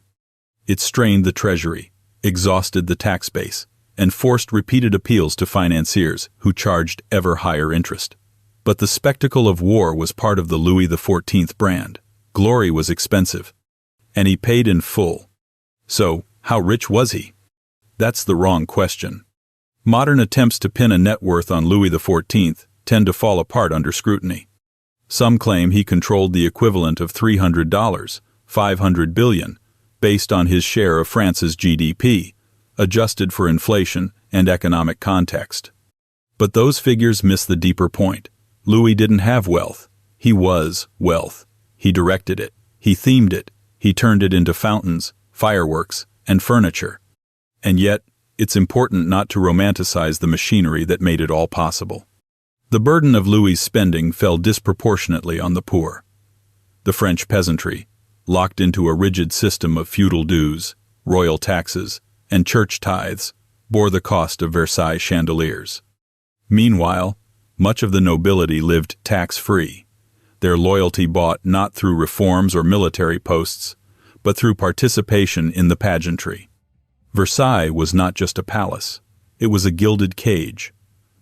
It strained the treasury, exhausted the tax base, and forced repeated appeals to financiers who charged ever higher interest. But the spectacle of war was part of the Louis XIV brand. Glory was expensive, and he paid in full. So, how rich was he? That's the wrong question. Modern attempts to pin a net worth on Louis XIV tend to fall apart under scrutiny. Some claim he controlled the equivalent of $300, 500 billion, based on his share of France's GDP, adjusted for inflation and economic context. But those figures miss the deeper point. Louis didn't have wealth. He was wealth. He directed it. He themed it. He turned it into fountains, fireworks, and furniture. And yet, it's important not to romanticize the machinery that made it all possible. The burden of Louis's spending fell disproportionately on the poor. The French peasantry, locked into a rigid system of feudal dues, royal taxes, and church tithes, bore the cost of Versailles chandeliers. Meanwhile, much of the nobility lived tax-free, their loyalty bought not through reforms or military posts, but through participation in the pageantry. Versailles was not just a palace, it was a gilded cage.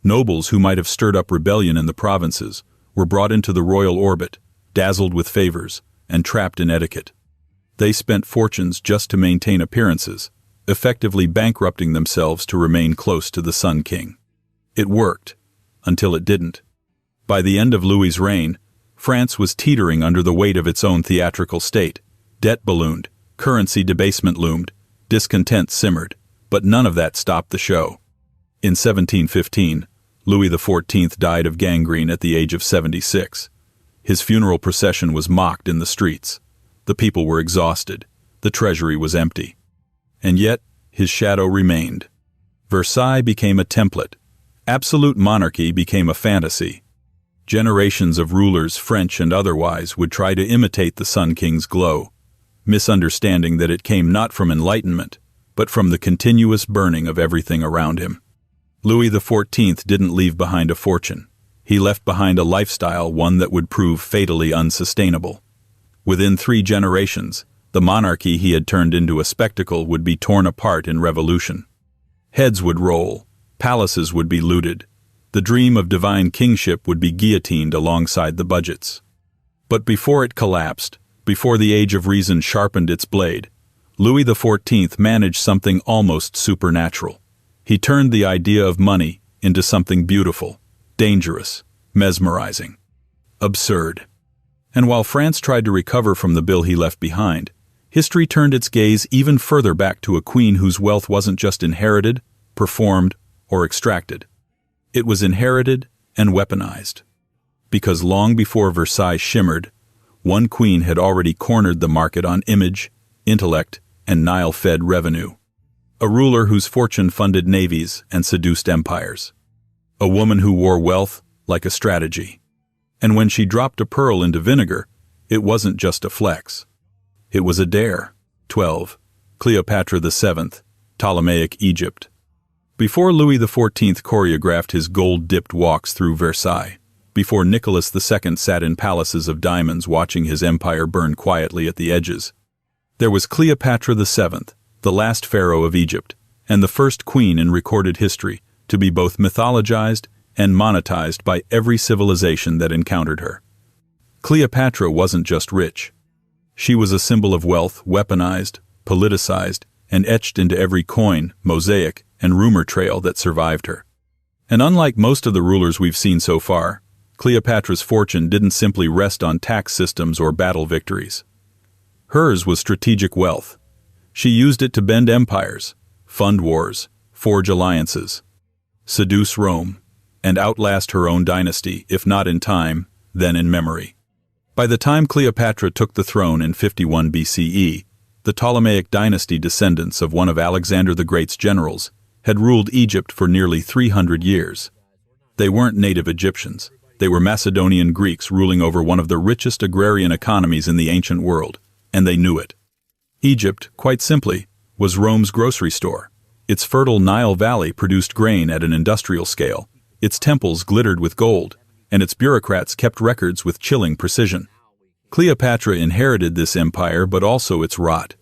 Nobles who might have stirred up rebellion in the provinces were brought into the royal orbit, dazzled with favors, and trapped in etiquette. They spent fortunes just to maintain appearances, effectively bankrupting themselves to remain close to the Sun King. It worked, until it didn't. By the end of Louis's reign, France was teetering under the weight of its own theatrical state. Debt ballooned, currency debasement loomed, discontent simmered, but none of that stopped the show. In 1715, Louis XIV died of gangrene at the age of 76. His funeral procession was mocked in the streets. The people were exhausted. The treasury was empty. And yet, his shadow remained. Versailles became a template. Absolute monarchy became a fantasy. Generations of rulers, French and otherwise, would try to imitate the Sun King's glow, misunderstanding that it came not from enlightenment, but from the continuous burning of everything around him. Louis XIV didn't leave behind a fortune. He left behind a lifestyle, one that would prove fatally unsustainable. Within 3 generations, The monarchy he had turned into a spectacle would be torn apart in revolution. Heads would roll, palaces would be looted, the dream of divine kingship would be guillotined alongside the budgets. But before it collapsed, before the age of reason sharpened its blade, Louis XIV managed something almost supernatural. He turned the idea of money into something beautiful, dangerous, mesmerizing, absurd. And while France tried to recover from the bill he left behind, history turned its gaze even further back to a queen whose wealth wasn't just inherited, performed, or extracted. It was inherited and weaponized. Because long before Versailles shimmered, one queen had already cornered the market on image, intellect, and Nile-fed revenue. A ruler whose fortune funded navies and seduced empires. A woman who wore wealth like a strategy. And when she dropped a pearl into vinegar, it wasn't just a flex. It was a dare. 12. Cleopatra VII, Ptolemaic Egypt. Before Louis XIV choreographed his gold-dipped walks through Versailles, before Nicholas II sat in palaces of diamonds watching his empire burn quietly at the edges, there was Cleopatra VII, the last pharaoh of Egypt, and the first queen in recorded history to be both mythologized and monetized by every civilization that encountered her. Cleopatra wasn't just rich. She was a symbol of wealth, weaponized, politicized, and etched into every coin, mosaic, and rumor trail that survived her. And unlike most of the rulers we've seen so far, Cleopatra's fortune didn't simply rest on tax systems or battle victories. Hers was strategic wealth. She used it to bend empires, fund wars, forge alliances, seduce Rome, and outlast her own dynasty, if not in time, then in memory. By the time Cleopatra took the throne in 51 BCE, the Ptolemaic dynasty descendants of one of Alexander the Great's generals had ruled Egypt for nearly 300 years. They weren't native Egyptians. They were Macedonian Greeks ruling over one of the richest agrarian economies in the ancient world, and they knew it. Egypt, quite simply, was Rome's grocery store. Its fertile Nile Valley produced grain at an industrial scale, its temples glittered with gold, and its bureaucrats kept records with chilling precision. Cleopatra inherited this empire, but also its rot.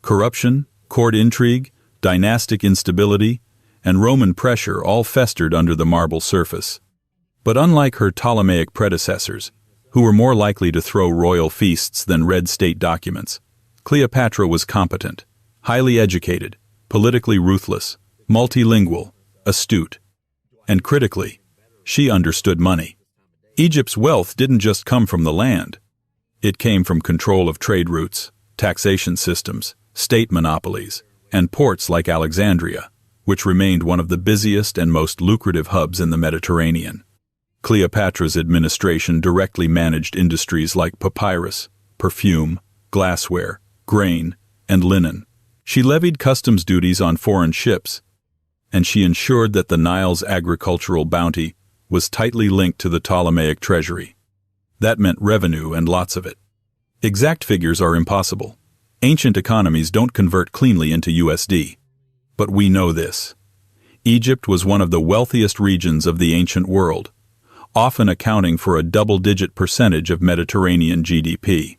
Corruption, court intrigue, dynastic instability, and Roman pressure all festered under the marble surface. But unlike her Ptolemaic predecessors, who were more likely to throw royal feasts than read state documents, Cleopatra was competent, highly educated, politically ruthless, multilingual, astute. And critically, she understood money. Egypt's wealth didn't just come from the land. It came from control of trade routes, taxation systems, state monopolies, and ports like Alexandria, which remained one of the busiest and most lucrative hubs in the Mediterranean. Cleopatra's administration directly managed industries like papyrus, perfume, glassware, grain, and linen. She levied customs duties on foreign ships, and she ensured that the Nile's agricultural bounty was tightly linked to the Ptolemaic treasury. That meant revenue and lots of it. Exact figures are impossible. Ancient economies don't convert cleanly into USD. But we know this. Egypt was one of the wealthiest regions of the ancient world, often accounting for a double-digit percentage of Mediterranean GDP.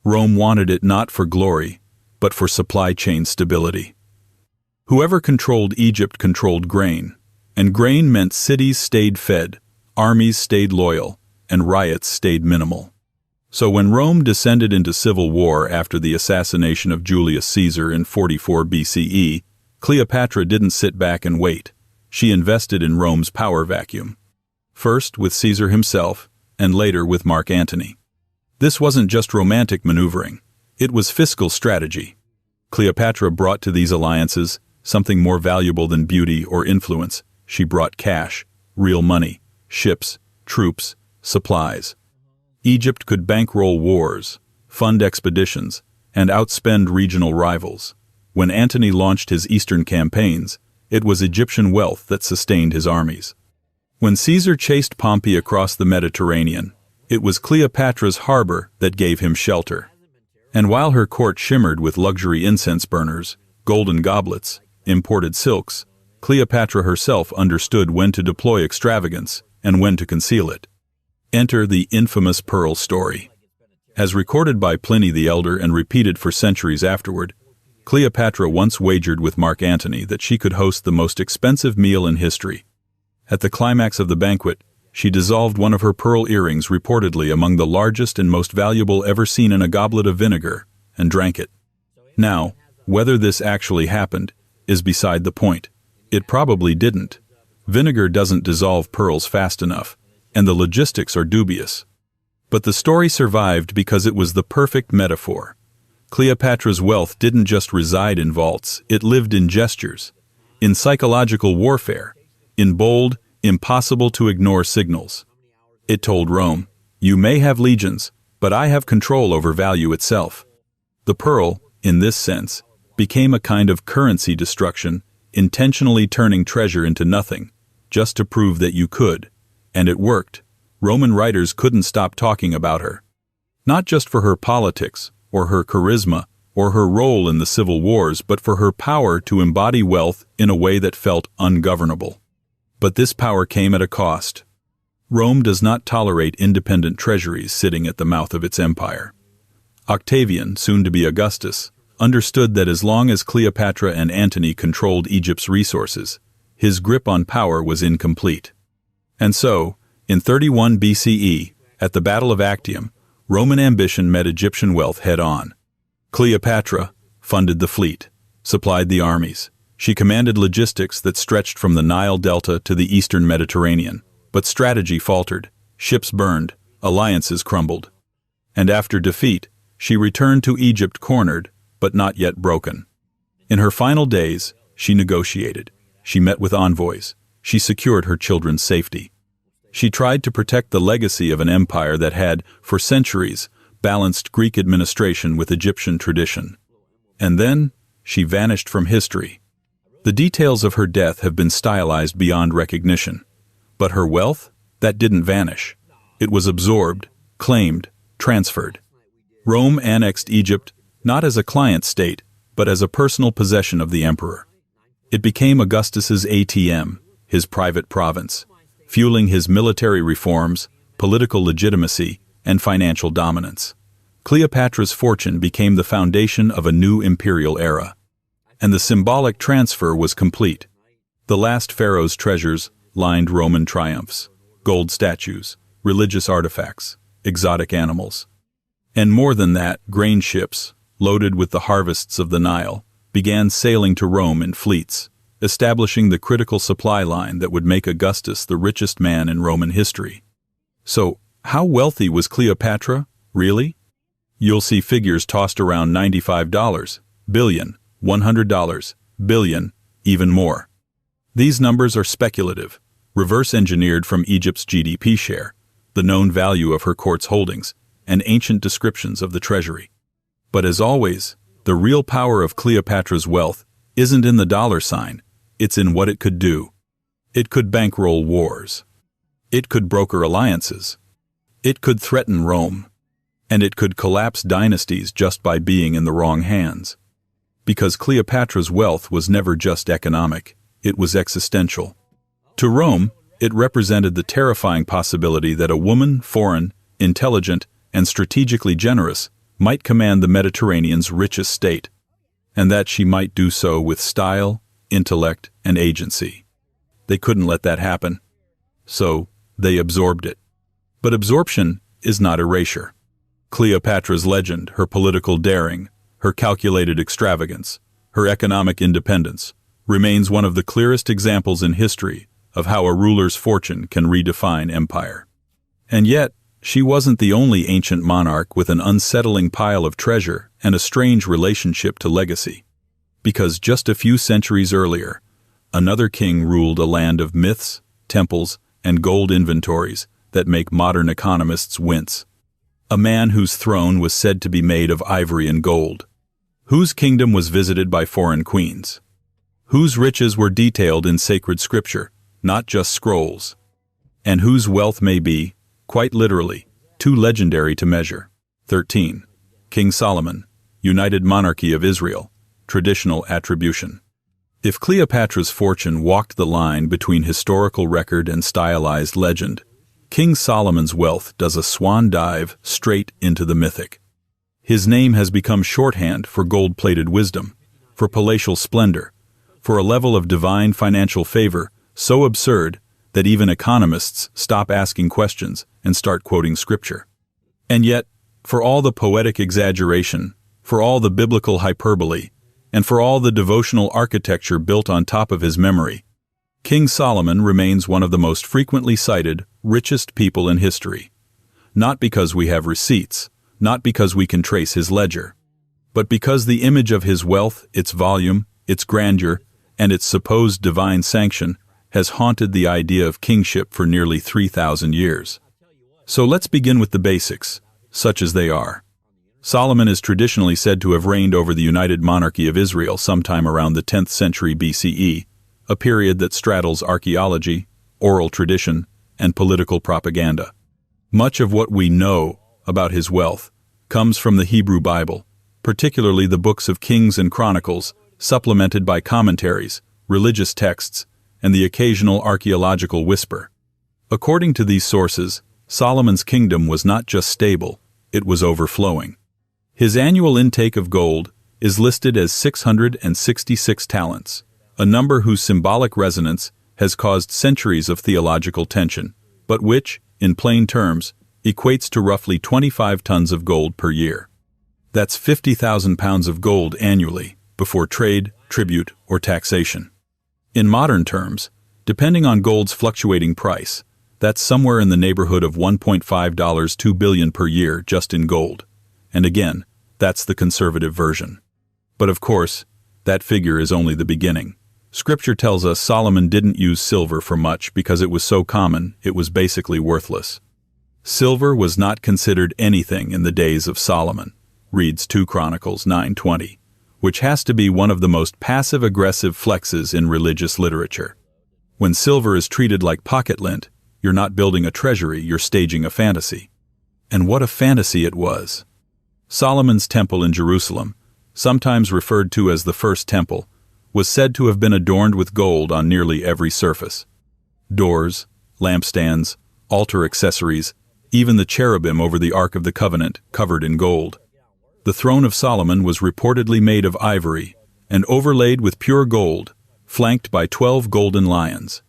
Rome wanted it not for glory, but for supply chain stability. Whoever controlled Egypt controlled grain, and grain meant cities stayed fed, armies stayed loyal, and riots stayed minimal. So when Rome descended into civil war after the assassination of Julius Caesar in 44 BCE, Cleopatra didn't sit back and wait. She invested in Rome's power vacuum. First with Caesar himself, and later with Mark Antony. This wasn't just romantic maneuvering. It was fiscal strategy. Cleopatra brought to these alliances something more valuable than beauty or influence. She brought cash, real money, ships, troops, supplies. Egypt could bankroll wars, fund expeditions, and outspend regional rivals. When Antony launched his eastern campaigns, it was Egyptian wealth that sustained his armies. When Caesar chased Pompey across the Mediterranean, it was Cleopatra's harbor that gave him shelter. And while her court shimmered with luxury incense burners, golden goblets, imported silks, Cleopatra herself understood when to deploy extravagance and when to conceal it. Enter the infamous pearl story. As recorded by Pliny the Elder and repeated for centuries afterward, Cleopatra once wagered with Mark Antony that she could host the most expensive meal in history. At the climax of the banquet, she dissolved one of her pearl earrings, reportedly among the largest and most valuable ever seen, in a goblet of vinegar, and drank it. Now, whether this actually happened is beside the point. It probably didn't. Vinegar doesn't dissolve pearls fast enough, and the logistics are dubious. But the story survived because it was the perfect metaphor. Cleopatra's wealth didn't just reside in vaults, it lived in gestures, in psychological warfare, in bold, impossible-to-ignore signals. It told Rome, "You may have legions, but I have control over value itself." The pearl, in this sense, became a kind of currency destruction, intentionally turning treasure into nothing, just to prove that you could. And it worked. Roman writers couldn't stop talking about her. Not just for her politics, or her charisma, or her role in the civil wars, but for her power to embody wealth in a way that felt ungovernable. But this power came at a cost. Rome does not tolerate independent treasuries sitting at the mouth of its empire. Octavian, soon to be Augustus, understood that as long as Cleopatra and Antony controlled Egypt's resources, his grip on power was incomplete. And so, in 31 BCE, at the Battle of Actium, Roman ambition met Egyptian wealth head-on. Cleopatra funded the fleet, supplied the armies. She commanded logistics that stretched from the Nile Delta to the eastern Mediterranean. But strategy faltered, ships burned, alliances crumbled. And after defeat, she returned to Egypt cornered, but not yet broken. In her final days, she negotiated. She met with envoys. She secured her children's safety. She tried to protect the legacy of an empire that had, for centuries, balanced Greek administration with Egyptian tradition. And then, she vanished from history. The details of her death have been stylized beyond recognition. But her wealth? That didn't vanish. It was absorbed, claimed, transferred. Rome annexed Egypt not as a client state, but as a personal possession of the emperor. It became Augustus's ATM, his private province, fueling his military reforms, political legitimacy, and financial dominance. Cleopatra's fortune became the foundation of a new imperial era. And the symbolic transfer was complete. The last pharaoh's treasures lined Roman triumphs, gold statues, religious artifacts, exotic animals. And more than that, grain ships, loaded with the harvests of the Nile, began sailing to Rome in fleets, establishing the critical supply line that would make Augustus the richest man in Roman history. So, how wealthy was Cleopatra, really? You'll see figures tossed around $95 billion, $100 billion, even more. These numbers are speculative, reverse-engineered from Egypt's GDP share, the known value of her court's holdings, and ancient descriptions of the treasury. But as always, the real power of Cleopatra's wealth isn't in the dollar sign, it's in what it could do. It could bankroll wars. It could broker alliances. It could threaten Rome. And it could collapse dynasties just by being in the wrong hands. Because Cleopatra's wealth was never just economic, it was existential. To Rome, it represented the terrifying possibility that a woman, foreign, intelligent, and strategically generous, might command the Mediterranean's richest state, and that she might do so with style, intellect, and agency. They couldn't let that happen. So, they absorbed it. But absorption is not erasure. Cleopatra's legend, her political daring, her calculated extravagance, her economic independence, remains one of the clearest examples in history of how a ruler's fortune can redefine empire. And yet, she wasn't the only ancient monarch with an unsettling pile of treasure and a strange relationship to legacy. Because just a few centuries earlier, another king ruled a land of myths, temples, and gold inventories that make modern economists wince. A man whose throne was said to be made of ivory and gold, whose kingdom was visited by foreign queens, whose riches were detailed in sacred scripture, not just scrolls, and whose wealth may be, quite literally, too legendary to measure. 13. King Solomon, United Monarchy of Israel, traditional attribution. If Cleopatra's fortune walked the line between historical record and stylized legend, King Solomon's wealth does a swan dive straight into the mythic. His name has become shorthand for gold-plated wisdom, for palatial splendor, for a level of divine financial favor so absurd that even economists stop asking questions and start quoting scripture. And yet, for all the poetic exaggeration, for all the biblical hyperbole, and for all the devotional architecture built on top of his memory, King Solomon remains one of the most frequently cited, richest people in history. Not because we have receipts, not because we can trace his ledger, but because the image of his wealth, its volume, its grandeur, and its supposed divine sanction has haunted the idea of kingship for nearly 3,000 years. So let's begin with the basics, such as they are. Solomon is traditionally said to have reigned over the United Monarchy of Israel sometime around the 10th century BCE, a period that straddles archaeology, oral tradition, and political propaganda. Much of what we know about his wealth comes from the Hebrew Bible, particularly the books of Kings and Chronicles, supplemented by commentaries, religious texts, and the occasional archaeological whisper. According to these sources, Solomon's kingdom was not just stable, it was overflowing. His annual intake of gold is listed as 666 talents, a number whose symbolic resonance has caused centuries of theological tension, but which, in plain terms, equates to roughly 25 tons of gold per year. That's 50,000 pounds of gold annually, before trade, tribute, or taxation. In modern terms, depending on gold's fluctuating price, that's somewhere in the neighborhood of $1.5–2 billion per year just in gold. And again, that's the conservative version. But of course, that figure is only the beginning. Scripture tells us Solomon didn't use silver for much because it was so common, it was basically worthless. Silver was not considered anything in the days of Solomon, reads 2 Chronicles 9:20, which has to be one of the most passive-aggressive flexes in religious literature. When silver is treated like pocket lint, you're not building a treasury, you're staging a fantasy. And what a fantasy it was. Solomon's temple in Jerusalem, sometimes referred to as the First Temple, was said to have been adorned with gold on nearly every surface. Doors, lampstands, altar accessories, even the cherubim over the Ark of the Covenant covered in gold. The throne of Solomon was reportedly made of ivory and overlaid with pure gold, flanked by 12 golden lions.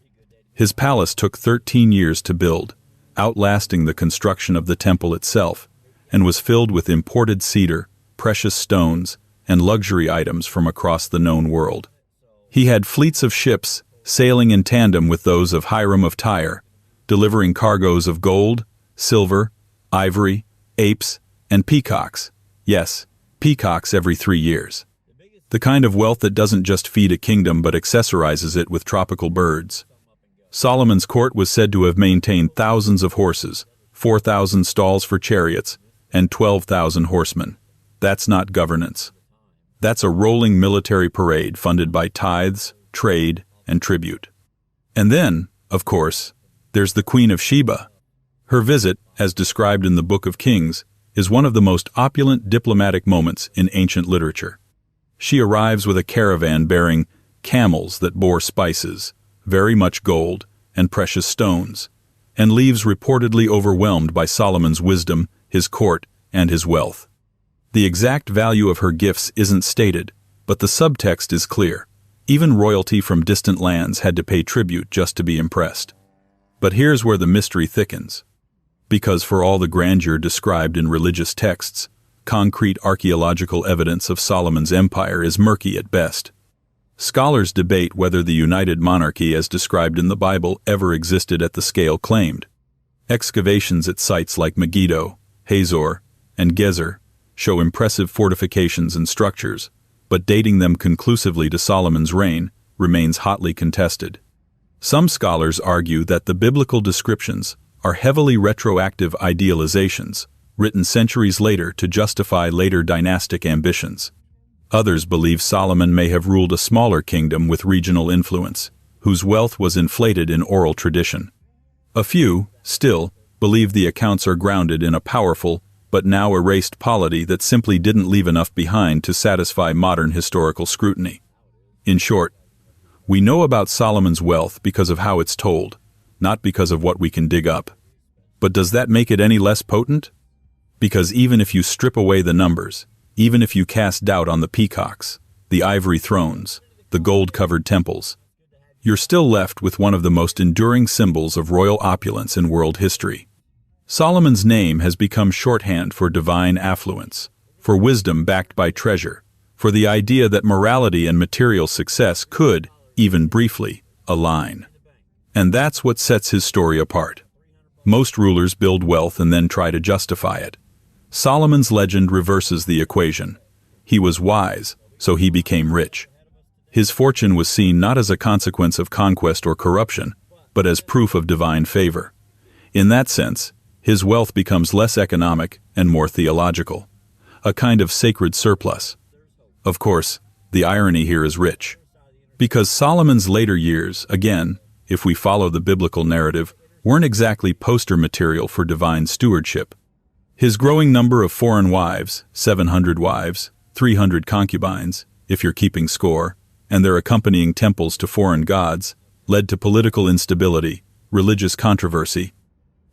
His palace took 13 years to build, outlasting the construction of the temple itself, and was filled with imported cedar, precious stones, and luxury items from across the known world. He had fleets of ships sailing in tandem with those of Hiram of Tyre, delivering cargoes of gold, silver, ivory, apes, and peacocks. Yes, peacocks every 3 years. The kind of wealth that doesn't just feed a kingdom but accessorizes it with tropical birds. Solomon's court was said to have maintained thousands of horses, 4,000 stalls for chariots, and 12,000 horsemen. That's not governance. That's a rolling military parade funded by tithes, trade, and tribute. And then, of course, there's the Queen of Sheba. Her visit, as described in the Book of Kings, is one of the most opulent diplomatic moments in ancient literature. She arrives with a caravan bearing camels that bore spices, very much gold, and precious stones, and leaves reportedly overwhelmed by Solomon's wisdom, his court, and his wealth. The exact value of her gifts isn't stated, but the subtext is clear. Even royalty from distant lands had to pay tribute just to be impressed. But here's where the mystery thickens. Because for all the grandeur described in religious texts, concrete archaeological evidence of Solomon's empire is murky at best. Scholars debate whether the United Monarchy as described in the Bible ever existed at the scale claimed. Excavations at sites like Megiddo, Hazor, and Gezer show impressive fortifications and structures, but dating them conclusively to Solomon's reign remains hotly contested. Some scholars argue that the biblical descriptions are heavily retroactive idealizations, written centuries later to justify later dynastic ambitions. Others believe Solomon may have ruled a smaller kingdom with regional influence, whose wealth was inflated in oral tradition. A few, still, believe the accounts are grounded in a powerful, but now erased polity that simply didn't leave enough behind to satisfy modern historical scrutiny. In short, we know about Solomon's wealth because of how it's told, not because of what we can dig up. But does that make it any less potent? Because even if you strip away the numbers, even if you cast doubt on the peacocks, the ivory thrones, the gold-covered temples, you're still left with one of the most enduring symbols of royal opulence in world history. Solomon's name has become shorthand for divine affluence, for wisdom backed by treasure, for the idea that morality and material success could, even briefly, align. And that's what sets his story apart. Most rulers build wealth and then try to justify it. Solomon's legend reverses the equation. He was wise, so he became rich. His fortune was seen not as a consequence of conquest or corruption, but as proof of divine favor. In that sense, his wealth becomes less economic and more theological, a kind of sacred surplus. Of course, the irony here is rich. Because Solomon's later years, again, if we follow the biblical narrative, weren't exactly poster material for divine stewardship. His growing number of foreign wives, 700 wives, 300 concubines, if you're keeping score, and their accompanying temples to foreign gods, led to political instability, religious controversy,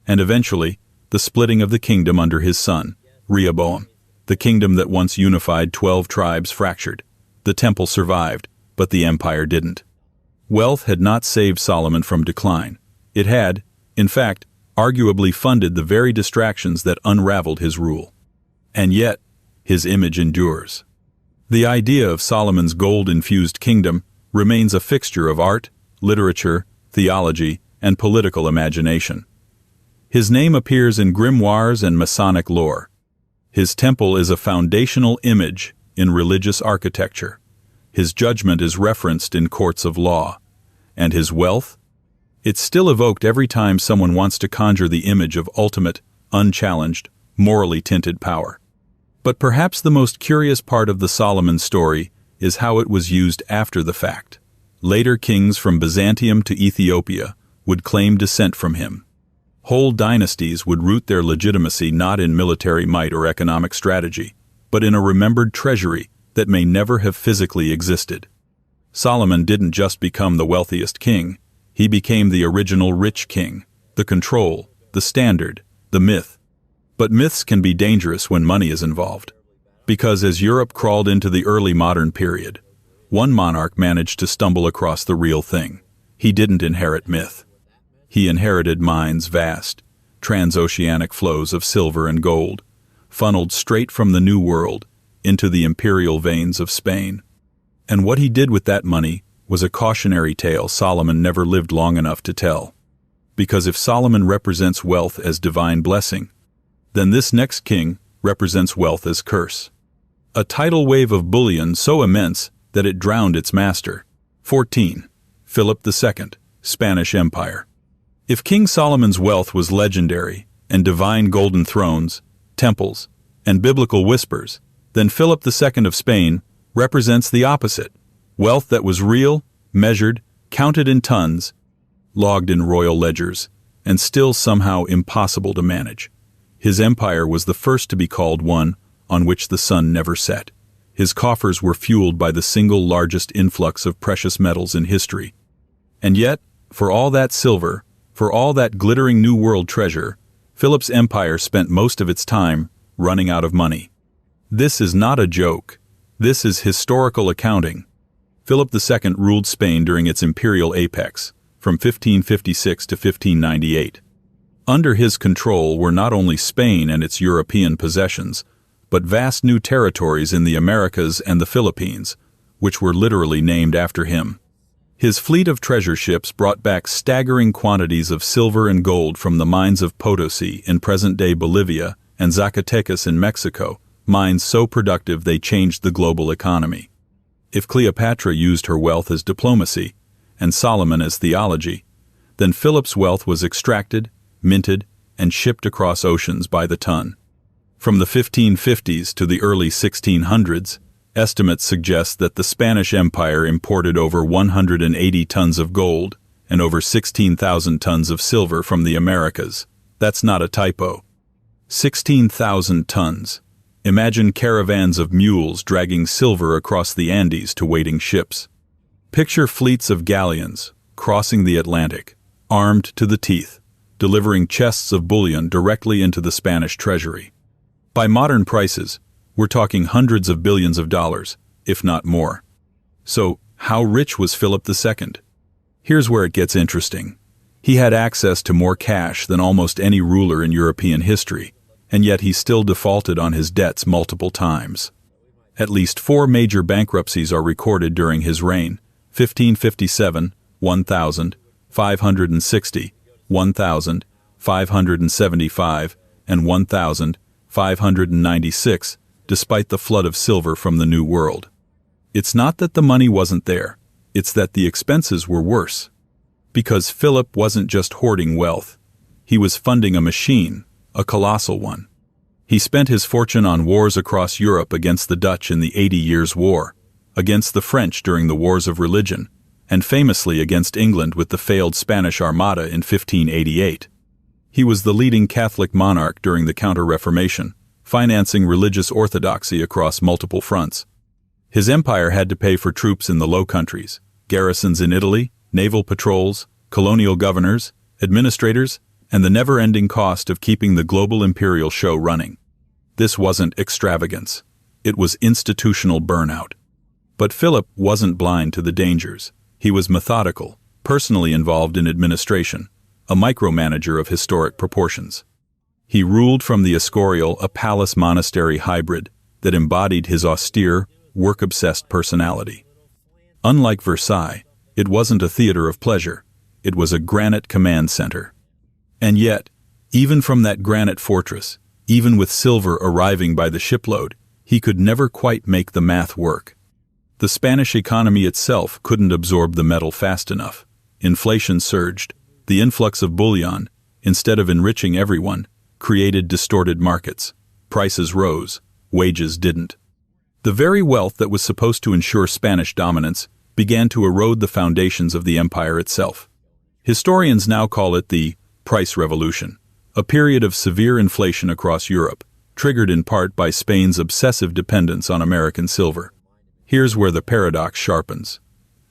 and eventually, the splitting of the kingdom under his son, Rehoboam. The kingdom that once unified 12 tribes fractured. The temple survived, but the empire didn't. Wealth had not saved Solomon from decline. It had, in fact, arguably funded the very distractions that unraveled his rule. And yet, his image endures. The idea of Solomon's gold-infused kingdom remains a fixture of art, literature, theology, and political imagination. His name appears in grimoires and Masonic lore. His temple is a foundational image in religious architecture. His judgment is referenced in courts of law. And his wealth? It's still evoked every time someone wants to conjure the image of ultimate, unchallenged, morally tinted power. But perhaps the most curious part of the Solomon story is how it was used after the fact. Later kings from Byzantium to Ethiopia would claim descent from him. Whole dynasties would root their legitimacy not in military might or economic strategy, but in a remembered treasury that may never have physically existed. Solomon didn't just become the wealthiest king, he became the original rich king, the control, the standard, the myth. But myths can be dangerous when money is involved. Because as Europe crawled into the early modern period, one monarch managed to stumble across the real thing. He didn't inherit myth. He inherited mine's vast, transoceanic flows of silver and gold, funneled straight from the New World into the imperial veins of Spain. And what he did with that money was a cautionary tale Solomon never lived long enough to tell. Because if Solomon represents wealth as divine blessing, then this next king represents wealth as curse. A tidal wave of bullion so immense that it drowned its master. 14. Philip II, Spanish Empire. If King Solomon's wealth was legendary, and divine golden thrones, temples, and biblical whispers, then Philip II of Spain represents the opposite. Wealth that was real, measured, counted in tons, logged in royal ledgers, and still somehow impossible to manage. His empire was the first to be called one on which the sun never set. His coffers were fueled by the single largest influx of precious metals in history. And yet, for all that silver, for all that glittering New World treasure, Philip's empire spent most of its time running out of money. This is not a joke. This is historical accounting. Philip II ruled Spain during its imperial apex, from 1556 to 1598. Under his control were not only Spain and its European possessions, but vast new territories in the Americas and the Philippines, which were literally named after him. His fleet of treasure ships brought back staggering quantities of silver and gold from the mines of Potosi in present-day Bolivia and Zacatecas in Mexico, mines so productive they changed the global economy. If Cleopatra used her wealth as diplomacy, and Solomon as theology, then Philip's wealth was extracted, minted, and shipped across oceans by the ton. From the 1550s to the early 1600s, estimates suggest that the Spanish Empire imported over 180 tons of gold and over 16,000 tons of silver from the Americas. That's not a typo. 16,000 tons. Imagine caravans of mules dragging silver across the Andes to waiting ships. Picture fleets of galleons crossing the Atlantic, armed to the teeth, delivering chests of bullion directly into the Spanish treasury. By modern prices, we're talking hundreds of billions of dollars, if not more. So, how rich was Philip II? Here's where it gets interesting. He had access to more cash than almost any ruler in European history, and yet he still defaulted on his debts multiple times. At least 4 major bankruptcies are recorded during his reign: 1557, 1000, 560, 1575, and 1596, despite the flood of silver from the New World. It's not that the money wasn't there, it's that the expenses were worse. Because Philip wasn't just hoarding wealth, he was funding a machine, a colossal one. He spent his fortune on wars across Europe against the Dutch in the 80 Years' War, against the French during the Wars of Religion, and famously against England with the failed Spanish Armada in 1588. He was the leading Catholic monarch during the Counter-Reformation, financing religious orthodoxy across multiple fronts. His empire had to pay for troops in the Low Countries, garrisons in Italy, naval patrols, colonial governors, administrators, and the never-ending cost of keeping the global imperial show running. This wasn't extravagance. It was institutional burnout. But Philip wasn't blind to the dangers. He was methodical, personally involved in administration, a micromanager of historic proportions. He ruled from the Escorial, a palace-monastery hybrid that embodied his austere, work-obsessed personality. Unlike Versailles, it wasn't a theater of pleasure. It was a granite command center. And yet, even from that granite fortress, even with silver arriving by the shipload, he could never quite make the math work. The Spanish economy itself couldn't absorb the metal fast enough. Inflation surged. The influx of bullion, instead of enriching everyone, created distorted markets. Prices rose. Wages didn't. The very wealth that was supposed to ensure Spanish dominance began to erode the foundations of the empire itself. Historians now call it the price revolution, a period of severe inflation across Europe, triggered in part by Spain's obsessive dependence on American silver. Here's where the paradox sharpens.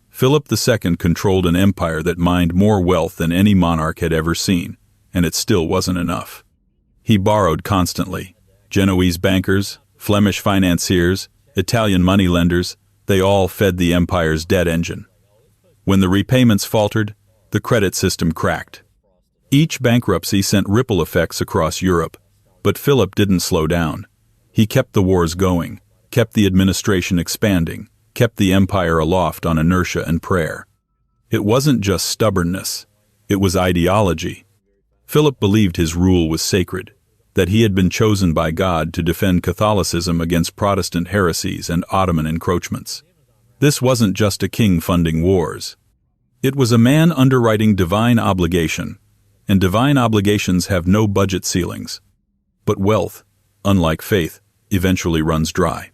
Philip II controlled an empire that mined more wealth than any monarch had ever seen, and it still wasn't enough. He borrowed constantly. Genoese bankers, Flemish financiers, Italian moneylenders, they all fed the empire's debt engine. When the repayments faltered, the credit system cracked. Each bankruptcy sent ripple effects across Europe, but Philip didn't slow down. He kept the wars going, kept the administration expanding, kept the empire aloft on inertia and prayer. It wasn't just stubbornness, it was ideology. Philip believed his rule was sacred, that he had been chosen by God to defend Catholicism against Protestant heresies and Ottoman encroachments. This wasn't just a king funding wars. It was a man underwriting divine obligation, and divine obligations have no budget ceilings. But wealth, unlike faith, eventually runs dry.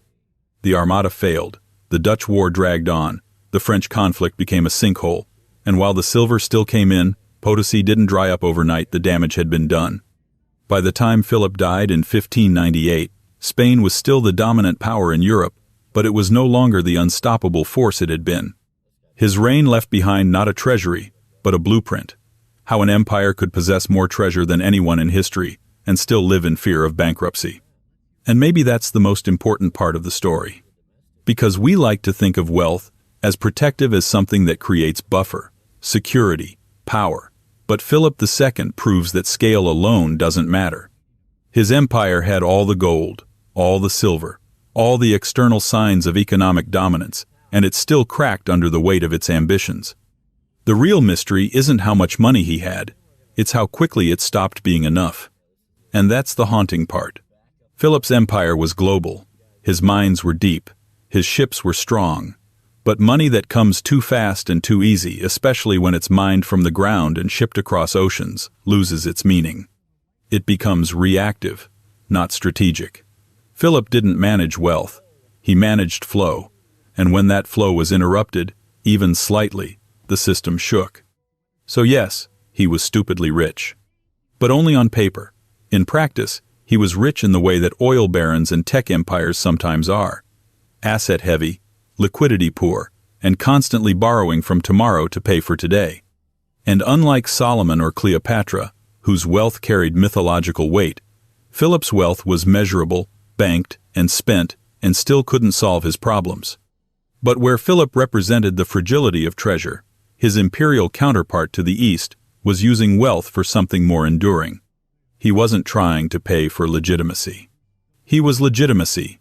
The Armada failed, the Dutch war dragged on, the French conflict became a sinkhole, and while the silver still came in, Potosi didn't dry up overnight. The damage had been done. By the time Philip died in 1598, Spain was still the dominant power in Europe, but it was no longer the unstoppable force it had been. His reign left behind not a treasury, but a blueprint. How an empire could possess more treasure than anyone in history and still live in fear of bankruptcy. And maybe that's the most important part of the story. Because we like to think of wealth as protective as something that creates buffer, security, power. But Philip II proves that scale alone doesn't matter. His empire had all the gold, all the silver, all the external signs of economic dominance, and it still cracked under the weight of its ambitions. The real mystery isn't how much money he had, it's how quickly it stopped being enough. And that's the haunting part. Philip's empire was global, his mines were deep, his ships were strong. But money that comes too fast and too easy, especially when it's mined from the ground and shipped across oceans, loses its meaning. It becomes reactive, not strategic. Philip didn't manage wealth, he managed flow, and when that flow was interrupted, even slightly, the system shook. So yes, he was stupidly rich. But only on paper. In practice, he was rich in the way that oil barons and tech empires sometimes are. Asset-heavy, liquidity poor, and constantly borrowing from tomorrow to pay for today. And unlike Solomon or Cleopatra, whose wealth carried mythological weight, Philip's wealth was measurable, banked, and spent, and still couldn't solve his problems. But where Philip represented the fragility of treasure, his imperial counterpart to the east was using wealth for something more enduring. He wasn't trying to pay for legitimacy. He was legitimacy,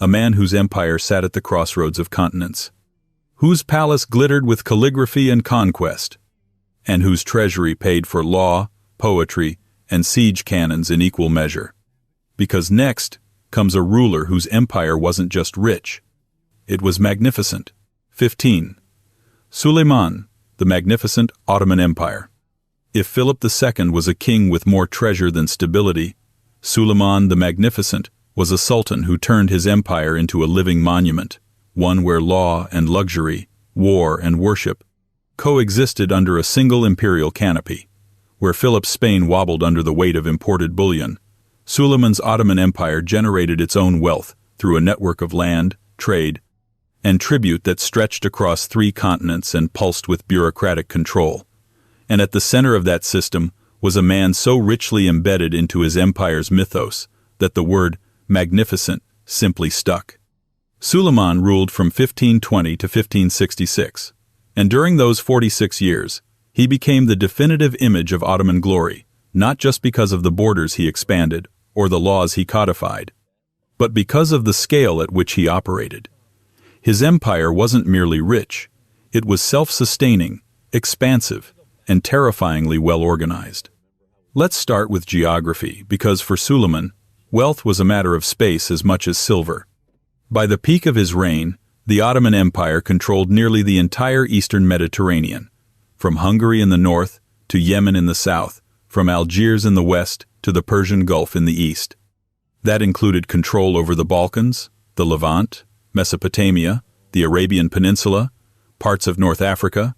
a man whose empire sat at the crossroads of continents, whose palace glittered with calligraphy and conquest, and whose treasury paid for law, poetry, and siege cannons in equal measure. Because next comes a ruler whose empire wasn't just rich, it was magnificent. 15. Suleiman, the magnificent Ottoman Empire. If Philip II was a king with more treasure than stability, Suleiman the Magnificent was a sultan who turned his empire into a living monument, one where law and luxury, war and worship, coexisted under a single imperial canopy. Where Philip's Spain wobbled under the weight of imported bullion, Suleiman's Ottoman Empire generated its own wealth through a network of land, trade, and tribute that stretched across 3 continents and pulsed with bureaucratic control. And at the center of that system was a man so richly embedded into his empire's mythos that the word magnificent simply stuck. Suleiman ruled from 1520 to 1566, and during those 46 years, he became the definitive image of Ottoman glory, not just because of the borders he expanded or the laws he codified, but because of the scale at which he operated. His empire wasn't merely rich, it was self-sustaining, expansive, and terrifyingly well-organized. Let's start with geography, because for Suleiman, wealth was a matter of space as much as silver. By the peak of his reign, the Ottoman Empire controlled nearly the entire eastern Mediterranean, from Hungary in the north to Yemen in the south, from Algiers in the west to the Persian Gulf in the east. That included control over the Balkans, the Levant, Mesopotamia, the Arabian Peninsula, parts of North Africa,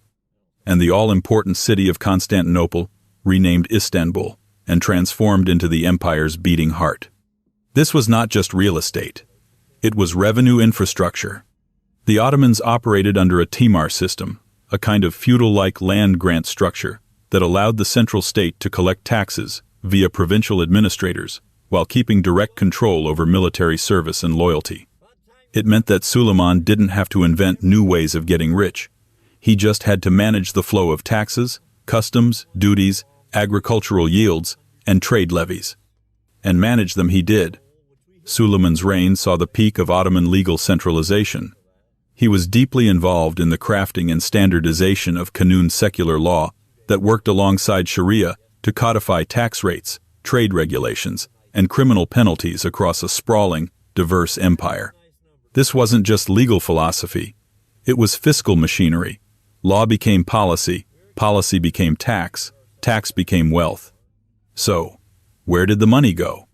and the all-important city of Constantinople, renamed Istanbul, and transformed into the empire's beating heart. This was not just real estate. It was revenue infrastructure. The Ottomans operated under a timar system, a kind of feudal-like land grant structure that allowed the central state to collect taxes via provincial administrators while keeping direct control over military service and loyalty. It meant that Suleiman didn't have to invent new ways of getting rich. He just had to manage the flow of taxes, customs, duties, agricultural yields, and trade levies. And manage them he did. Suleiman's reign saw the peak of Ottoman legal centralization. He was deeply involved in the crafting and standardization of Qanun secular law that worked alongside Sharia to codify tax rates, trade regulations, and criminal penalties across a sprawling, diverse empire. This wasn't just legal philosophy. It was fiscal machinery. Law became policy, policy became tax, tax became wealth. So, where did the money go?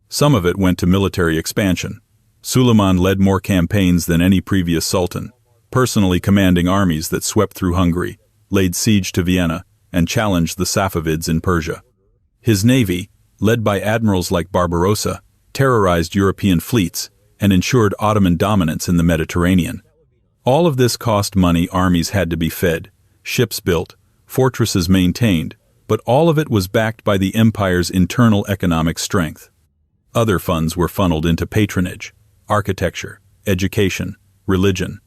Some of it went to military expansion. Suleiman led more campaigns than any previous sultan, personally commanding armies that swept through Hungary, laid siege to Vienna, and challenged the Safavids in Persia. His navy, led by admirals like Barbarossa, terrorized European fleets and ensured Ottoman dominance in the Mediterranean. All of this cost money. Armies had to be fed, ships built, fortresses maintained, but all of it was backed by the empire's internal economic strength. Other funds were funneled into patronage, architecture, education, religion.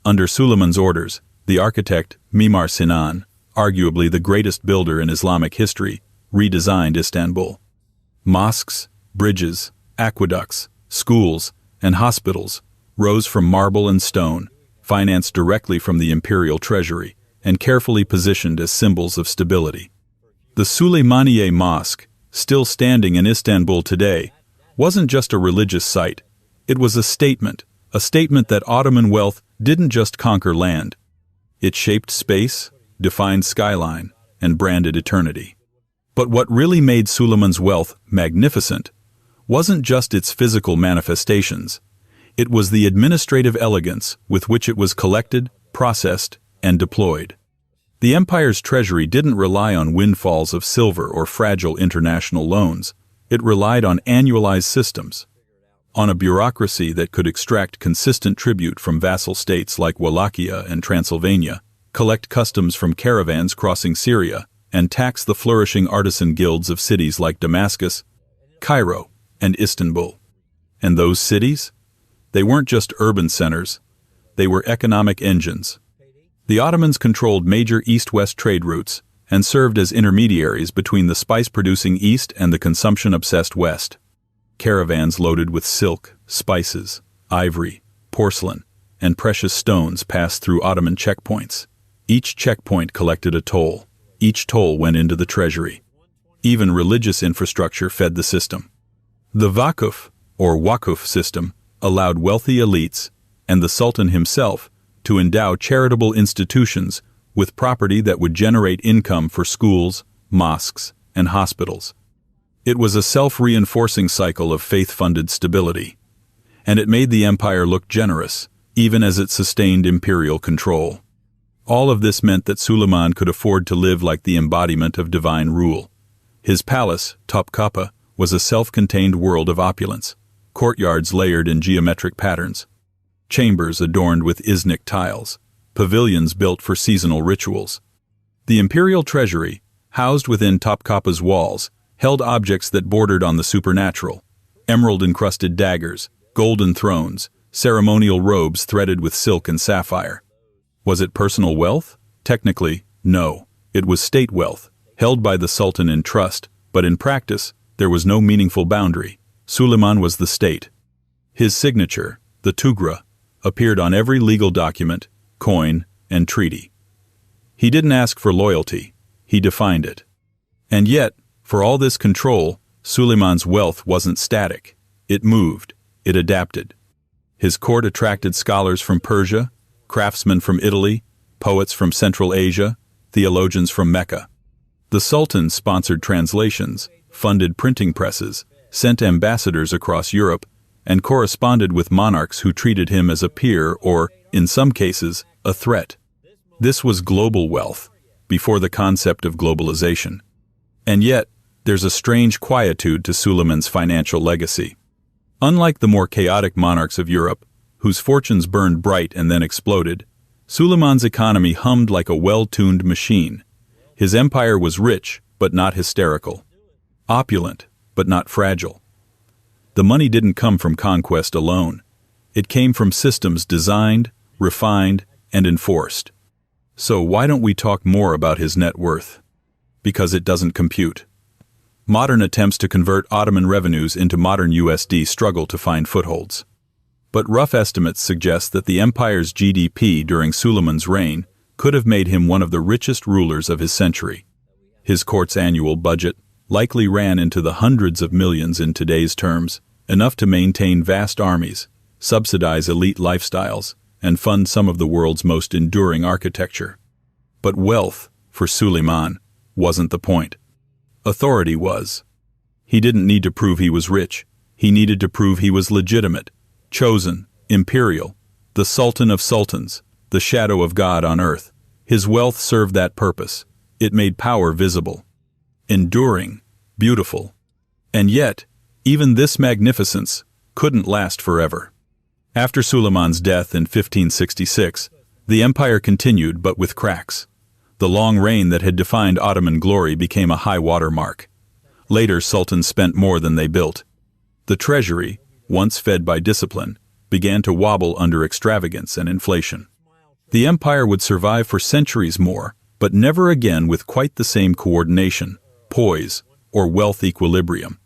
Under Suleiman's orders, the architect Mimar Sinan, arguably the greatest builder in Islamic history, redesigned Istanbul. Mosques, bridges, aqueducts, schools, and hospitals rose from marble and stone, financed directly from the imperial treasury, and carefully positioned as symbols of stability. The Süleymaniye Mosque, still standing in Istanbul today, wasn't just a religious site. It was a statement that Ottoman wealth didn't just conquer land. It shaped space, defined skyline, and branded eternity. But what really made Suleiman's wealth magnificent wasn't just its physical manifestations. It was the administrative elegance with which it was collected, processed, and deployed. The empire's treasury didn't rely on windfalls of silver or fragile international loans. It relied on annualized systems, on a bureaucracy that could extract consistent tribute from vassal states like Wallachia and Transylvania, collect customs from caravans crossing Syria, and taxed the flourishing artisan guilds of cities like Damascus, Cairo, and Istanbul. And those cities? They weren't just urban centers, they were economic engines. The Ottomans controlled major east-west trade routes and served as intermediaries between the spice-producing east and the consumption-obsessed west. Caravans loaded with silk, spices, ivory, porcelain, and precious stones passed through Ottoman checkpoints. Each checkpoint collected a toll. Each toll went into the treasury. Even religious infrastructure fed the system. The vakuf, or wakuf system, allowed wealthy elites, and the Sultan himself, to endow charitable institutions with property that would generate income for schools, mosques, and hospitals. It was a self-reinforcing cycle of faith-funded stability, and it made the empire look generous, even as it sustained imperial control. All of this meant that Suleiman could afford to live like the embodiment of divine rule. His palace, Topkapi, was a self-contained world of opulence, courtyards layered in geometric patterns, chambers adorned with Iznik tiles, pavilions built for seasonal rituals. The imperial treasury, housed within Topkapi's walls, held objects that bordered on the supernatural: emerald-encrusted daggers, golden thrones, ceremonial robes threaded with silk and sapphire. Was it personal wealth? Technically, no. It was state wealth, held by the Sultan in trust, but in practice, there was no meaningful boundary. Suleiman was the state. His signature, the Tughra, appeared on every legal document, coin, and treaty. He didn't ask for loyalty, he defined it. And yet, for all this control, Suleiman's wealth wasn't static. It moved, it adapted. His court attracted scholars from Persia, craftsmen from Italy, poets from Central Asia, theologians from Mecca. The Sultan sponsored translations, funded printing presses, sent ambassadors across Europe, and corresponded with monarchs who treated him as a peer or, in some cases, a threat. This was global wealth, before the concept of globalization. And yet, there's a strange quietude to Suleiman's financial legacy. Unlike the more chaotic monarchs of Europe, whose fortunes burned bright and then exploded, Suleiman's economy hummed like a well-tuned machine. His empire was rich, but not hysterical. Opulent, but not fragile. The money didn't come from conquest alone. It came from systems designed, refined, and enforced. So why don't we talk more about his net worth? Because it doesn't compute. Modern attempts to convert Ottoman revenues into modern USD struggle to find footholds. But rough estimates suggest that the empire's GDP during Suleiman's reign could have made him one of the richest rulers of his century. His court's annual budget likely ran into the hundreds of millions in today's terms, enough to maintain vast armies, subsidize elite lifestyles, and fund some of the world's most enduring architecture. But wealth, for Suleiman, wasn't the point. Authority was. He didn't need to prove he was rich. He needed to prove he was legitimate, chosen, imperial, the Sultan of sultans, the shadow of God on earth. His wealth served that purpose. It made power visible, enduring, beautiful. And yet, even this magnificence couldn't last forever. After Suleiman's death in 1566, the empire continued but with cracks. The long reign that had defined Ottoman glory became a high-water mark. Later, sultans spent more than they built. The treasury, once fed by discipline, began to wobble under extravagance and inflation. The empire would survive for centuries more, but never again with quite the same coordination, poise, or wealth equilibrium.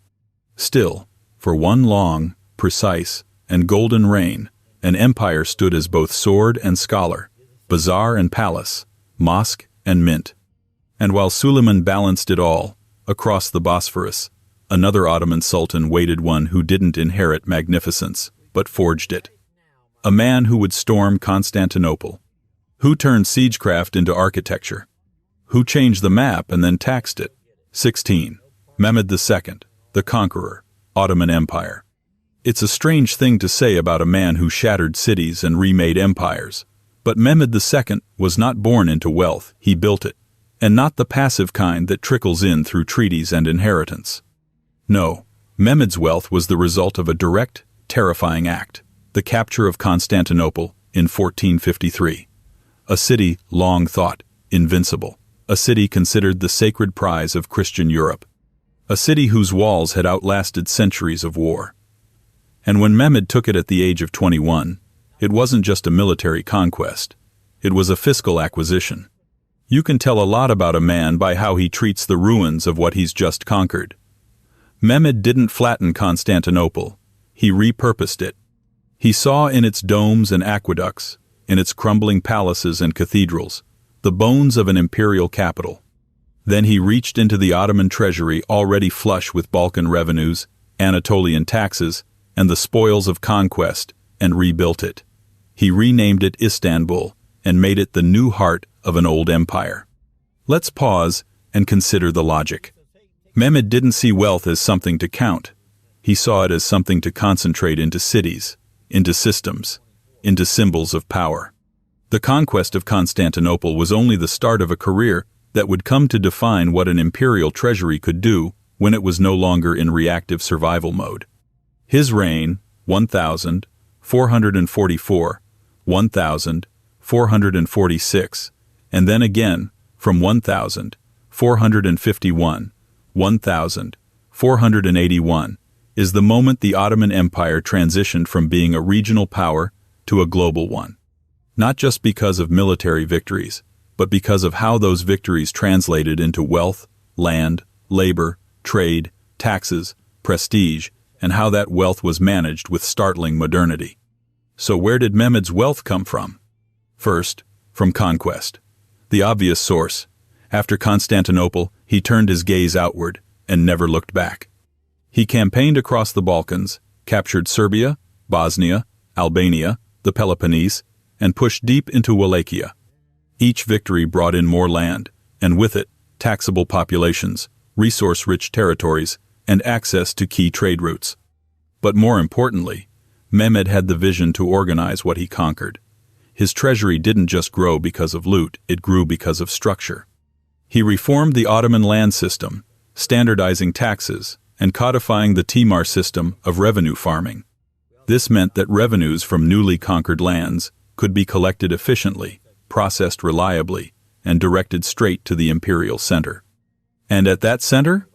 Still, for one long, precise, and golden reign, an empire stood as both sword and scholar, bazaar and palace, mosque and mint. And while Suleiman balanced it all, across the Bosphorus, another Ottoman sultan waited, one who didn't inherit magnificence, but forged it. A man who would storm Constantinople, who turned siegecraft into architecture, who changed the map and then taxed it. 16. Mehmed II, the Conqueror, Ottoman Empire. It's a strange thing to say about a man who shattered cities and remade empires. But Mehmed II was not born into wealth, he built it, and not the passive kind that trickles in through treaties and inheritance. No, Mehmed's wealth was the result of a direct, terrifying act, the capture of Constantinople in 1453. A city long thought invincible, a city considered the sacred prize of Christian Europe, a city whose walls had outlasted centuries of war. And when Mehmed took it at the age of 21, it wasn't just a military conquest. It was a fiscal acquisition. You can tell a lot about a man by how he treats the ruins of what he's just conquered. Mehmed didn't flatten Constantinople. He repurposed it. He saw in its domes and aqueducts, in its crumbling palaces and cathedrals, the bones of an imperial capital. Then he reached into the Ottoman treasury already flush with Balkan revenues, Anatolian taxes, and the spoils of conquest, and rebuilt it. He renamed it Istanbul and made it the new heart of an old empire. Let's pause and consider the logic. Mehmed didn't see wealth as something to count. He saw it as something to concentrate into cities, into systems, into symbols of power. The conquest of Constantinople was only the start of a career that would come to define what an imperial treasury could do when it was no longer in reactive survival mode. His reign, 1444, 1446, and then again from 1451, 1481, is the moment the Ottoman Empire transitioned from being a regional power to a global one. Not just because of military victories, but because of how those victories translated into wealth, land, labor, trade, taxes, prestige, and how that wealth was managed with startling modernity. So where did Mehmed's wealth come from? First, from conquest. The obvious source. After Constantinople, he turned his gaze outward and never looked back. He campaigned across the Balkans, captured Serbia, Bosnia, Albania, the Peloponnese, and pushed deep into Wallachia. Each victory brought in more land, and with it, taxable populations, resource-rich territories, and access to key trade routes. But more importantly, Mehmed had the vision to organize what he conquered. His treasury didn't just grow because of loot, it grew because of structure. He reformed the Ottoman land system, standardizing taxes, and codifying the Timar system of revenue farming. This meant that revenues from newly conquered lands could be collected efficiently, processed reliably, and directed straight to the imperial center. And at that center,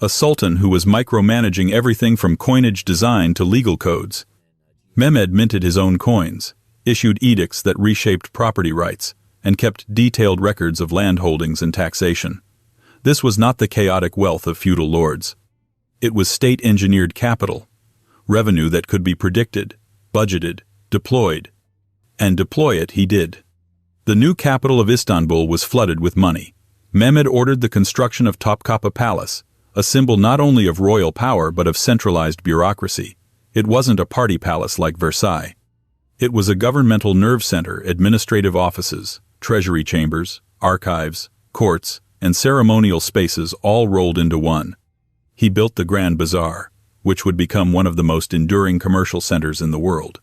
a sultan who was micromanaging everything from coinage design to legal codes. Mehmed minted his own coins, issued edicts that reshaped property rights, and kept detailed records of land holdings and taxation. This was not the chaotic wealth of feudal lords. It was state-engineered capital, revenue that could be predicted, budgeted, deployed. And deploy it he did. The new capital of Istanbul was flooded with money. Mehmed ordered the construction of Topkapı Palace, a symbol not only of royal power but of centralized bureaucracy. It wasn't a party palace like Versailles. It was a governmental nerve center, administrative offices, treasury chambers, archives, courts, and ceremonial spaces all rolled into one. He built the Grand Bazaar, which would become one of the most enduring commercial centers in the world.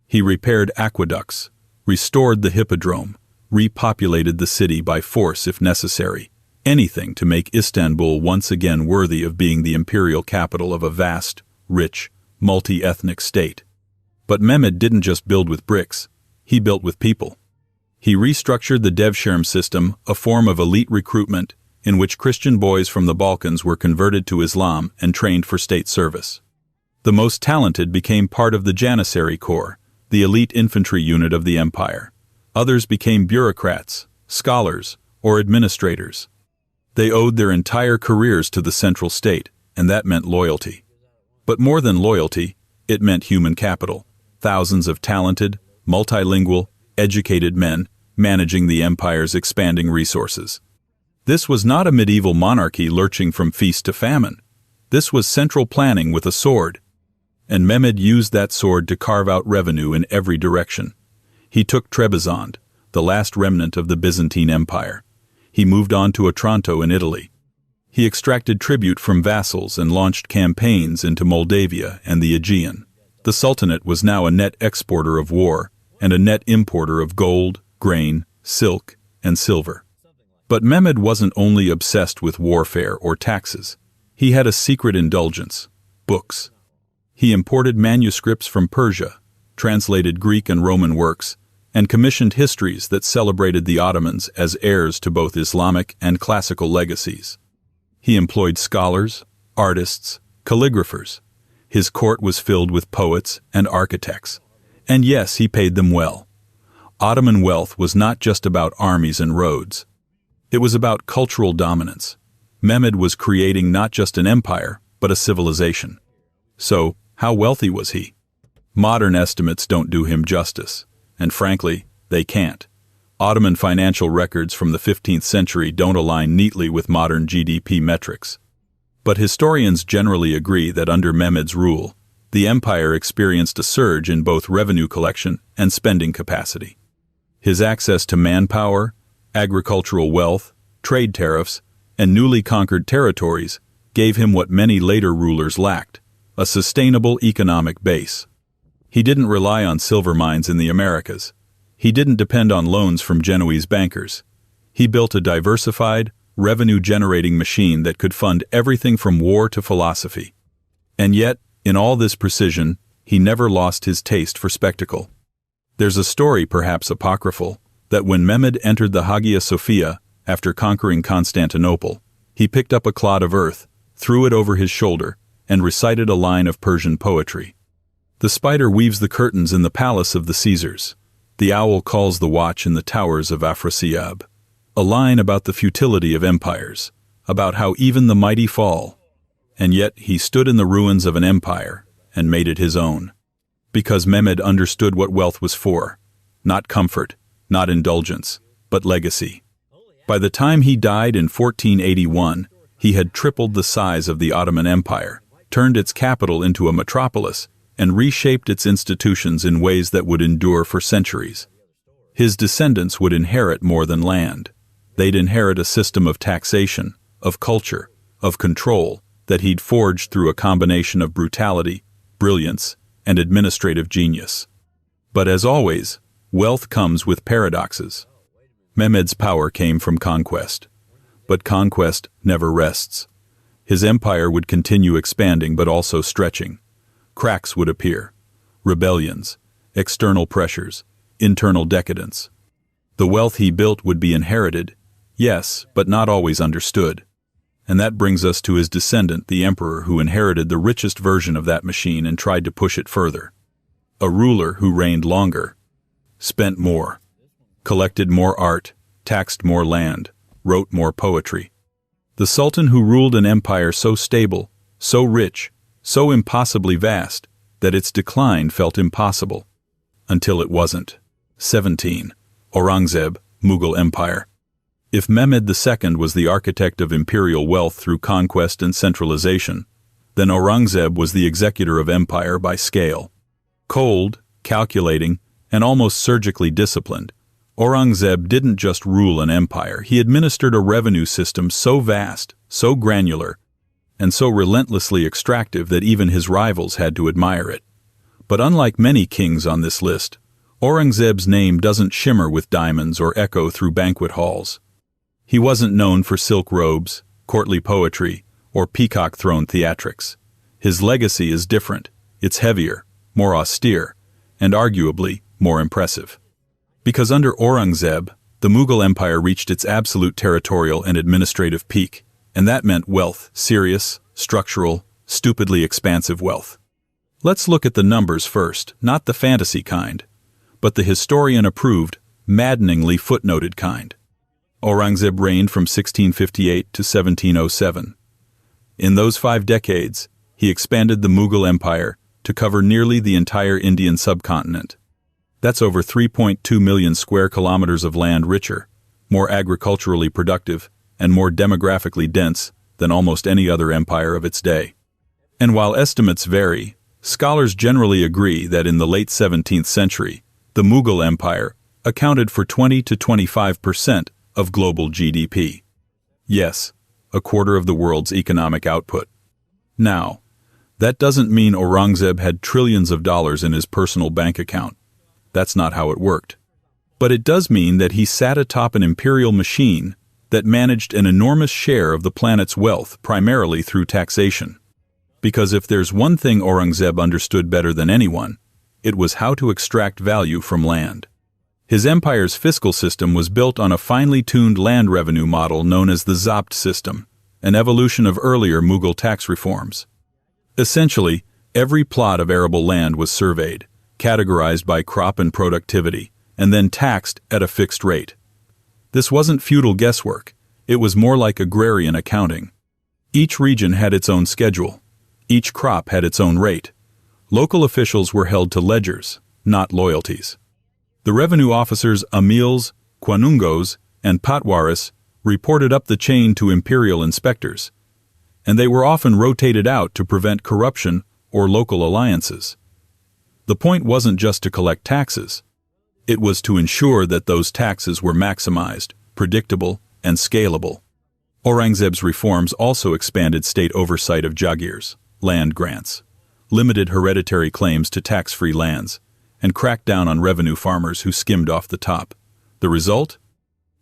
He repaired aqueducts, restored the hippodrome, repopulated the city by force if necessary, anything to make Istanbul once again worthy of being the imperial capital of a vast, rich, multi-ethnic state. But Mehmed didn't just build with bricks, he built with people. He restructured the Devshirme system, a form of elite recruitment in which Christian boys from the Balkans were converted to Islam and trained for state service. The most talented became part of the Janissary Corps, the elite infantry unit of the empire. Others became bureaucrats, scholars, or administrators. They owed their entire careers to the central state, and that meant loyalty. But more than loyalty, it meant human capital. Thousands of talented, multilingual, educated men managing the empire's expanding resources. This was not a medieval monarchy lurching from feast to famine. This was central planning with a sword. And Mehmed used that sword to carve out revenue in every direction. He took Trebizond, the last remnant of the Byzantine Empire. He moved on to Otranto in Italy. He extracted tribute from vassals and launched campaigns into Moldavia and the Aegean. The Sultanate was now a net exporter of war and a net importer of gold, grain, silk, and silver. But Mehmed wasn't only obsessed with warfare or taxes. He had a secret indulgence: books. He imported manuscripts from Persia, translated Greek and Roman works, and commissioned histories that celebrated the Ottomans as heirs to both Islamic and classical legacies. He employed scholars, artists, calligraphers. His court was filled with poets and architects. And yes, he paid them well. Ottoman wealth was not just about armies and roads. It was about cultural dominance. Mehmed was creating not just an empire, but a civilization. So, how wealthy was he? Modern estimates don't do him justice, and frankly, they can't. Ottoman financial records from the 15th century don't align neatly with modern GDP metrics. But historians generally agree that under Mehmed's rule, the empire experienced a surge in both revenue collection and spending capacity. His access to manpower, agricultural wealth, trade tariffs, and newly conquered territories gave him what many later rulers lacked, a sustainable economic base. He didn't rely on silver mines in the Americas. He didn't depend on loans from Genoese bankers. He built a diversified, revenue-generating machine that could fund everything from war to philosophy. And yet, in all this precision, he never lost his taste for spectacle. There's a story, perhaps apocryphal, that when Mehmed entered the Hagia Sophia after conquering Constantinople, he picked up a clod of earth, threw it over his shoulder, and recited a line of Persian poetry. The spider weaves the curtains in the palace of the Caesars. The owl calls the watch in the towers of Afrasiab. A line about the futility of empires, about how even the mighty fall. And yet he stood in the ruins of an empire and made it his own. Because Mehmed understood what wealth was for. Not comfort, not indulgence, but legacy. By the time he died in 1481, he had tripled the size of the Ottoman Empire, turned its capital into a metropolis, and reshaped its institutions in ways that would endure for centuries. His descendants would inherit more than land. They'd inherit a system of taxation, of culture, of control that he'd forged through a combination of brutality, brilliance, and administrative genius. But as always, wealth comes with paradoxes. Mehmed's power came from conquest. But conquest never rests. His empire would continue expanding but also stretching. Cracks would appear. Rebellions, external pressures, internal decadence. The wealth he built would be inherited, yes, but not always understood. And that brings us to his descendant, the emperor who inherited the richest version of that machine and tried to push it further. A ruler who reigned longer, spent more, collected more art, taxed more land, wrote more poetry. The sultan who ruled an empire so stable, so rich, so impossibly vast, that its decline felt impossible. Until it wasn't. 17. Aurangzeb, Mughal Empire. If Mehmed II was the architect of imperial wealth through conquest and centralization, then Aurangzeb was the executor of empire by scale. Cold, calculating, and almost surgically disciplined, Aurangzeb didn't just rule an empire, he administered a revenue system so vast, so granular, and so relentlessly extractive that even his rivals had to admire it. But unlike many kings on this list, Aurangzeb's name doesn't shimmer with diamonds or echo through banquet halls. He wasn't known for silk robes, courtly poetry, or peacock-throne theatrics. His legacy is different. It's heavier, more austere, and arguably more impressive. Because under Aurangzeb, the Mughal Empire reached its absolute territorial and administrative peak, and that meant wealth, serious, structural, stupidly expansive wealth. Let's look at the numbers first, not the fantasy kind, but the historian-approved, maddeningly footnoted kind. Aurangzeb reigned from 1658 to 1707. In those 5 decades, he expanded the Mughal Empire to cover nearly the entire Indian subcontinent. That's over 3.2 million square kilometers of land richer, more agriculturally productive, and more demographically dense than almost any other empire of its day. And while estimates vary, scholars generally agree that in the late 17th century, the Mughal Empire accounted for 20 to 25% of global GDP. Yes, a quarter of the world's economic output. Now, that doesn't mean Aurangzeb had trillions of dollars in his personal bank account. That's not how it worked. But it does mean that he sat atop an imperial machine that managed an enormous share of the planet's wealth primarily through taxation. Because if there's one thing Aurangzeb understood better than anyone, it was how to extract value from land. His empire's fiscal system was built on a finely tuned land revenue model known as the Zapt system, an evolution of earlier Mughal tax reforms. Essentially, every plot of arable land was surveyed, categorized by crop and productivity, and then taxed at a fixed rate. This wasn't feudal guesswork, it was more like agrarian accounting. Each region had its own schedule. Each crop had its own rate. Local officials were held to ledgers, not loyalties. The revenue officers Amils, Quanungos, and Patwaris reported up the chain to imperial inspectors, and they were often rotated out to prevent corruption or local alliances. The point wasn't just to collect taxes. It was to ensure that those taxes were maximized, predictable, and scalable. Aurangzeb's reforms also expanded state oversight of jagirs, land grants, limited hereditary claims to tax-free lands, and cracked down on revenue farmers who skimmed off the top. The result?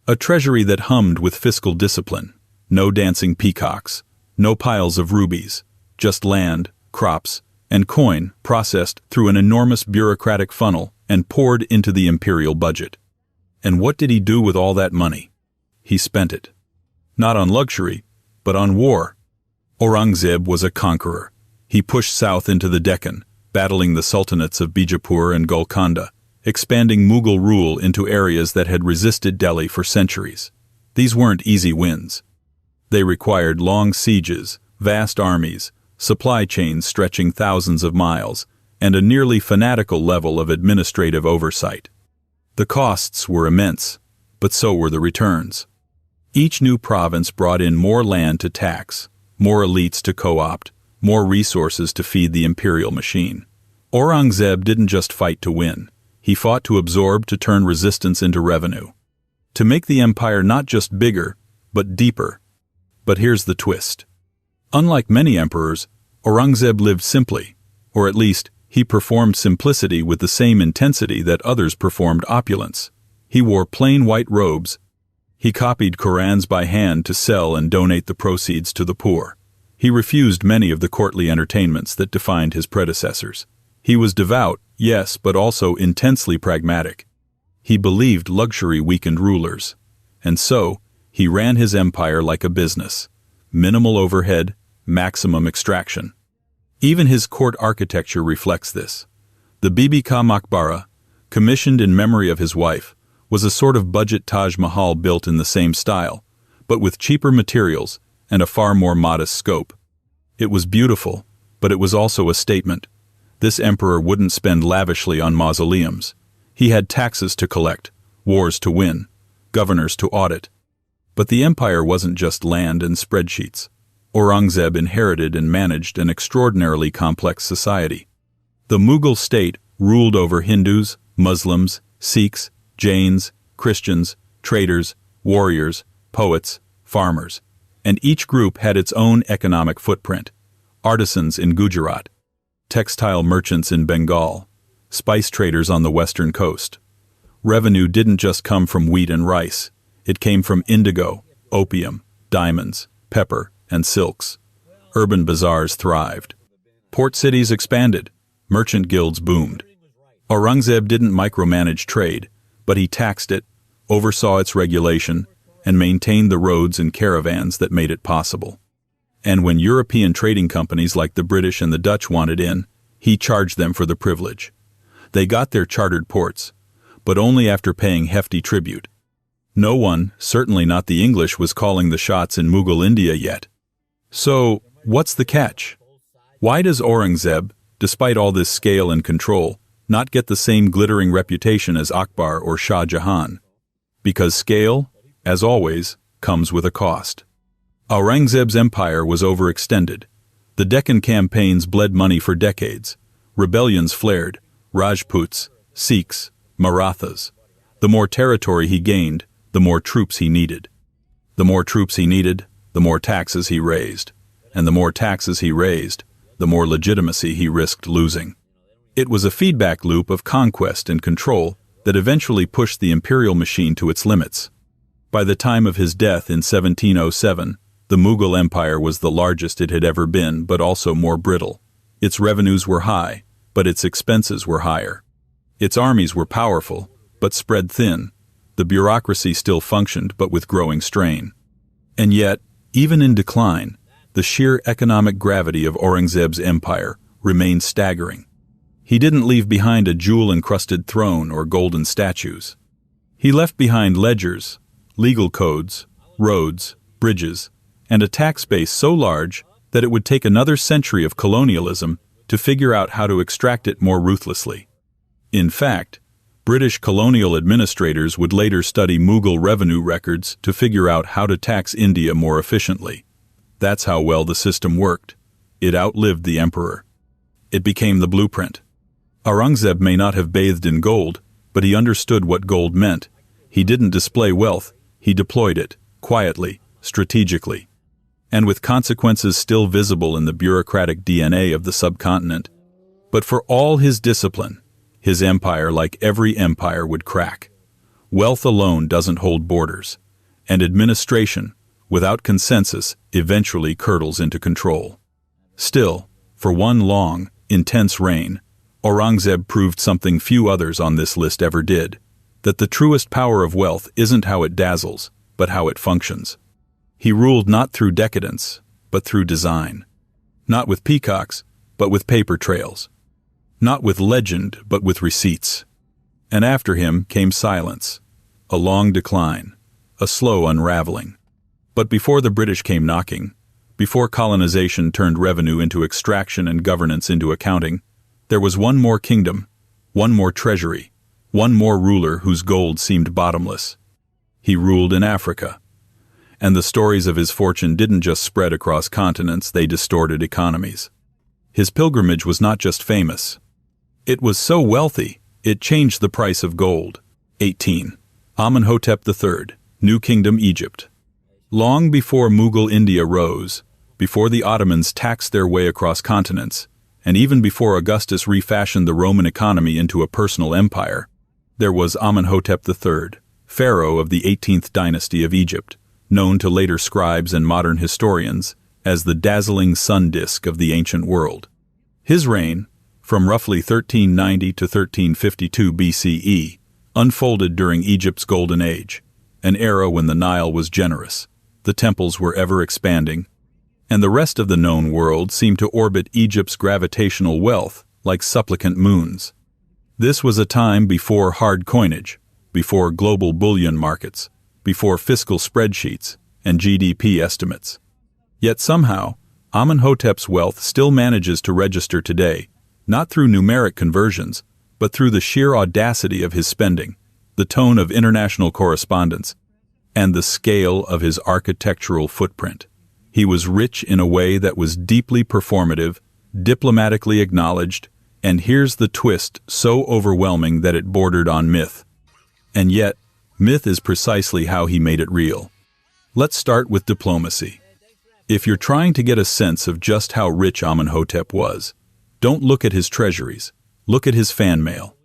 A treasury that hummed with fiscal discipline. No dancing peacocks, no piles of rubies, just land, crops, and coin processed through an enormous bureaucratic funnel and poured into the imperial budget. And what did he do with all that money? He spent it. Not on luxury, but on war. Aurangzeb was a conqueror. He pushed south into the Deccan, battling the sultanates of Bijapur and Golconda, expanding Mughal rule into areas that had resisted Delhi for centuries. These weren't easy wins. They required long sieges, vast armies, supply chains stretching thousands of miles, and a nearly fanatical level of administrative oversight. The costs were immense, but so were the returns. Each new province brought in more land to tax, more elites to co-opt, more resources to feed the imperial machine. Aurangzeb didn't just fight to win. He fought to absorb, to turn resistance into revenue. To make the empire not just bigger, but deeper. But here's the twist. Unlike many emperors, Aurangzeb lived simply, or at least, he performed simplicity with the same intensity that others performed opulence. He wore plain white robes. He copied Qurans by hand to sell and donate the proceeds to the poor. He refused many of the courtly entertainments that defined his predecessors. He was devout, yes, but also intensely pragmatic. He believed luxury weakened rulers. And so, he ran his empire like a business. Minimal overhead, maximum extraction. Even his court architecture reflects this. The Bibi Ka Maqbara, commissioned in memory of his wife, was a sort of budget Taj Mahal built in the same style, but with cheaper materials and a far more modest scope. It was beautiful, but it was also a statement. This emperor wouldn't spend lavishly on mausoleums. He had taxes to collect, wars to win, governors to audit. But the empire wasn't just land and spreadsheets. Aurangzeb inherited and managed an extraordinarily complex society. The Mughal state ruled over Hindus, Muslims, Sikhs, Jains, Christians, traders, warriors, poets, farmers, and each group had its own economic footprint. Artisans in Gujarat, textile merchants in Bengal, spice traders on the western coast. Revenue didn't just come from wheat and rice. It came from indigo, opium, diamonds, pepper, and silks. Urban bazaars thrived. Port cities expanded. Merchant guilds boomed. Aurangzeb didn't micromanage trade, but he taxed it, oversaw its regulation, and maintained the roads and caravans that made it possible. And when European trading companies like the British and the Dutch wanted in, he charged them for the privilege. They got their chartered ports, but only after paying hefty tribute. No one, certainly not the English, was calling the shots in Mughal India yet. So, what's the catch? Why does Aurangzeb, despite all this scale and control, not get the same glittering reputation as Akbar or Shah Jahan? Because scale, as always, comes with a cost. Aurangzeb's empire was overextended. The Deccan campaigns bled money for decades. Rebellions flared. Rajputs, Sikhs, Marathas. The more territory he gained, the more troops he needed. The more troops he needed, the more taxes he raised. And the more taxes he raised, the more legitimacy he risked losing. It was a feedback loop of conquest and control that eventually pushed the imperial machine to its limits. By the time of his death in 1707, the Mughal Empire was the largest it had ever been, but also more brittle. Its revenues were high, but its expenses were higher. Its armies were powerful, but spread thin. The bureaucracy still functioned, but with growing strain. And yet, even in decline, the sheer economic gravity of Aurangzeb's empire remained staggering. He didn't leave behind a jewel-encrusted throne or golden statues. He left behind ledgers, legal codes, roads, bridges, and a tax base so large that it would take another century of colonialism to figure out how to extract it more ruthlessly. In fact, British colonial administrators would later study Mughal revenue records to figure out how to tax India more efficiently. That's how well the system worked. It outlived the emperor. It became the blueprint. Aurangzeb may not have bathed in gold, but he understood what gold meant. He didn't display wealth, he deployed it, quietly, strategically. And with consequences still visible in the bureaucratic DNA of the subcontinent. But for all his discipline, his empire, like every empire, would crack. Wealth alone doesn't hold borders, and administration, without consensus, eventually curdles into control. Still, for one long, intense reign, Aurangzeb proved something few others on this list ever did, that the truest power of wealth isn't how it dazzles, but how it functions. He ruled not through decadence, but through design. Not with peacocks, but with paper trails. Not with legend, but with receipts. And after him came silence, a long decline, a slow unraveling. But before the British came knocking, before colonization turned revenue into extraction and governance into accounting, there was one more kingdom, one more treasury, one more ruler whose gold seemed bottomless. He ruled in Africa. And the stories of his fortune didn't just spread across continents, they distorted economies. His pilgrimage was not just famous. It was so wealthy, it changed the price of gold. 18. Amenhotep III, New Kingdom, Egypt. Long before Mughal India rose, before the Ottomans taxed their way across continents, and even before Augustus refashioned the Roman economy into a personal empire, there was Amenhotep III, pharaoh of the 18th dynasty of Egypt, known to later scribes and modern historians as the dazzling sun disk of the ancient world. His reign, from roughly 1390 to 1352 BCE, unfolded during Egypt's Golden Age, an era when the Nile was generous, the temples were ever expanding, and the rest of the known world seemed to orbit Egypt's gravitational wealth like supplicant moons. This was a time before hard coinage, before global bullion markets, before fiscal spreadsheets and GDP estimates. Yet somehow, Amenhotep's wealth still manages to register today, not through numeric conversions, but through the sheer audacity of his spending, the tone of international correspondence, and the scale of his architectural footprint. He was rich in a way that was deeply performative, diplomatically acknowledged, and here's the twist, so overwhelming that it bordered on myth. And yet, myth is precisely how he made it real. Let's start with diplomacy. If you're trying to get a sense of just how rich Amenhotep was, don't look at his treasuries, look at his fan mail.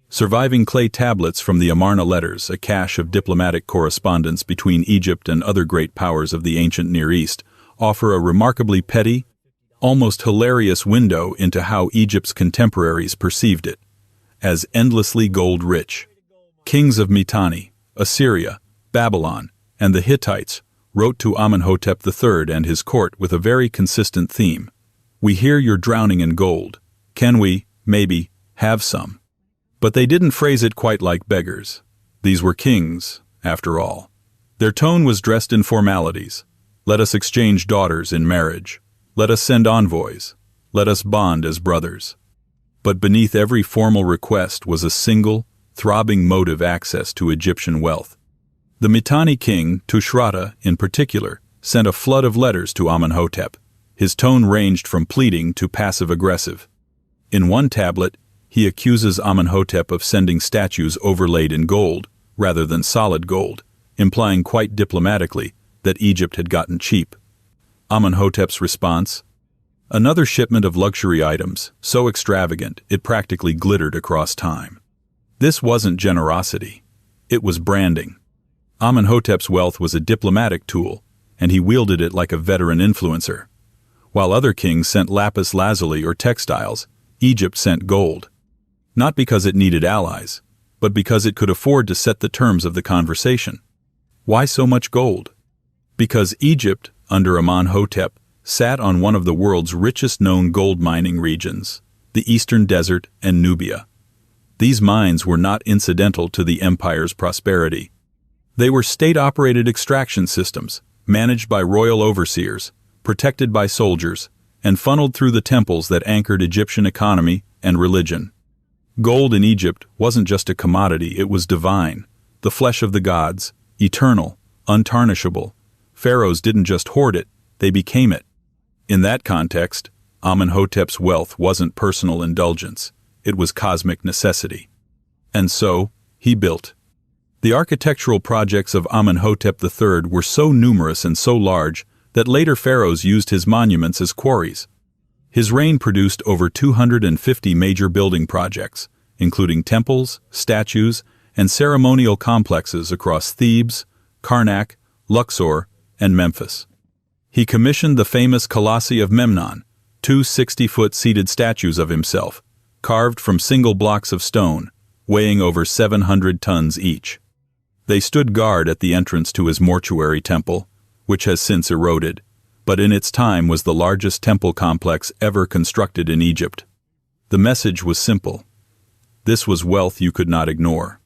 Surviving clay tablets from the Amarna letters, a cache of diplomatic correspondence between Egypt and other great powers of the ancient Near East, offer a remarkably petty, almost hilarious window into how Egypt's contemporaries perceived it, as endlessly gold-rich. Kings of Mitanni, Assyria, Babylon, and the Hittites wrote to Amenhotep III and his court with a very consistent theme. We hear you're drowning in gold. Can we, maybe, have some? But they didn't phrase it quite like beggars. These were kings, after all. Their tone was dressed in formalities. Let us exchange daughters in marriage. Let us send envoys. Let us bond as brothers. But beneath every formal request was a single, throbbing motive: access to Egyptian wealth. The Mitanni king, Tushratta, in particular, sent a flood of letters to Amenhotep. His tone ranged from pleading to passive-aggressive. In one tablet, he accuses Amenhotep of sending statues overlaid in gold, rather than solid gold, implying quite diplomatically that Egypt had gotten cheap. Amenhotep's response? Another shipment of luxury items, so extravagant it practically glittered across time. This wasn't generosity. It was branding. Amenhotep's wealth was a diplomatic tool, and he wielded it like a veteran influencer. While other kings sent lapis lazuli or textiles, Egypt sent gold. Not because it needed allies, but because it could afford to set the terms of the conversation. Why so much gold? Because Egypt, under Amenhotep, sat on one of the world's richest known gold mining regions, the Eastern Desert and Nubia. These mines were not incidental to the empire's prosperity. They were state-operated extraction systems, managed by royal overseers, protected by soldiers, and funneled through the temples that anchored Egyptian economy and religion. Gold in Egypt wasn't just a commodity, it was divine, the flesh of the gods, eternal, untarnishable. Pharaohs didn't just hoard it, they became it. In that context, Amenhotep's wealth wasn't personal indulgence, it was cosmic necessity. And so, he built. The architectural projects of Amenhotep III were so numerous and so large that later pharaohs used his monuments as quarries. His reign produced over 250 major building projects, including temples, statues, and ceremonial complexes across Thebes, Karnak, Luxor, and Memphis. He commissioned the famous Colossi of Memnon, two 60-foot seated statues of himself, carved from single blocks of stone, weighing over 700 tons each. They stood guard at the entrance to his mortuary temple, which has since eroded, but in its time was the largest temple complex ever constructed in Egypt. The message was simple. This was wealth you could not ignore.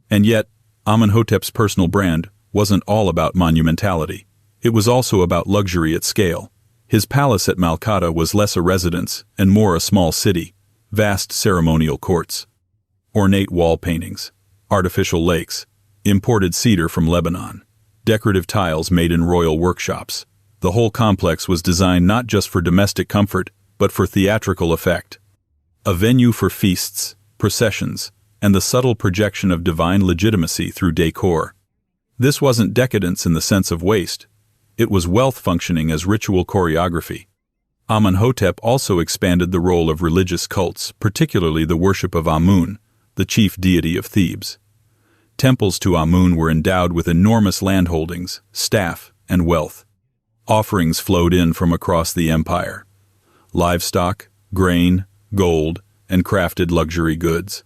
And yet, Amenhotep's personal brand wasn't all about monumentality. It was also about luxury at scale. His palace at Malkata was less a residence and more a small city, vast ceremonial courts, ornate wall paintings, artificial lakes, imported cedar from Lebanon, decorative tiles made in royal workshops. The whole complex was designed not just for domestic comfort, but for theatrical effect. A venue for feasts, processions, and the subtle projection of divine legitimacy through decor. This wasn't decadence in the sense of waste. It was wealth functioning as ritual choreography. Amenhotep also expanded the role of religious cults, particularly the worship of Amun, the chief deity of Thebes. Temples to Amun were endowed with enormous landholdings, staff, and wealth. Offerings flowed in from across the empire. Livestock, grain, gold, and crafted luxury goods.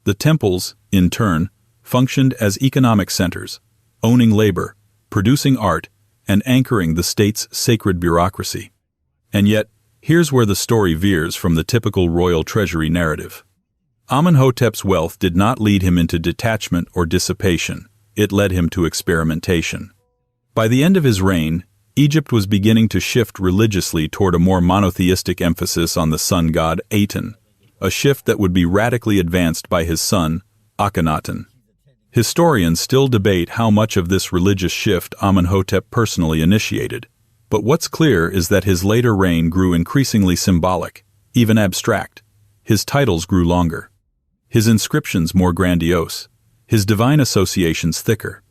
The temples, in turn, functioned as economic centers, owning labor, producing art, and anchoring the state's sacred bureaucracy. And yet, here's where the story veers from the typical royal treasury narrative. Amenhotep's wealth did not lead him into detachment or dissipation, it led him to experimentation. By the end of his reign, Egypt was beginning to shift religiously toward a more monotheistic emphasis on the sun god Aten, a shift that would be radically advanced by his son, Akhenaten. Historians still debate how much of this religious shift Amenhotep personally initiated, but what's clear is that his later reign grew increasingly symbolic, even abstract. His titles grew longer, his inscriptions more grandiose, his divine associations thicker.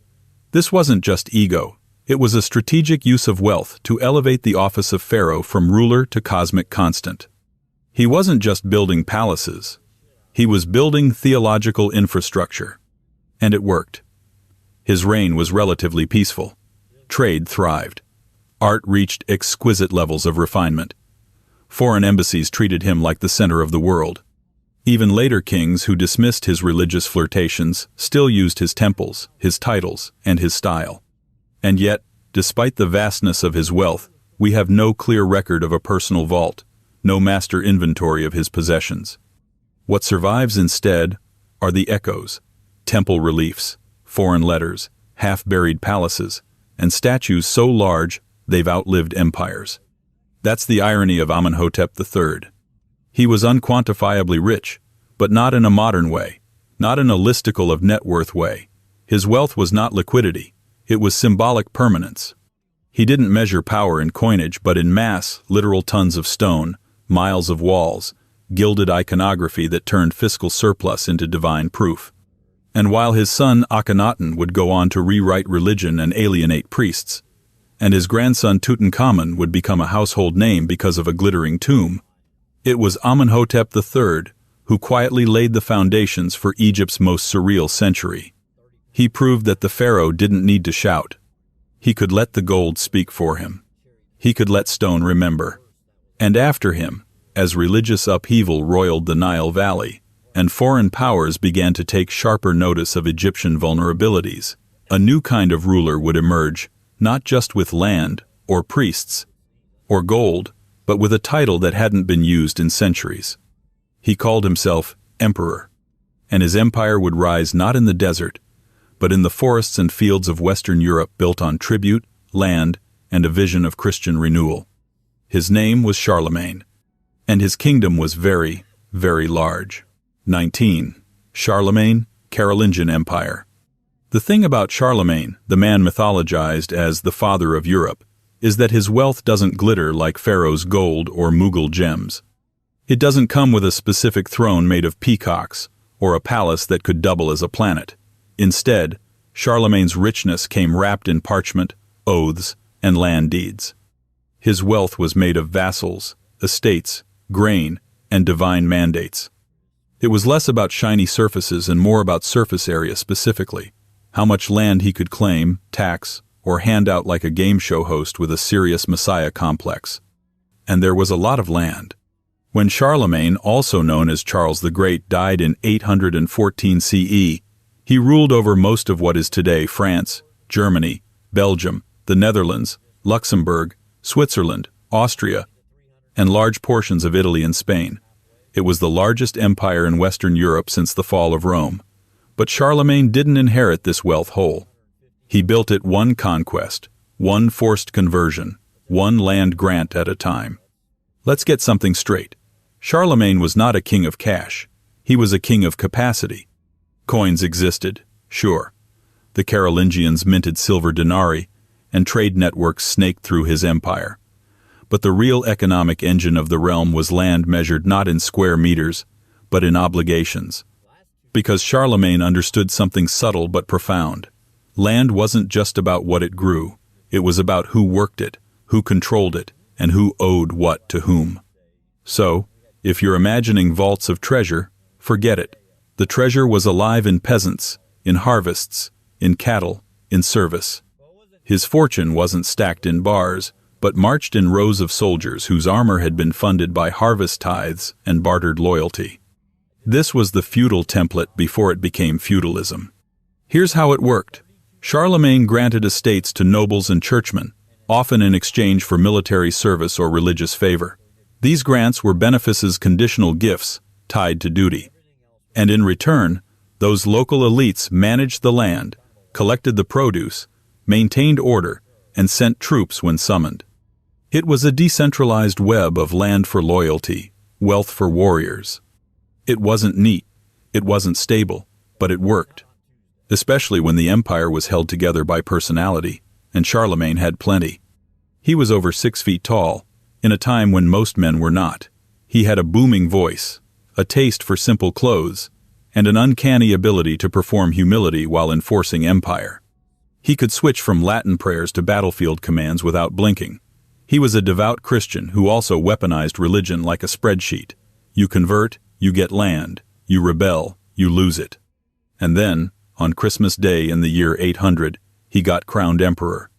This wasn't just ego, it was a strategic use of wealth to elevate the office of pharaoh from ruler to cosmic constant. He wasn't just building palaces, he was building theological infrastructure. And it worked. His reign was relatively peaceful. Trade thrived. Art reached exquisite levels of refinement. Foreign embassies treated him like the center of the world. Even later kings who dismissed his religious flirtations still used his temples, his titles, and his style. And yet, despite the vastness of his wealth, we have no clear record of a personal vault, no master inventory of his possessions. What survives instead are the echoes, temple reliefs, foreign letters, half-buried palaces, and statues so large they've outlived empires. That's the irony of Amenhotep III. He was unquantifiably rich, but not in a modern way, not in a listicle of net worth way. His wealth was not liquidity, it was symbolic permanence. He didn't measure power in coinage, but in mass, literal tons of stone, miles of walls, gilded iconography that turned fiscal surplus into divine proof. And while his son Akhenaten would go on to rewrite religion and alienate priests, and his grandson Tutankhamun would become a household name because of a glittering tomb, it was Amenhotep III who quietly laid the foundations for Egypt's most surreal century. He proved that the pharaoh didn't need to shout. He could let the gold speak for him. He could let stone remember. And after him, as religious upheaval roiled the Nile Valley, and foreign powers began to take sharper notice of Egyptian vulnerabilities. A new kind of ruler would emerge, not just with land, or priests, or gold, but with a title that hadn't been used in centuries. He called himself Emperor, and his empire would rise not in the desert, but in the forests and fields of Western Europe built on tribute, land, and a vision of Christian renewal. His name was Charlemagne, and his kingdom was very, very large. 19. Charlemagne, Carolingian Empire. The thing about Charlemagne, the man mythologized as the father of Europe, is that his wealth doesn't glitter like Pharaoh's gold or Mughal gems. It doesn't come with a specific throne made of peacocks or a palace that could double as a planet. Instead, Charlemagne's richness came wrapped in parchment, oaths, and land deeds. His wealth was made of vassals, estates, grain, and divine mandates. It was less about shiny surfaces and more about surface area specifically, how much land he could claim, tax, or hand out like a game show host with a serious messiah complex. And there was a lot of land. When Charlemagne, also known as Charles the Great, died in 814 CE, he ruled over most of what is today France, Germany, Belgium, the Netherlands, Luxembourg, Switzerland, Austria, and large portions of Italy and Spain. It was the largest empire in Western Europe since the fall of Rome. But Charlemagne didn't inherit this wealth whole. He built it one conquest, one forced conversion, one land grant at a time. Let's get something straight. Charlemagne was not a king of cash. He was a king of capacity. Coins existed, sure. The Carolingians minted silver denarii, and trade networks snaked through his empire. But the real economic engine of the realm was land measured not in square meters, but in obligations. Because Charlemagne understood something subtle but profound. Land wasn't just about what it grew. It was about who worked it, who controlled it, and who owed what to whom. So, if you're imagining vaults of treasure, forget it. The treasure was alive in peasants, in harvests, in cattle, in service. His fortune wasn't stacked in bars, but marched in rows of soldiers whose armor had been funded by harvest tithes and bartered loyalty. This was the feudal template before it became feudalism. Here's how it worked. Charlemagne granted estates to nobles and churchmen, often in exchange for military service or religious favor. These grants were benefices, conditional gifts tied to duty. And in return, those local elites managed the land, collected the produce, maintained order, and sent troops when summoned. It was a decentralized web of land for loyalty, wealth for warriors. It wasn't neat, it wasn't stable, but it worked. Especially when the empire was held together by personality, and Charlemagne had plenty. He was over 6 feet tall, in a time when most men were not. He had a booming voice, a taste for simple clothes, and an uncanny ability to perform humility while enforcing empire. He could switch from Latin prayers to battlefield commands without blinking. He was a devout Christian who also weaponized religion like a spreadsheet. You convert, you get land. You rebel, you lose it. And then, on Christmas Day in the year 800, he got crowned emperor.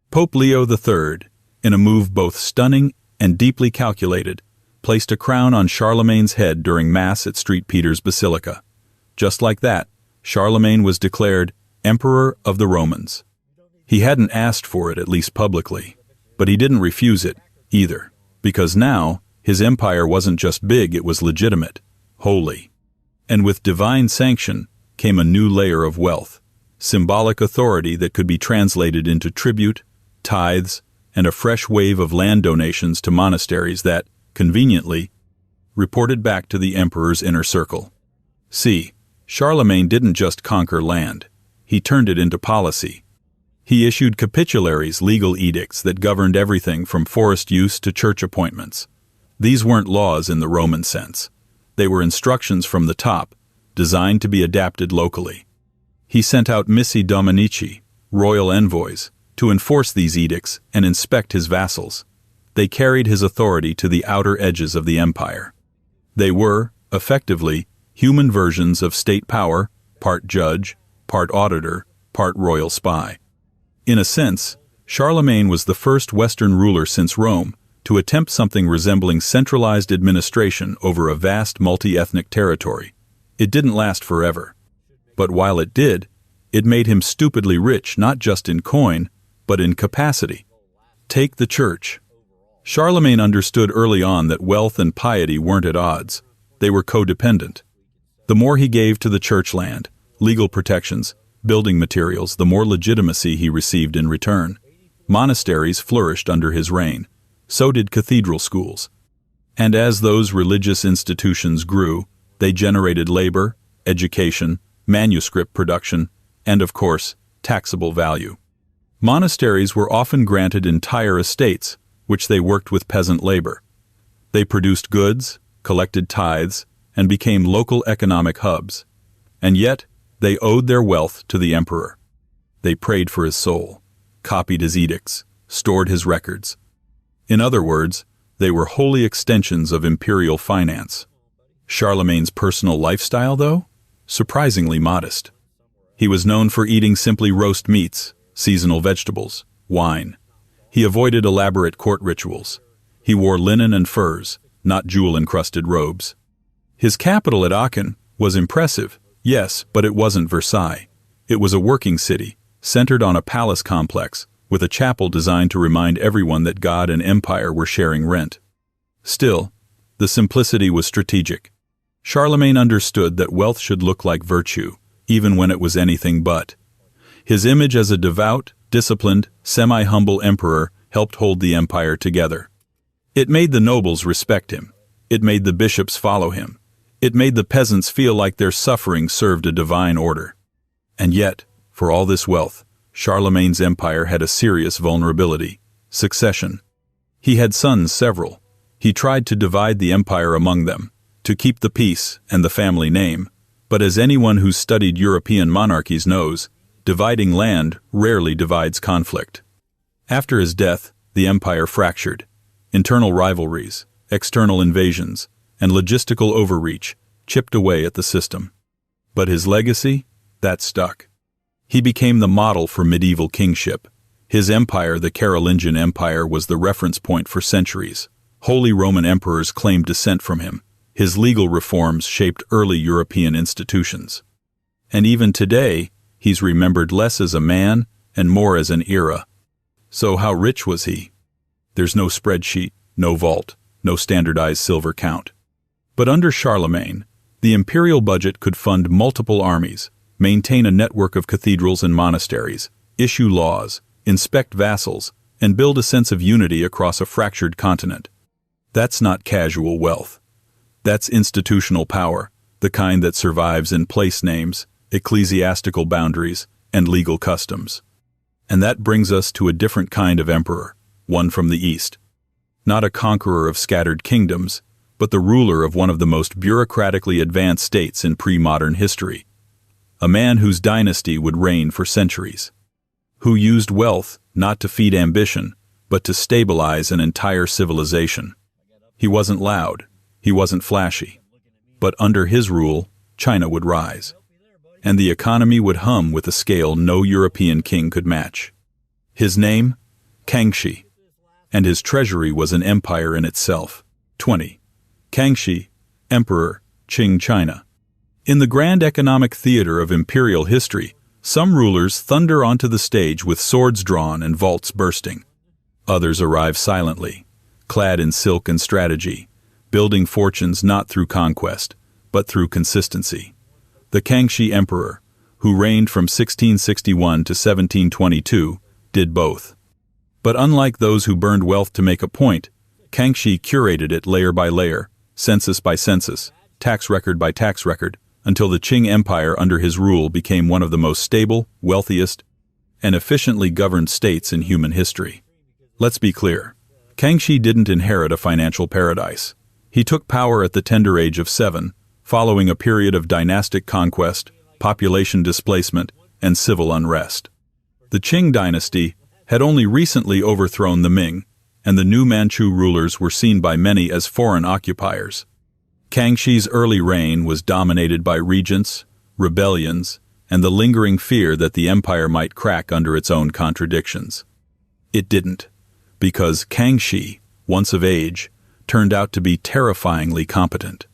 Pope Leo III, in a move both stunning and deeply calculated, placed a crown on Charlemagne's head during Mass at St. Peter's Basilica. Just like that, Charlemagne was declared Emperor of the Romans. He hadn't asked for it, at least publicly, but he didn't refuse it, either, because now his empire wasn't just big, it was legitimate, holy. And with divine sanction came a new layer of wealth, symbolic authority that could be translated into tribute, tithes, and a fresh wave of land donations to monasteries that, conveniently, reported back to the emperor's inner circle. See, Charlemagne didn't just conquer land, he turned it into policy. He issued capitularies, legal edicts that governed everything from forest use to church appointments. These weren't laws in the Roman sense. They were instructions from the top, designed to be adapted locally. He sent out missi dominici, royal envoys, to enforce these edicts and inspect his vassals. They carried his authority to the outer edges of the empire. They were, effectively, human versions of state power, part judge, part auditor, part royal spy. In a sense, Charlemagne was the first Western ruler since Rome to attempt something resembling centralized administration over a vast multi-ethnic territory. It didn't last forever. But while it did, it made him stupidly rich not just in coin, but in capacity. Take the church. Charlemagne understood early on that wealth and piety weren't at odds. They were codependent. The more he gave to the church land, legal protections, building materials, the more legitimacy he received in return. Monasteries flourished under his reign. So did cathedral schools. And as those religious institutions grew, they generated labor, education, manuscript production, and of course, taxable value. Monasteries were often granted entire estates, which they worked with peasant labor. They produced goods, collected tithes, and became local economic hubs. And yet, they owed their wealth to the emperor. They prayed for his soul, copied his edicts, stored his records. In other words, they were holy extensions of imperial finance. Charlemagne's personal lifestyle, though? Surprisingly modest. He was known for eating simply roast meats, seasonal vegetables, wine. He avoided elaborate court rituals. He wore linen and furs, not jewel-encrusted robes. His capital at Aachen was impressive, yes, but it wasn't Versailles. It was a working city, centered on a palace complex, with a chapel designed to remind everyone that God and empire were sharing rent. Still, the simplicity was strategic. Charlemagne understood that wealth should look like virtue, even when it was anything but. His image as a devout, disciplined, semi-humble emperor helped hold the empire together. It made the nobles respect him. It made the bishops follow him. It made the peasants feel like their suffering served a divine order. And yet, for all this wealth, Charlemagne's empire had a serious vulnerability: succession. He had sons several. He tried to divide the empire among them, to keep the peace and the family name. But as anyone who's studied European monarchies knows, dividing land rarely divides conflict. After his death, the empire fractured. Internal rivalries, external invasions, and logistical overreach chipped away at the system. But his legacy? That stuck. He became the model for medieval kingship. His empire, the Carolingian Empire, was the reference point for centuries. Holy Roman emperors claimed descent from him. His legal reforms shaped early European institutions. And even today, he's remembered less as a man and more as an era. So how rich was he? There's no spreadsheet, no vault, no standardized silver count. But under Charlemagne, the imperial budget could fund multiple armies, maintain a network of cathedrals and monasteries, issue laws, inspect vassals, and build a sense of unity across a fractured continent. That's not casual wealth. That's institutional power, the kind that survives in place names, ecclesiastical boundaries, and legal customs. And that brings us to a different kind of emperor, one from the East. Not a conqueror of scattered kingdoms, but the ruler of one of the most bureaucratically advanced states in pre-modern history. A man whose dynasty would reign for centuries. Who used wealth not to feed ambition, but to stabilize an entire civilization. He wasn't loud, he wasn't flashy. But under his rule, China would rise. And the economy would hum with a scale no European king could match. His name? Kangxi. And his treasury was an empire in itself. 20. Kangxi, Emperor, Qing China. In the grand economic theater of imperial history, some rulers thunder onto the stage with swords drawn and vaults bursting. Others arrive silently, clad in silk and strategy, building fortunes not through conquest, but through consistency. The Kangxi Emperor, who reigned from 1661 to 1722, did both. But unlike those who burned wealth to make a point, Kangxi curated it layer by layer, census by census, tax record by tax record, until the Qing Empire under his rule became one of the most stable, wealthiest, and efficiently governed states in human history. Let's be clear. Kangxi didn't inherit a financial paradise. He took power at the tender age of 7, following a period of dynastic conquest, population displacement, and civil unrest. The Qing dynasty had only recently overthrown the Ming, and the new Manchu rulers were seen by many as foreign occupiers. Kangxi's early reign was dominated by regents, rebellions, and the lingering fear that the empire might crack under its own contradictions. It didn't, because Kangxi, once of age, turned out to be terrifyingly competent.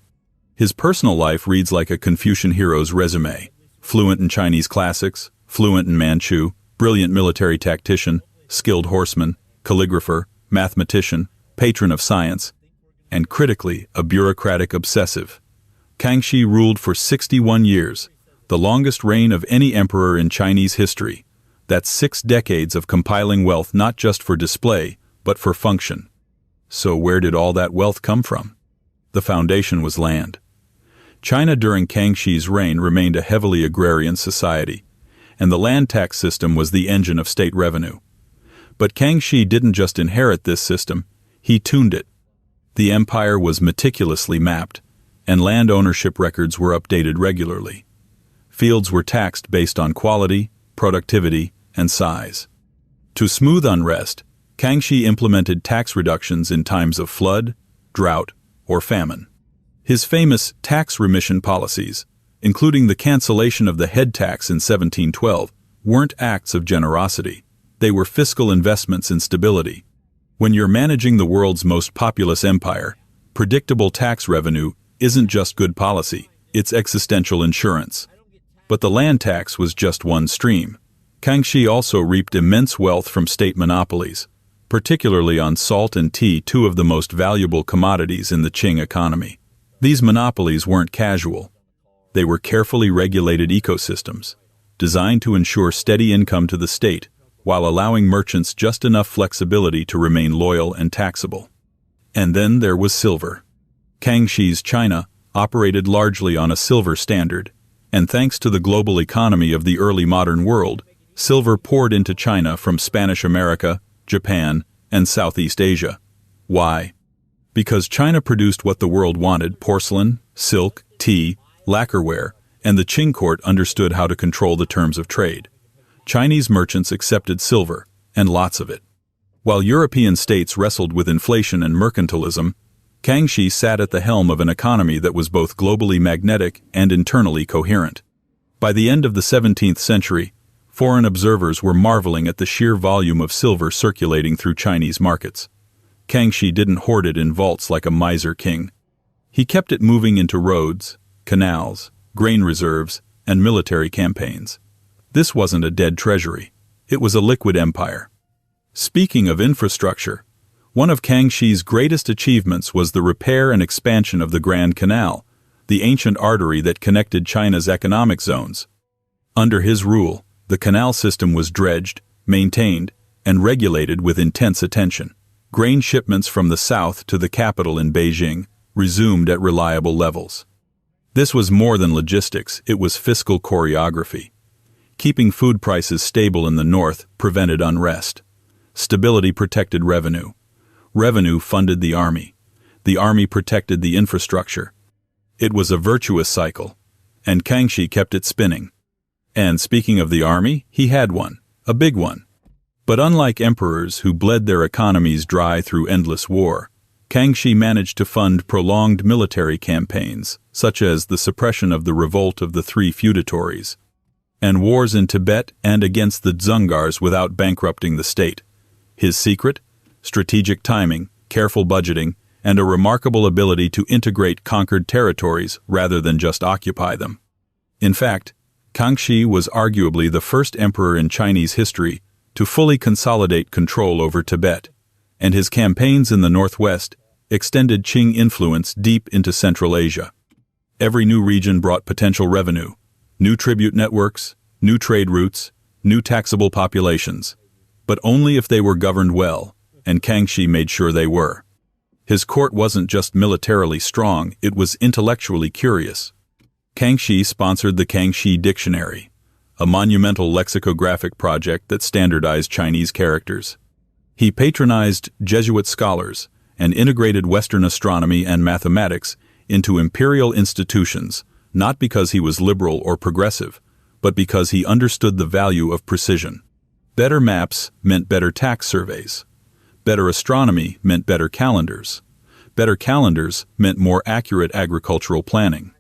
His personal life reads like a Confucian hero's resume: fluent in Chinese classics, fluent in Manchu, brilliant military tactician, skilled horseman, calligrapher, mathematician, patron of science, and critically, a bureaucratic obsessive. Kangxi ruled for 61 years, the longest reign of any emperor in Chinese history. That's 6 decades of compiling wealth not just for display, but for function. So where did all that wealth come from? The foundation was land. China during Kangxi's reign remained a heavily agrarian society, and the land tax system was the engine of state revenue. But Kangxi didn't just inherit this system, he tuned it. The empire was meticulously mapped, and land ownership records were updated regularly. Fields were taxed based on quality, productivity, and size. To smooth unrest, Kangxi implemented tax reductions in times of flood, drought, or famine. His famous tax remission policies, including the cancellation of the head tax in 1712, weren't acts of generosity. They were fiscal investments in stability. When you're managing the world's most populous empire, predictable tax revenue isn't just good policy, it's existential insurance. But the land tax was just one stream. Kangxi also reaped immense wealth from state monopolies, particularly on salt and tea, two of the most valuable commodities in the Qing economy. These monopolies weren't casual. They were carefully regulated ecosystems, designed to ensure steady income to the state, while allowing merchants just enough flexibility to remain loyal and taxable. And then there was silver. Kangxi's China operated largely on a silver standard, and thanks to the global economy of the early modern world, silver poured into China from Spanish America, Japan, and Southeast Asia. Why? Because China produced what the world wanted: porcelain, silk, tea, lacquerware, and the Qing court understood how to control the terms of trade. Chinese merchants accepted silver, and lots of it. While European states wrestled with inflation and mercantilism, Kangxi sat at the helm of an economy that was both globally magnetic and internally coherent. By the end of the 17th century, foreign observers were marveling at the sheer volume of silver circulating through Chinese markets. Kangxi didn't hoard it in vaults like a miser king. He kept it moving into roads, canals, grain reserves, and military campaigns. This wasn't a dead treasury. It was a liquid empire. Speaking of infrastructure, one of Kangxi's greatest achievements was the repair and expansion of the Grand Canal, the ancient artery that connected China's economic zones. Under his rule, the canal system was dredged, maintained, and regulated with intense attention. Grain shipments from the south to the capital in Beijing resumed at reliable levels. This was more than logistics, it was fiscal choreography. Keeping food prices stable in the north prevented unrest. Stability protected revenue. Revenue funded the army. The army protected the infrastructure. It was a virtuous cycle, and Kangxi kept it spinning. And speaking of the army, he had one, a big one. But unlike emperors who bled their economies dry through endless war, Kangxi managed to fund prolonged military campaigns, such as the suppression of the revolt of the Three Feudatories, and wars in Tibet and against the Dzungars without bankrupting the state. His secret? Strategic timing, careful budgeting, and a remarkable ability to integrate conquered territories rather than just occupy them. In fact, Kangxi was arguably the first emperor in Chinese history to fully consolidate control over Tibet, and his campaigns in the northwest extended Qing influence deep into Central Asia. Every new region brought potential revenue, new tribute networks, new trade routes, new taxable populations, but only if they were governed well, and Kangxi made sure they were. His court wasn't just militarily strong, it was intellectually curious. Kangxi sponsored the Kangxi Dictionary, a monumental lexicographic project that standardized Chinese characters. He patronized Jesuit scholars and integrated Western astronomy and mathematics into imperial institutions, not because he was liberal or progressive, but because he understood the value of precision. Better maps meant better tax surveys. Better astronomy meant better calendars. Better calendars meant more accurate agricultural planning.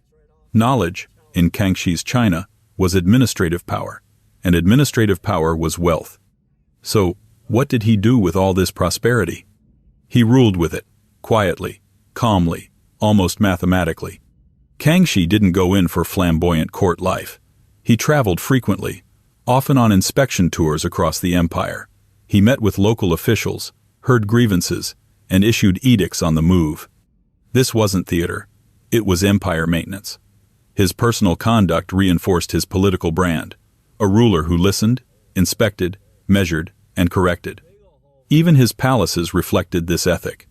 Knowledge, in Kangxi's China, was administrative power, and administrative power was wealth. So, what did he do with all this prosperity? He ruled with it, quietly, calmly, almost mathematically. Kangxi didn't go in for flamboyant court life. He traveled frequently, often on inspection tours across the empire. He met with local officials, heard grievances, and issued edicts on the move. This wasn't theater. It was empire maintenance. His personal conduct reinforced his political brand, a ruler who listened, inspected, measured, and corrected. Even his palaces reflected this ethic.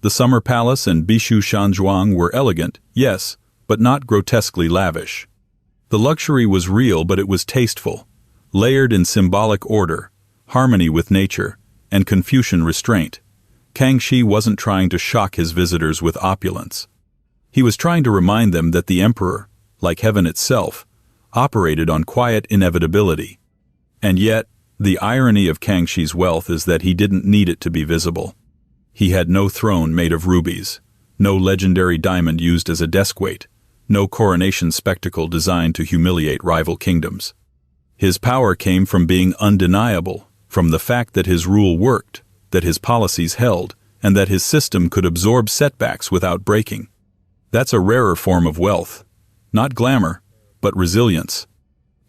The Summer Palace and Bishu Shanzhuang were elegant, yes, but not grotesquely lavish. The luxury was real, but it was tasteful, layered in symbolic order, harmony with nature, and Confucian restraint. Kangxi wasn't trying to shock his visitors with opulence. He was trying to remind them that the emperor, like heaven itself, operated on quiet inevitability. And yet, the irony of Kangxi's wealth is that he didn't need it to be visible. He had no throne made of rubies, no legendary diamond used as a desk weight, no coronation spectacle designed to humiliate rival kingdoms. His power came from being undeniable, from the fact that his rule worked, that his policies held, and that his system could absorb setbacks without breaking. That's a rarer form of wealth. Not glamour, but resilience.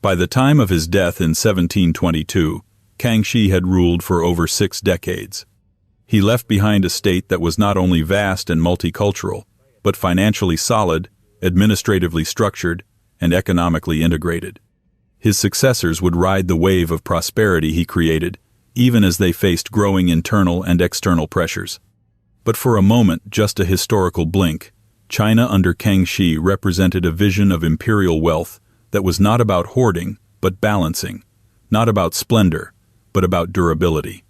By the time of his death in 1722, Kangxi had ruled for over 6 decades. He left behind a state that was not only vast and multicultural, but financially solid, administratively structured, and economically integrated. His successors would ride the wave of prosperity he created, even as they faced growing internal and external pressures. But for a moment, just a historical blink, China under Kangxi represented a vision of imperial wealth that was not about hoarding, but balancing, not about splendor, but about durability.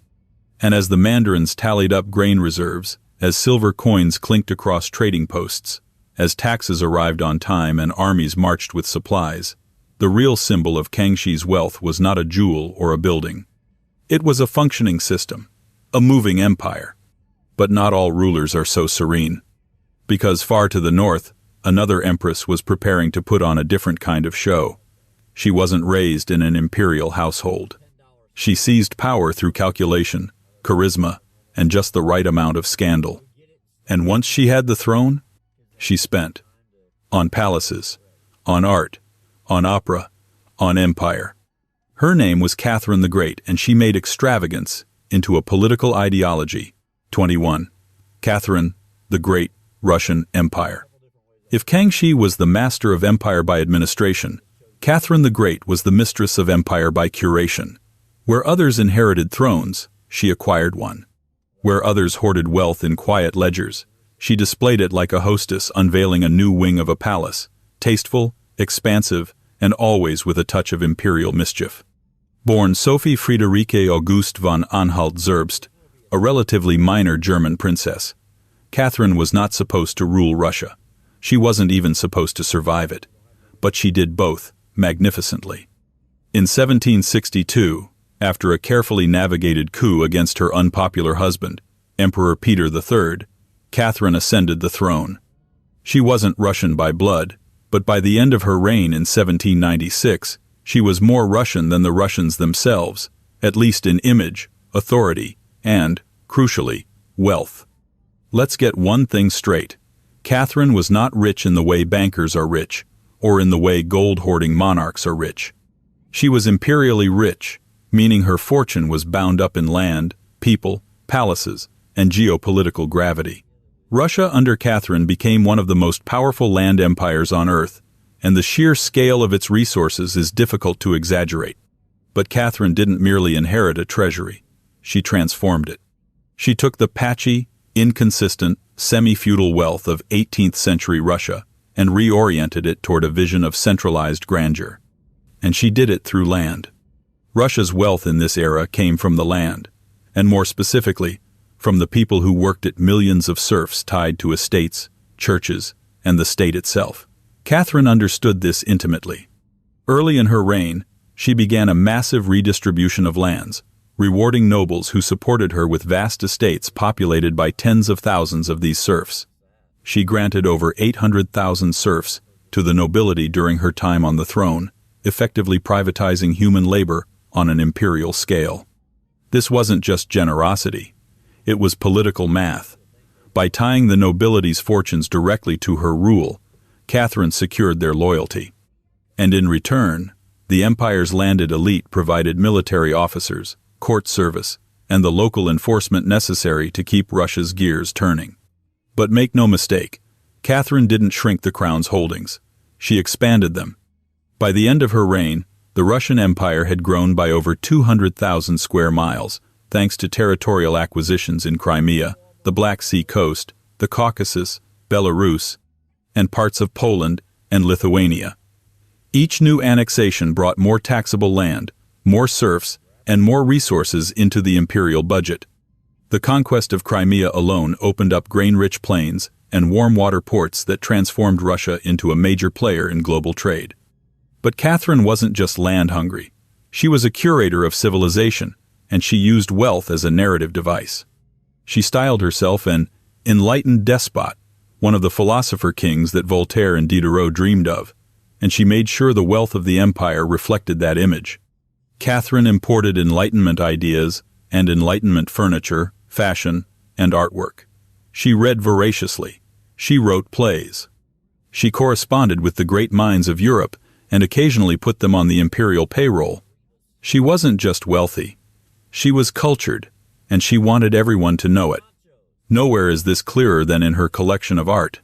And as the mandarins tallied up grain reserves, as silver coins clinked across trading posts, as taxes arrived on time and armies marched with supplies, the real symbol of Kangxi's wealth was not a jewel or a building. It was a functioning system, a moving empire. But not all rulers are so serene. Because far to the north, another empress was preparing to put on a different kind of show. She wasn't raised in an imperial household. She seized power through calculation, charisma, and just the right amount of scandal. And once she had the throne, she spent. On palaces, on art, on opera, on empire. Her name was Catherine the Great, and she made extravagance into a political ideology. 21. Catherine the Great, Russian Empire. If Kangxi was the master of empire by administration, Catherine the Great was the mistress of empire by curation. Where others inherited thrones, she acquired one. Where others hoarded wealth in quiet ledgers, she displayed it like a hostess unveiling a new wing of a palace, tasteful, expansive, and always with a touch of imperial mischief. Born Sophie Friederike August von Anhalt-Zerbst, a relatively minor German princess, Catherine was not supposed to rule Russia. She wasn't even supposed to survive it. But she did both, magnificently. In 1762, after a carefully navigated coup against her unpopular husband, Emperor Peter III, Catherine ascended the throne. She wasn't Russian by blood, but by the end of her reign in 1796, she was more Russian than the Russians themselves, at least in image, authority, and, crucially, wealth. Let's get one thing straight. Catherine was not rich in the way bankers are rich, or in the way gold-hoarding monarchs are rich. She was imperially rich, meaning her fortune was bound up in land, people, palaces, and geopolitical gravity. Russia under Catherine became one of the most powerful land empires on Earth, and the sheer scale of its resources is difficult to exaggerate. But Catherine didn't merely inherit a treasury. She transformed it. She took the patchy, inconsistent, semi-feudal wealth of 18th century Russia and reoriented it toward a vision of centralized grandeur. And she did it through land. Russia's wealth in this era came from the land, and more specifically, from the people who worked at millions of serfs tied to estates, churches, and the state itself. Catherine understood this intimately. Early in her reign, she began a massive redistribution of lands, rewarding nobles who supported her with vast estates populated by tens of thousands of these serfs. She granted over 800,000 serfs to the nobility during her time on the throne, effectively privatizing human labor on an imperial scale. This wasn't just generosity. It was political math. By tying the nobility's fortunes directly to her rule, Catherine secured their loyalty. And in return, the empire's landed elite provided military officers, court service, and the local enforcement necessary to keep Russia's gears turning. But make no mistake, Catherine didn't shrink the crown's holdings. She expanded them. By the end of her reign, the Russian Empire had grown by over 200,000 square miles, thanks to territorial acquisitions in Crimea, the Black Sea coast, the Caucasus, Belarus, and parts of Poland and Lithuania. Each new annexation brought more taxable land, more serfs, and more resources into the imperial budget. The conquest of Crimea alone opened up grain-rich plains and warm-water ports that transformed Russia into a major player in global trade. But Catherine wasn't just land-hungry. She was a curator of civilization, and she used wealth as a narrative device. She styled herself an enlightened despot, one of the philosopher kings that Voltaire and Diderot dreamed of, and she made sure the wealth of the empire reflected that image. Catherine imported Enlightenment ideas and Enlightenment furniture, fashion, and artwork. She read voraciously. She wrote plays. She corresponded with the great minds of Europe and occasionally put them on the imperial payroll. She wasn't just wealthy. She was cultured, and she wanted everyone to know it. Nowhere is this clearer than in her collection of art.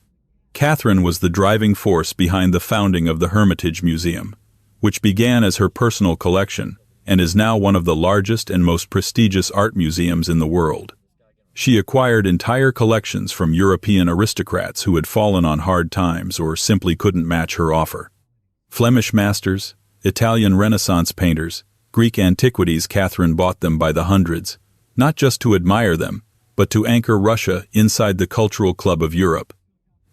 Catherine was the driving force behind the founding of the Hermitage Museum, which began as her personal collection and is now one of the largest and most prestigious art museums in the world. She acquired entire collections from European aristocrats who had fallen on hard times or simply couldn't match her offer. Flemish masters, Italian Renaissance painters, Greek antiquities. Catherine bought them by the hundreds, not just to admire them, but to anchor Russia inside the cultural club of Europe.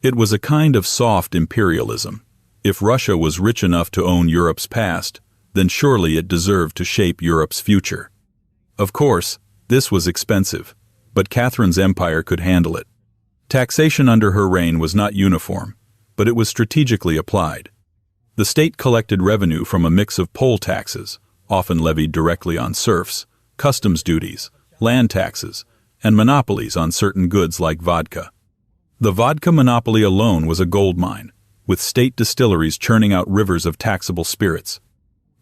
It was a kind of soft imperialism. If Russia was rich enough to own Europe's past, then surely it deserved to shape Europe's future. Of course, this was expensive, but Catherine's empire could handle it. Taxation under her reign was not uniform, but it was strategically applied. The state collected revenue from a mix of poll taxes, often levied directly on serfs, customs duties, land taxes, and monopolies on certain goods like vodka. The vodka monopoly alone was a goldmine, with state distilleries churning out rivers of taxable spirits.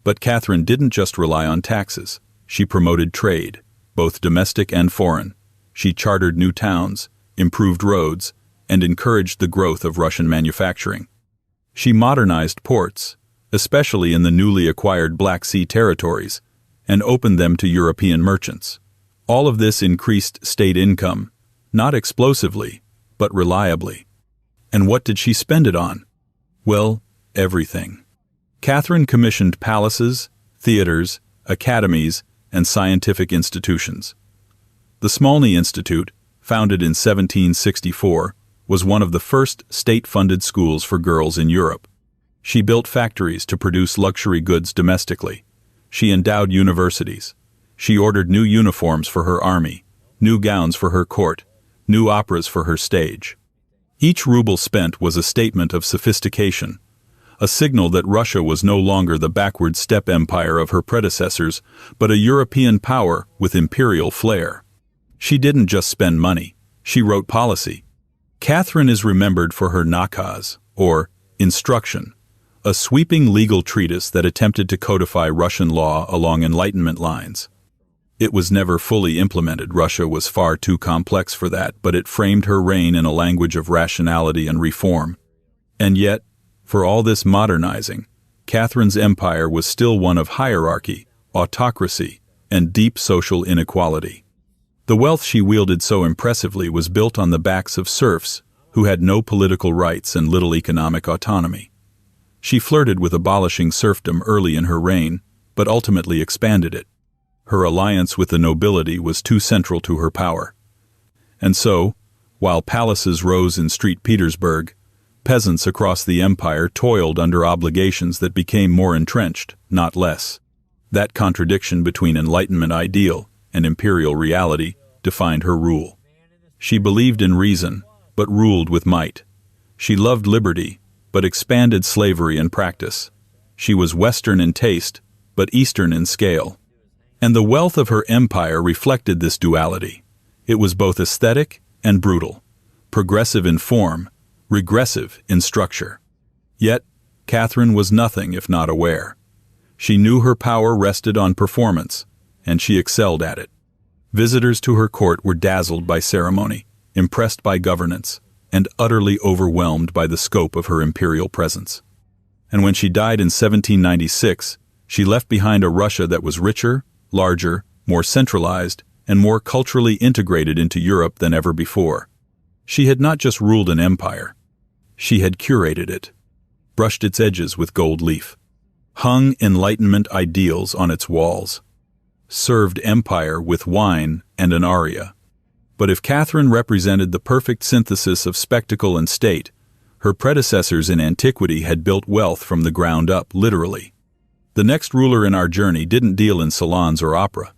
But Catherine didn't just rely on taxes. She promoted trade, both domestic and foreign. She chartered new towns, improved roads, and encouraged the growth of Russian manufacturing. She modernized ports, especially in the newly acquired Black Sea territories, and opened them to European merchants. All of this increased state income, not explosively, but reliably. And what did she spend it on? Well, everything. Catherine commissioned palaces, theaters, academies, and scientific institutions. The Smolny Institute, founded in 1764, was one of the first state-funded schools for girls in Europe. She built factories to produce luxury goods domestically. She endowed universities. She ordered new uniforms for her army, new gowns for her court, new operas for her stage. Each ruble spent was a statement of sophistication, a signal that Russia was no longer the backward steppe empire of her predecessors, but a European power with imperial flair. She didn't just spend money, she wrote policy. Catherine is remembered for her nakaz, or instruction, a sweeping legal treatise that attempted to codify Russian law along Enlightenment lines. It was never fully implemented. Russia was far too complex for that, but it framed her reign in a language of rationality and reform. And yet, for all this modernizing, Catherine's empire was still one of hierarchy, autocracy, and deep social inequality. The wealth she wielded so impressively was built on the backs of serfs who had no political rights and little economic autonomy. She flirted with abolishing serfdom early in her reign, but ultimately expanded it. Her alliance with the nobility was too central to her power. And so, while palaces rose in St. Petersburg, peasants across the empire toiled under obligations that became more entrenched, not less. That contradiction between Enlightenment ideal and imperial reality defined her rule. She believed in reason, but ruled with might. She loved liberty, but expanded slavery in practice. She was Western in taste, but Eastern in scale. And the wealth of her empire reflected this duality. It was both aesthetic and brutal, progressive in form, regressive in structure. Yet, Catherine was nothing if not aware. She knew her power rested on performance, and she excelled at it. Visitors to her court were dazzled by ceremony, impressed by governance, and utterly overwhelmed by the scope of her imperial presence. And when she died in 1796, she left behind a Russia that was richer, larger, more centralized, and more culturally integrated into Europe than ever before. She had not just ruled an empire. She had curated it, brushed its edges with gold leaf, hung Enlightenment ideals on its walls, served empire with wine and an aria. But if Catherine represented the perfect synthesis of spectacle and state, her predecessors in antiquity had built wealth from the ground up, literally. The next ruler in our journey didn't deal in salons or opera.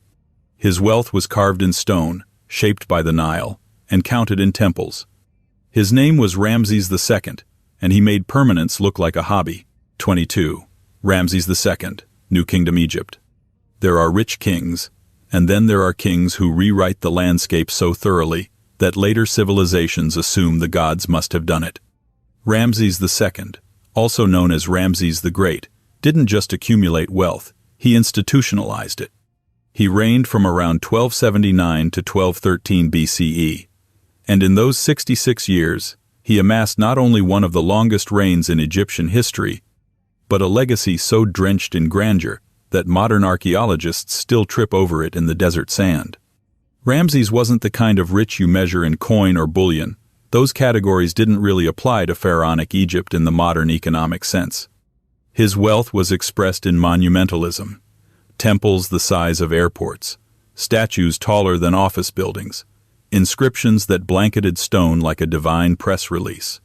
His wealth was carved in stone, shaped by the Nile, and counted in temples. His name was Ramses II, and he made permanence look like a hobby. 22. Ramses II, New Kingdom Egypt. There are rich kings, and then there are kings who rewrite the landscape so thoroughly that later civilizations assume the gods must have done it. Ramses II, also known as Ramses the Great, didn't just accumulate wealth, he institutionalized it. He reigned from around 1279 to 1213 BCE, and in those 66 years, he amassed not only one of the longest reigns in Egyptian history, but a legacy so drenched in grandeur that modern archaeologists still trip over it in the desert sand. Ramses wasn't the kind of rich you measure in coin or bullion. Those categories didn't really apply to pharaonic Egypt in the modern economic sense. His wealth was expressed in monumentalism, temples the size of airports, statues taller than office buildings, inscriptions that blanketed stone like a divine press release.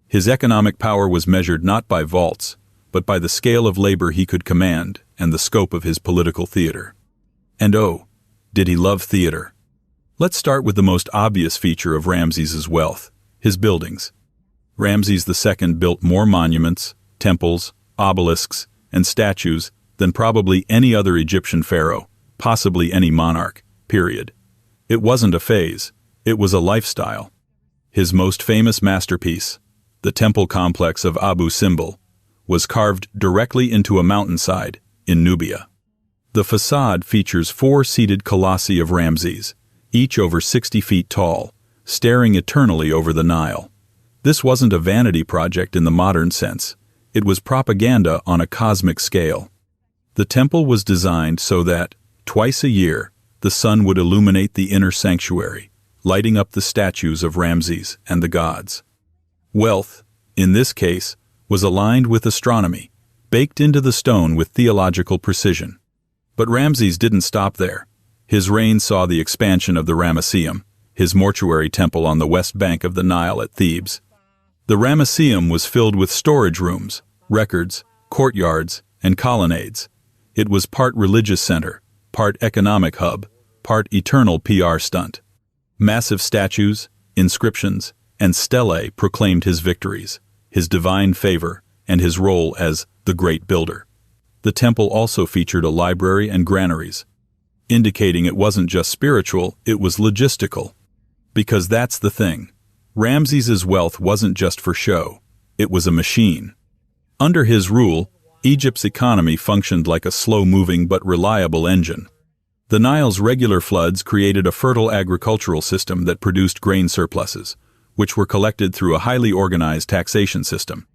His economic power was measured not by vaults, but by the scale of labor he could command and the scope of his political theater. And oh, did he love theater? Let's start with the most obvious feature of Ramses's wealth, his buildings. Ramses II built more monuments, temples, obelisks, and statues than probably any other Egyptian pharaoh, possibly any monarch, period. It wasn't a phase, it was a lifestyle. His most famous masterpiece, the temple complex of Abu Simbel, was carved directly into a mountainside in Nubia. The facade features 4 seated colossi of Ramses, each over 60 feet tall, staring eternally over the Nile. This wasn't a vanity project in the modern sense. It was propaganda on a cosmic scale. The temple was designed so that, twice a year, the sun would illuminate the inner sanctuary, lighting up the statues of Ramses and the gods. Wealth, in this case, was aligned with astronomy, baked into the stone with theological precision. But Ramses didn't stop there. His reign saw the expansion of the Ramesseum, his mortuary temple on the west bank of the Nile at Thebes. The Ramesseum was filled with storage rooms, records, courtyards, and colonnades. It was part religious center, part economic hub, part eternal PR stunt. Massive statues, inscriptions, and stelae proclaimed his victories, his divine favor, and his role as the great builder. The temple also featured a library and granaries, indicating it wasn't just spiritual, it was logistical. Because that's the thing. Ramses's wealth wasn't just for show, it was a machine. Under his rule, Egypt's economy functioned like a slow-moving but reliable engine. The Nile's regular floods created a fertile agricultural system that produced grain surpluses, which were collected through a highly organized taxation system.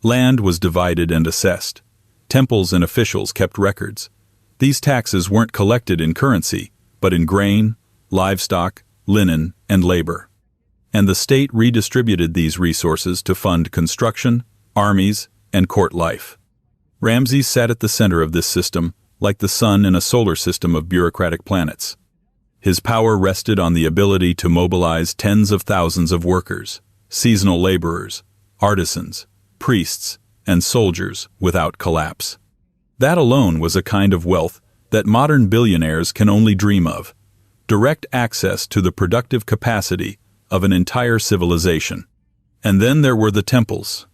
Land was divided and assessed. Temples and officials kept records. These taxes weren't collected in currency, but in grain, livestock, linen, and labor. And the state redistributed these resources to fund construction, armies, and court life. Ramses sat at the center of this system, like the sun in a solar system of bureaucratic planets. His power rested on the ability to mobilize tens of thousands of workers, seasonal laborers, artisans, priests, and soldiers without collapse. That alone was a kind of wealth that modern billionaires can only dream of. Direct access to the productive capacity of an entire civilization. And then there were the temples.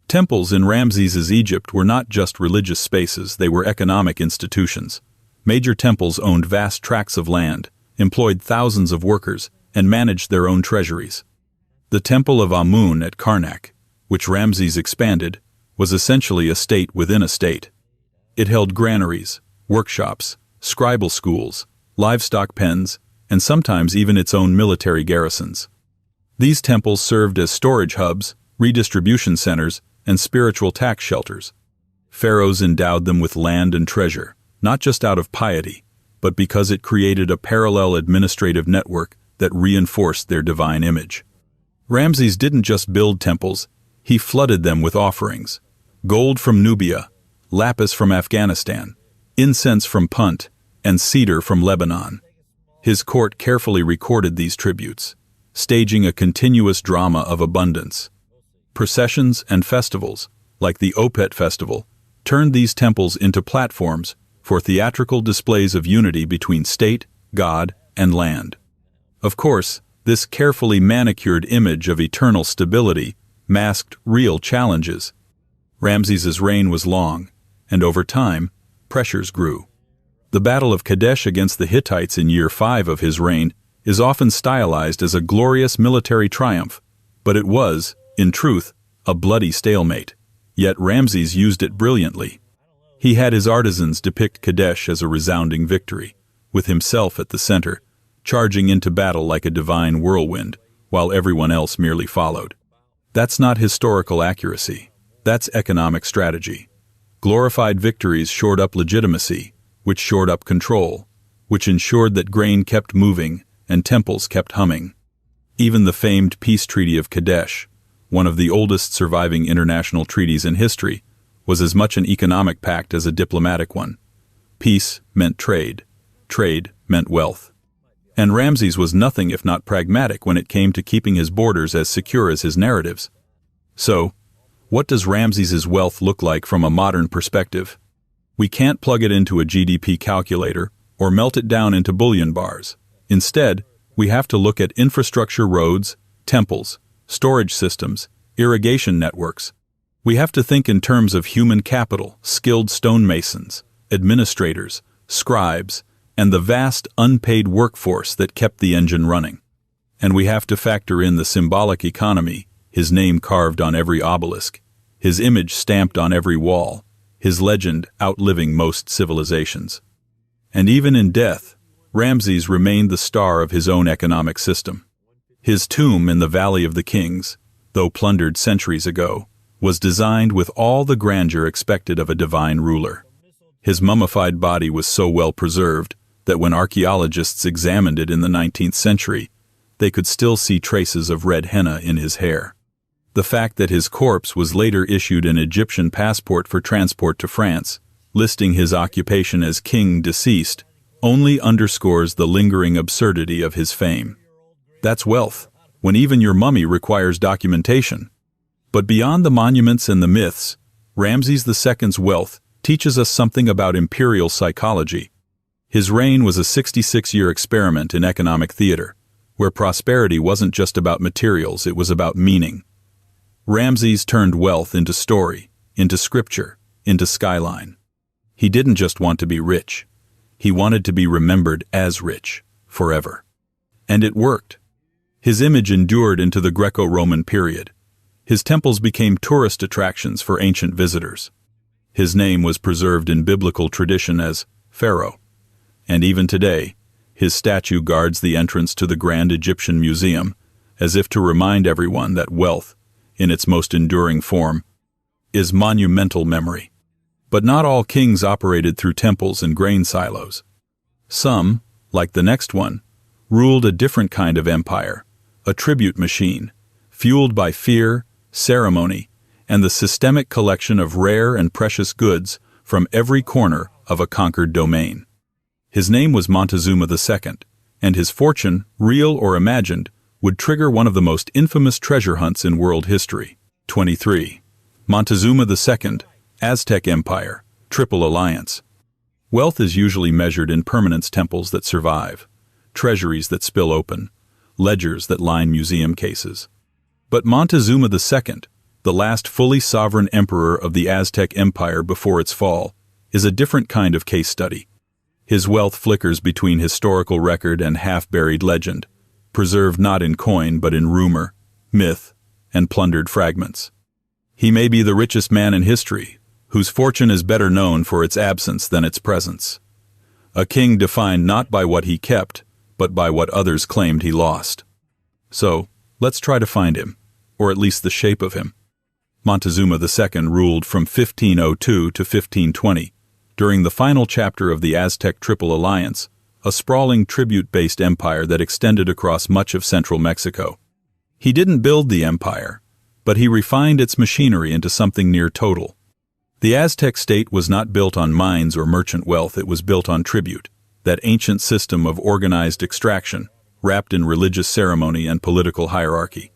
Temples in Ramses's Egypt were not just religious spaces, they were economic institutions. Major temples owned vast tracts of land, employed thousands of workers, and managed their own treasuries. The Temple of Amun at Karnak, which Ramses expanded, was essentially a state within a state. It held granaries, workshops, scribal schools, livestock pens, and sometimes even its own military garrisons. These temples served as storage hubs, redistribution centers, and spiritual tax shelters. Pharaohs endowed them with land and treasure, not just out of piety, but because it created a parallel administrative network that reinforced their divine image. Ramses didn't just build temples, he flooded them with offerings. Gold from Nubia, lapis from Afghanistan, incense from Punt, and cedar from Lebanon. His court carefully recorded these tributes, staging a continuous drama of abundance. Processions and festivals, like the Opet festival, turned these temples into platforms for theatrical displays of unity between state, God, and land. Of course, this carefully manicured image of eternal stability masked real challenges. Ramses's reign was long, and over time, pressures grew. The Battle of Kadesh against the Hittites in year 5 of his reign is often stylized as a glorious military triumph, but it was, in truth, a bloody stalemate. Yet Ramses used it brilliantly. He had his artisans depict Kadesh as a resounding victory, with himself at the center, charging into battle like a divine whirlwind, while everyone else merely followed. That's not historical accuracy. That's economic strategy. Glorified victories shored up legitimacy, which shored up control, which ensured that grain kept moving and temples kept humming. Even the famed peace treaty of Kadesh, one of the oldest surviving international treaties in history, was as much an economic pact as a diplomatic one. Peace meant trade. Trade meant wealth. And Ramses was nothing if not pragmatic when it came to keeping his borders as secure as his narratives. So, what does Ramses's wealth look like from a modern perspective? We can't plug it into a GDP calculator or melt it down into bullion bars. Instead, we have to look at infrastructure, roads, temples, storage systems, irrigation networks. We have to think in terms of human capital, skilled stonemasons, administrators, scribes, and the vast unpaid workforce that kept the engine running. And we have to factor in the symbolic economy, his name carved on every obelisk, his image stamped on every wall, his legend outliving most civilizations. And even in death, Ramses remained the star of his own economic system. His tomb in the Valley of the Kings, though plundered centuries ago, was designed with all the grandeur expected of a divine ruler. His mummified body was so well preserved that when archaeologists examined it in the 19th century, they could still see traces of red henna in his hair. The fact that his corpse was later issued an Egyptian passport for transport to France, listing his occupation as king deceased, only underscores the lingering absurdity of his fame. That's wealth, when even your mummy requires documentation. But beyond the monuments and the myths, Ramses II's wealth teaches us something about imperial psychology. His reign was a 66-year experiment in economic theater, where prosperity wasn't just about materials, it was about meaning. Ramses turned wealth into story, into scripture, into skyline. He didn't just want to be rich. He wanted to be remembered as rich, forever. And it worked. His image endured into the Greco-Roman period. His temples became tourist attractions for ancient visitors. His name was preserved in biblical tradition as Pharaoh. And even today, his statue guards the entrance to the Grand Egyptian Museum, as if to remind everyone that wealth, in its most enduring form, is monumental memory. But not all kings operated through temples and grain silos. Some, like the next one, ruled a different kind of empire, a tribute machine, fueled by fear, ceremony, and the systemic collection of rare and precious goods from every corner of a conquered domain. His name was Montezuma II, and his fortune, real or imagined, would trigger one of the most infamous treasure hunts in world history. 23. Montezuma II, Aztec Empire, Triple Alliance. Wealth is usually measured in permanence temples that survive, treasuries that spill open, ledgers that line museum cases. But Montezuma II, the last fully sovereign emperor of the Aztec Empire before its fall, is a different kind of case study. His wealth flickers between historical record and half-buried legend, preserved not in coin but in rumor, myth, and plundered fragments. He may be the richest man in history, whose fortune is better known for its absence than its presence. A king defined not by what he kept, but by what others claimed he lost. So, let's try to find him, or at least the shape of him. Montezuma II ruled from 1502 to 1520, during the final chapter of the Aztec Triple Alliance, a sprawling tribute-based empire that extended across much of central Mexico. He didn't build the empire, but he refined its machinery into something near total. The Aztec state was not built on mines or merchant wealth, it was built on tribute, that ancient system of organized extraction, wrapped in religious ceremony and political hierarchy.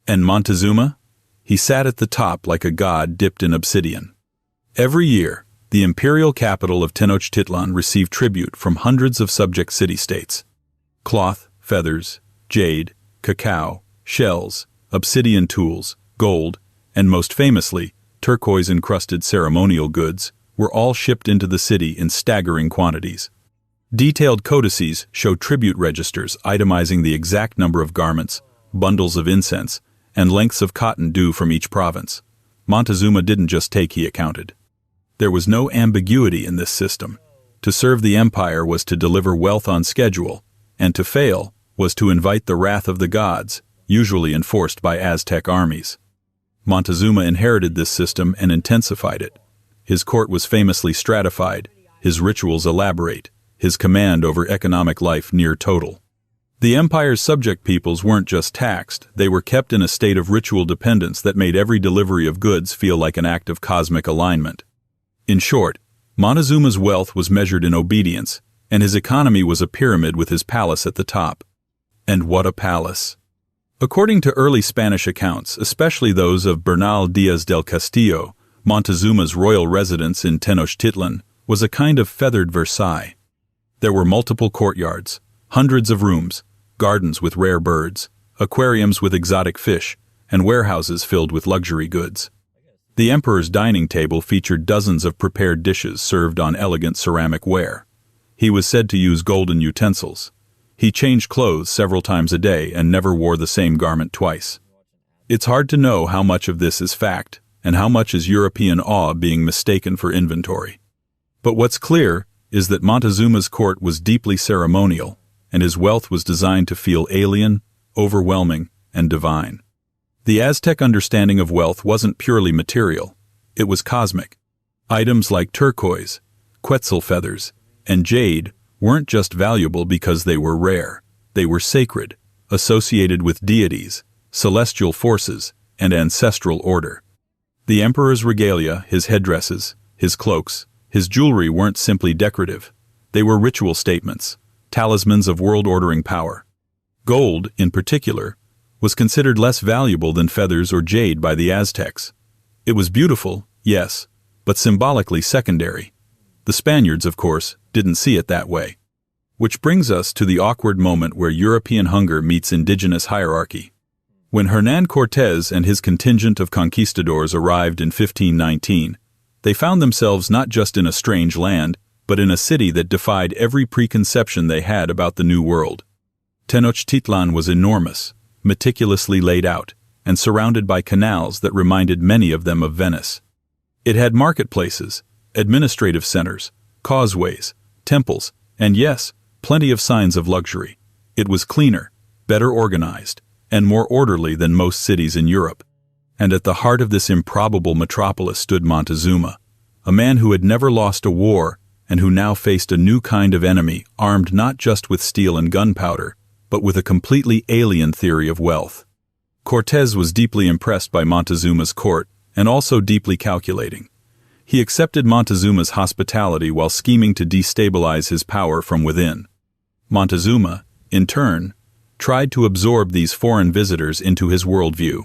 And Montezuma? He sat at the top like a god dipped in obsidian. Every year, the imperial capital of Tenochtitlan received tribute from hundreds of subject city-states. Cloth, feathers, jade, cacao, shells, obsidian tools, gold, and most famously, turquoise-encrusted ceremonial goods were all shipped into the city in staggering quantities. Detailed codices show tribute registers itemizing the exact number of garments, bundles of incense, and lengths of cotton due from each province. Montezuma didn't just take, he accounted. There was no ambiguity in this system. To serve the empire was to deliver wealth on schedule, and to fail was to invite the wrath of the gods, usually enforced by Aztec armies. Montezuma inherited this system and intensified it. His court was famously stratified, his rituals elaborate, his command over economic life near total. The empire's subject peoples weren't just taxed, they were kept in a state of ritual dependence that made every delivery of goods feel like an act of cosmic alignment. In short, Montezuma's wealth was measured in obedience, and his economy was a pyramid with his palace at the top. And what a palace! According to early Spanish accounts, especially those of Bernal Díaz del Castillo, Montezuma's royal residence in Tenochtitlan was a kind of feathered Versailles. There were multiple courtyards, hundreds of rooms, gardens with rare birds, aquariums with exotic fish, and warehouses filled with luxury goods. The emperor's dining table featured dozens of prepared dishes served on elegant ceramic ware. He was said to use golden utensils. He changed clothes several times a day and never wore the same garment twice. It's hard to know how much of this is fact and how much is European awe being mistaken for inventory. But what's clear is that Montezuma's court was deeply ceremonial, and his wealth was designed to feel alien, overwhelming, and divine. The Aztec understanding of wealth wasn't purely material, it was cosmic. Items like turquoise, quetzal feathers, and jade weren't just valuable because they were rare, they were sacred, associated with deities, celestial forces, and ancestral order. The emperor's regalia, his headdresses, his cloaks, his jewelry weren't simply decorative, they were ritual statements, talismans of world-ordering power. Gold, in particular, was considered less valuable than feathers or jade by the Aztecs. It was beautiful, yes, but symbolically secondary. The Spaniards, of course, didn't see it that way. Which brings us to the awkward moment where European hunger meets indigenous hierarchy. When Hernán Cortés and his contingent of conquistadors arrived in 1519, they found themselves not just in a strange land, but in a city that defied every preconception they had about the New World. Tenochtitlan was enormous, meticulously laid out, and surrounded by canals that reminded many of them of Venice. It had marketplaces, administrative centers, causeways, temples, and yes, plenty of signs of luxury. It was cleaner, better organized, and more orderly than most cities in Europe. And at the heart of this improbable metropolis stood Montezuma, a man who had never lost a war and who now faced a new kind of enemy armed not just with steel and gunpowder, but with a completely alien theory of wealth. Cortés was deeply impressed by Montezuma's court and also deeply calculating. He accepted Montezuma's hospitality while scheming to destabilize his power from within. Montezuma, in turn, tried to absorb these foreign visitors into his worldview,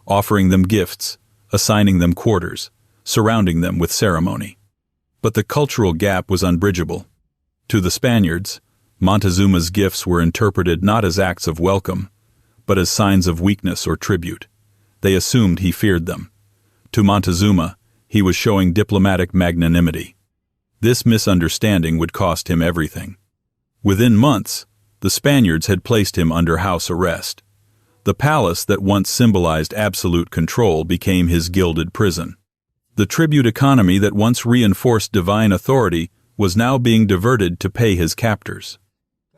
offering them gifts, assigning them quarters, surrounding them with ceremony. But the cultural gap was unbridgeable. To the Spaniards, Montezuma's gifts were interpreted not as acts of welcome, but as signs of weakness or tribute. They assumed he feared them. To Montezuma, he was showing diplomatic magnanimity. This misunderstanding would cost him everything. Within months, the Spaniards had placed him under house arrest. The palace that once symbolized absolute control became his gilded prison. The tribute economy that once reinforced divine authority was now being diverted to pay his captors.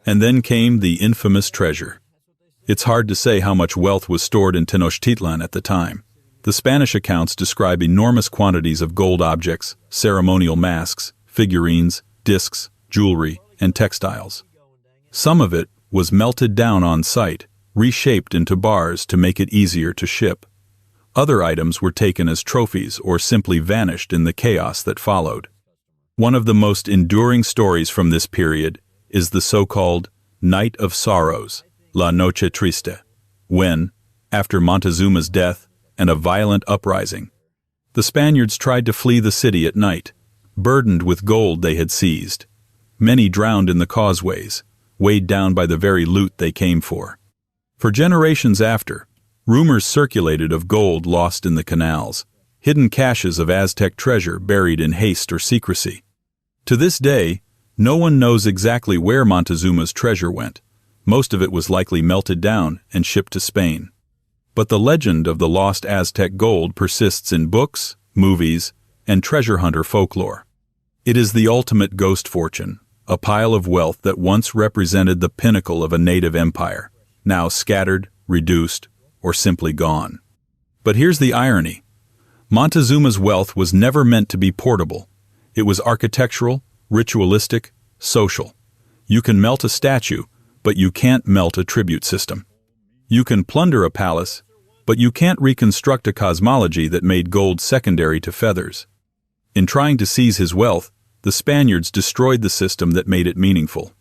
And then came the infamous treasure. It's hard to say how much wealth was stored in Tenochtitlan at the time. The Spanish accounts describe enormous quantities of gold objects, ceremonial masks, figurines, discs, jewelry, and textiles. Some of it was melted down on site, reshaped into bars to make it easier to ship. Other items were taken as trophies or simply vanished in the chaos that followed. One of the most enduring stories from this period is the so-called Night of Sorrows, La Noche Triste, when, after Montezuma's death and a violent uprising, the Spaniards tried to flee the city at night, burdened with gold they had seized. Many drowned in the causeways, weighed down by the very loot they came for. For generations after, rumors circulated of gold lost in the canals, hidden caches of Aztec treasure buried in haste or secrecy. To this day, no one knows exactly where Montezuma's treasure went. Most of it was likely melted down and shipped to Spain. But the legend of the lost Aztec gold persists in books, movies, and treasure hunter folklore. It is the ultimate ghost fortune, a pile of wealth that once represented the pinnacle of a native empire, now scattered, reduced, or simply gone. But here's the irony. Montezuma's wealth was never meant to be portable. It was architectural, ritualistic, social. You can melt a statue, but you can't melt a tribute system. You can plunder a palace, but you can't reconstruct a cosmology that made gold secondary to feathers. In trying to seize his wealth, the Spaniards destroyed the system that made it meaningful.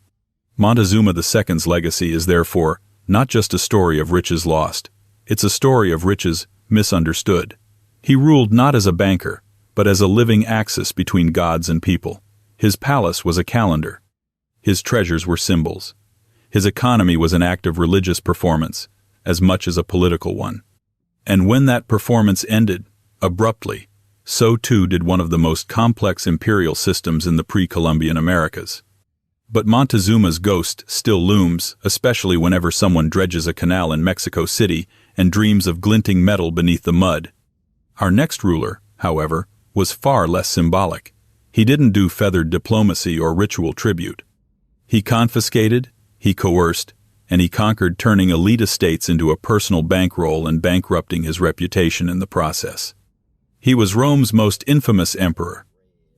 Montezuma II's legacy is therefore not just a story of riches lost, it's a story of riches misunderstood. He ruled not as a banker, but as a living axis between gods and people. His palace was a calendar. His treasures were symbols. His economy was an act of religious performance, as much as a political one. And when that performance ended, abruptly, so too did one of the most complex imperial systems in the pre-Columbian Americas. But Montezuma's ghost still looms, especially whenever someone dredges a canal in Mexico City and dreams of glinting metal beneath the mud. Our next ruler, however, was far less symbolic. He didn't do feathered diplomacy or ritual tribute. He confiscated, he coerced, and he conquered, turning elite estates into a personal bankroll and bankrupting his reputation in the process. He was Rome's most infamous emperor,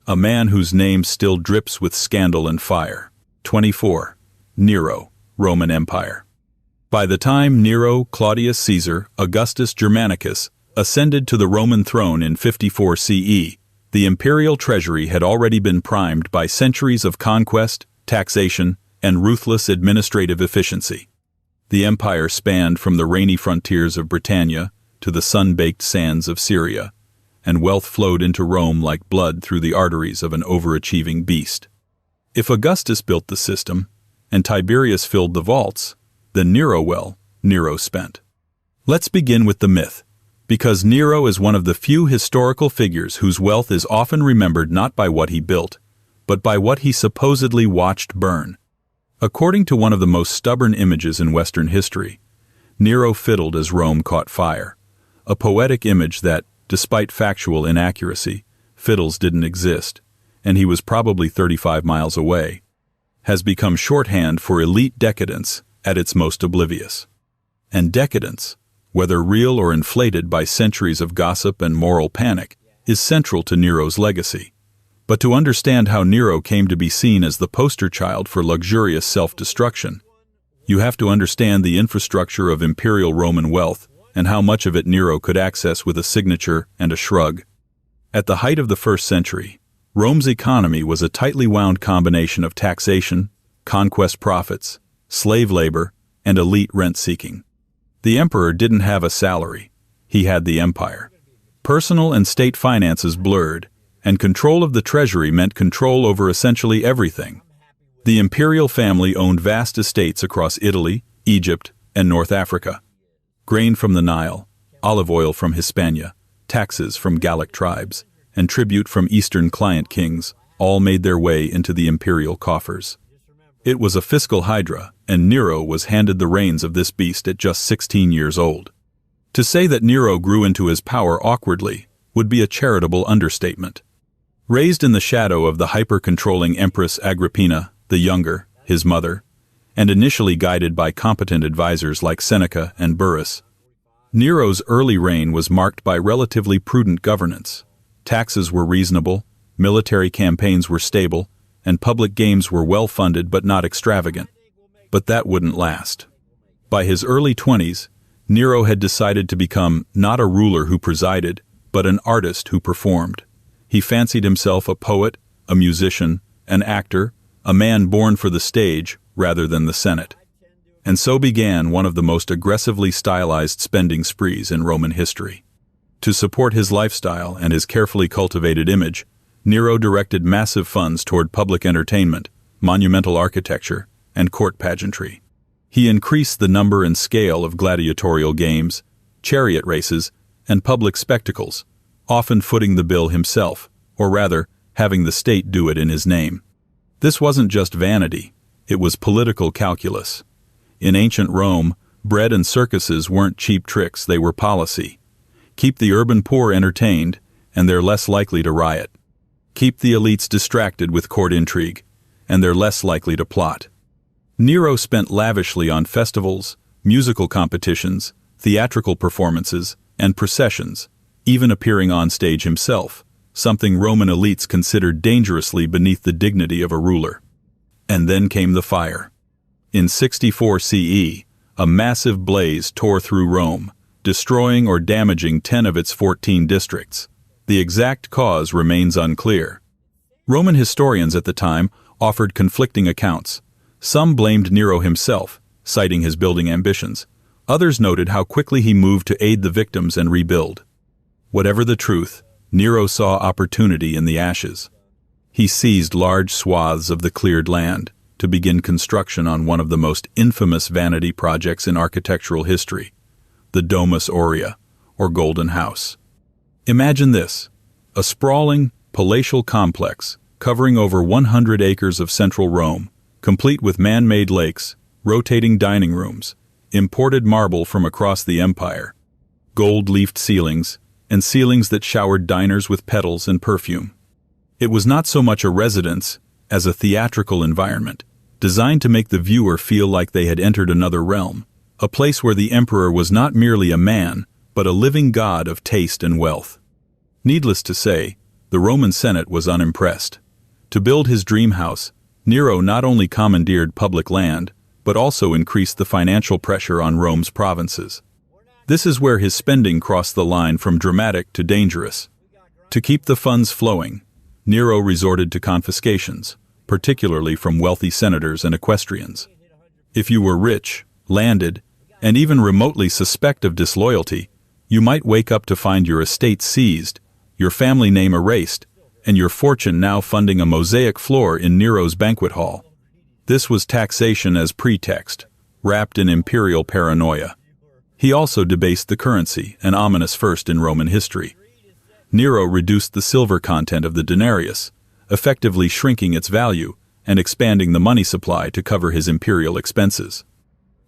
a man whose name still drips with scandal and fire. 24. Nero, Roman Empire. By the time Nero, Claudius Caesar, Augustus Germanicus ascended to the Roman throne in 54 CE, the imperial treasury had already been primed by centuries of conquest, taxation, and ruthless administrative efficiency. The empire spanned from the rainy frontiers of Britannia to the sun-baked sands of Syria, and wealth flowed into Rome like blood through the arteries of an overachieving beast. If Augustus built the system, and Tiberius filled the vaults, then Nero spent. Let's begin with the myth, because Nero is one of the few historical figures whose wealth is often remembered not by what he built, but by what he supposedly watched burn. According to one of the most stubborn images in Western history, Nero fiddled as Rome caught fire, a poetic image that, despite factual inaccuracy, fiddles didn't exist, and he was probably 35 miles away, has become shorthand for elite decadence at its most oblivious. And decadence, whether real or inflated by centuries of gossip and moral panic, is central to Nero's legacy. But to understand how Nero came to be seen as the poster child for luxurious self-destruction, you have to understand the infrastructure of imperial Roman wealth and how much of it Nero could access with a signature and a shrug. At the height of the 1st century, Rome's economy was a tightly wound combination of taxation, conquest profits, slave labor, and elite rent-seeking. The emperor didn't have a salary, he had the empire. Personal and state finances blurred, and control of the treasury meant control over essentially everything. The imperial family owned vast estates across Italy, Egypt, and North Africa. Grain from the Nile, olive oil from Hispania, taxes from Gallic tribes, and tribute from Eastern client kings all made their way into the imperial coffers. It was a fiscal hydra, and Nero was handed the reins of this beast at just 16 years old. To say that Nero grew into his power awkwardly would be a charitable understatement. Raised in the shadow of the hyper-controlling Empress Agrippina the Younger, his mother, and initially guided by competent advisors like Seneca and Burrus, Nero's early reign was marked by relatively prudent governance. Taxes were reasonable, military campaigns were stable, and public games were well-funded but not extravagant. But that wouldn't last. By his early 20s, Nero had decided to become not a ruler who presided, but an artist who performed. He fancied himself a poet, a musician, an actor, a man born for the stage rather than the Senate. And so began one of the most aggressively stylized spending sprees in Roman history. To support his lifestyle and his carefully cultivated image, Nero directed massive funds toward public entertainment, monumental architecture, and court pageantry. He increased the number and scale of gladiatorial games, chariot races, and public spectacles, often footing the bill himself, or rather, having the state do it in his name. This wasn't just vanity, it was political calculus. In ancient Rome, bread and circuses weren't cheap tricks, they were policy. Keep the urban poor entertained, and they're less likely to riot. Keep the elites distracted with court intrigue, and they're less likely to plot. Nero spent lavishly on festivals, musical competitions, theatrical performances, and processions, even appearing on stage himself, something Roman elites considered dangerously beneath the dignity of a ruler. And then came the fire. In 64 CE, a massive blaze tore through Rome, destroying or damaging 10 of its 14 districts. The exact cause remains unclear. Roman historians at the time offered conflicting accounts. Some blamed Nero himself, citing his building ambitions. Others noted how quickly he moved to aid the victims and rebuild. Whatever the truth, Nero saw opportunity in the ashes. He seized large swaths of the cleared land to begin construction on one of the most infamous vanity projects in architectural history, the Domus Aurea, or Golden House. Imagine this, a sprawling, palatial complex covering over 100 acres of central Rome, complete with man-made lakes, rotating dining rooms, imported marble from across the empire, gold-leafed ceilings, and ceilings that showered diners with petals and perfume. It was not so much a residence as a theatrical environment, designed to make the viewer feel like they had entered another realm, a place where the emperor was not merely a man, but a living god of taste and wealth. Needless to say, the Roman Senate was unimpressed. To build his dream house, Nero not only commandeered public land, but also increased the financial pressure on Rome's provinces. This is where his spending crossed the line from dramatic to dangerous. To keep the funds flowing, Nero resorted to confiscations, particularly from wealthy senators and equestrians. If you were rich, landed, and even remotely suspect of disloyalty, you might wake up to find your estate seized, your family name erased, and your fortune now funding a mosaic floor in Nero's banquet hall. This was taxation as pretext, wrapped in imperial paranoia. He also debased the currency, an ominous first in Roman history. Nero reduced the silver content of the denarius, effectively shrinking its value and expanding the money supply to cover his imperial expenses.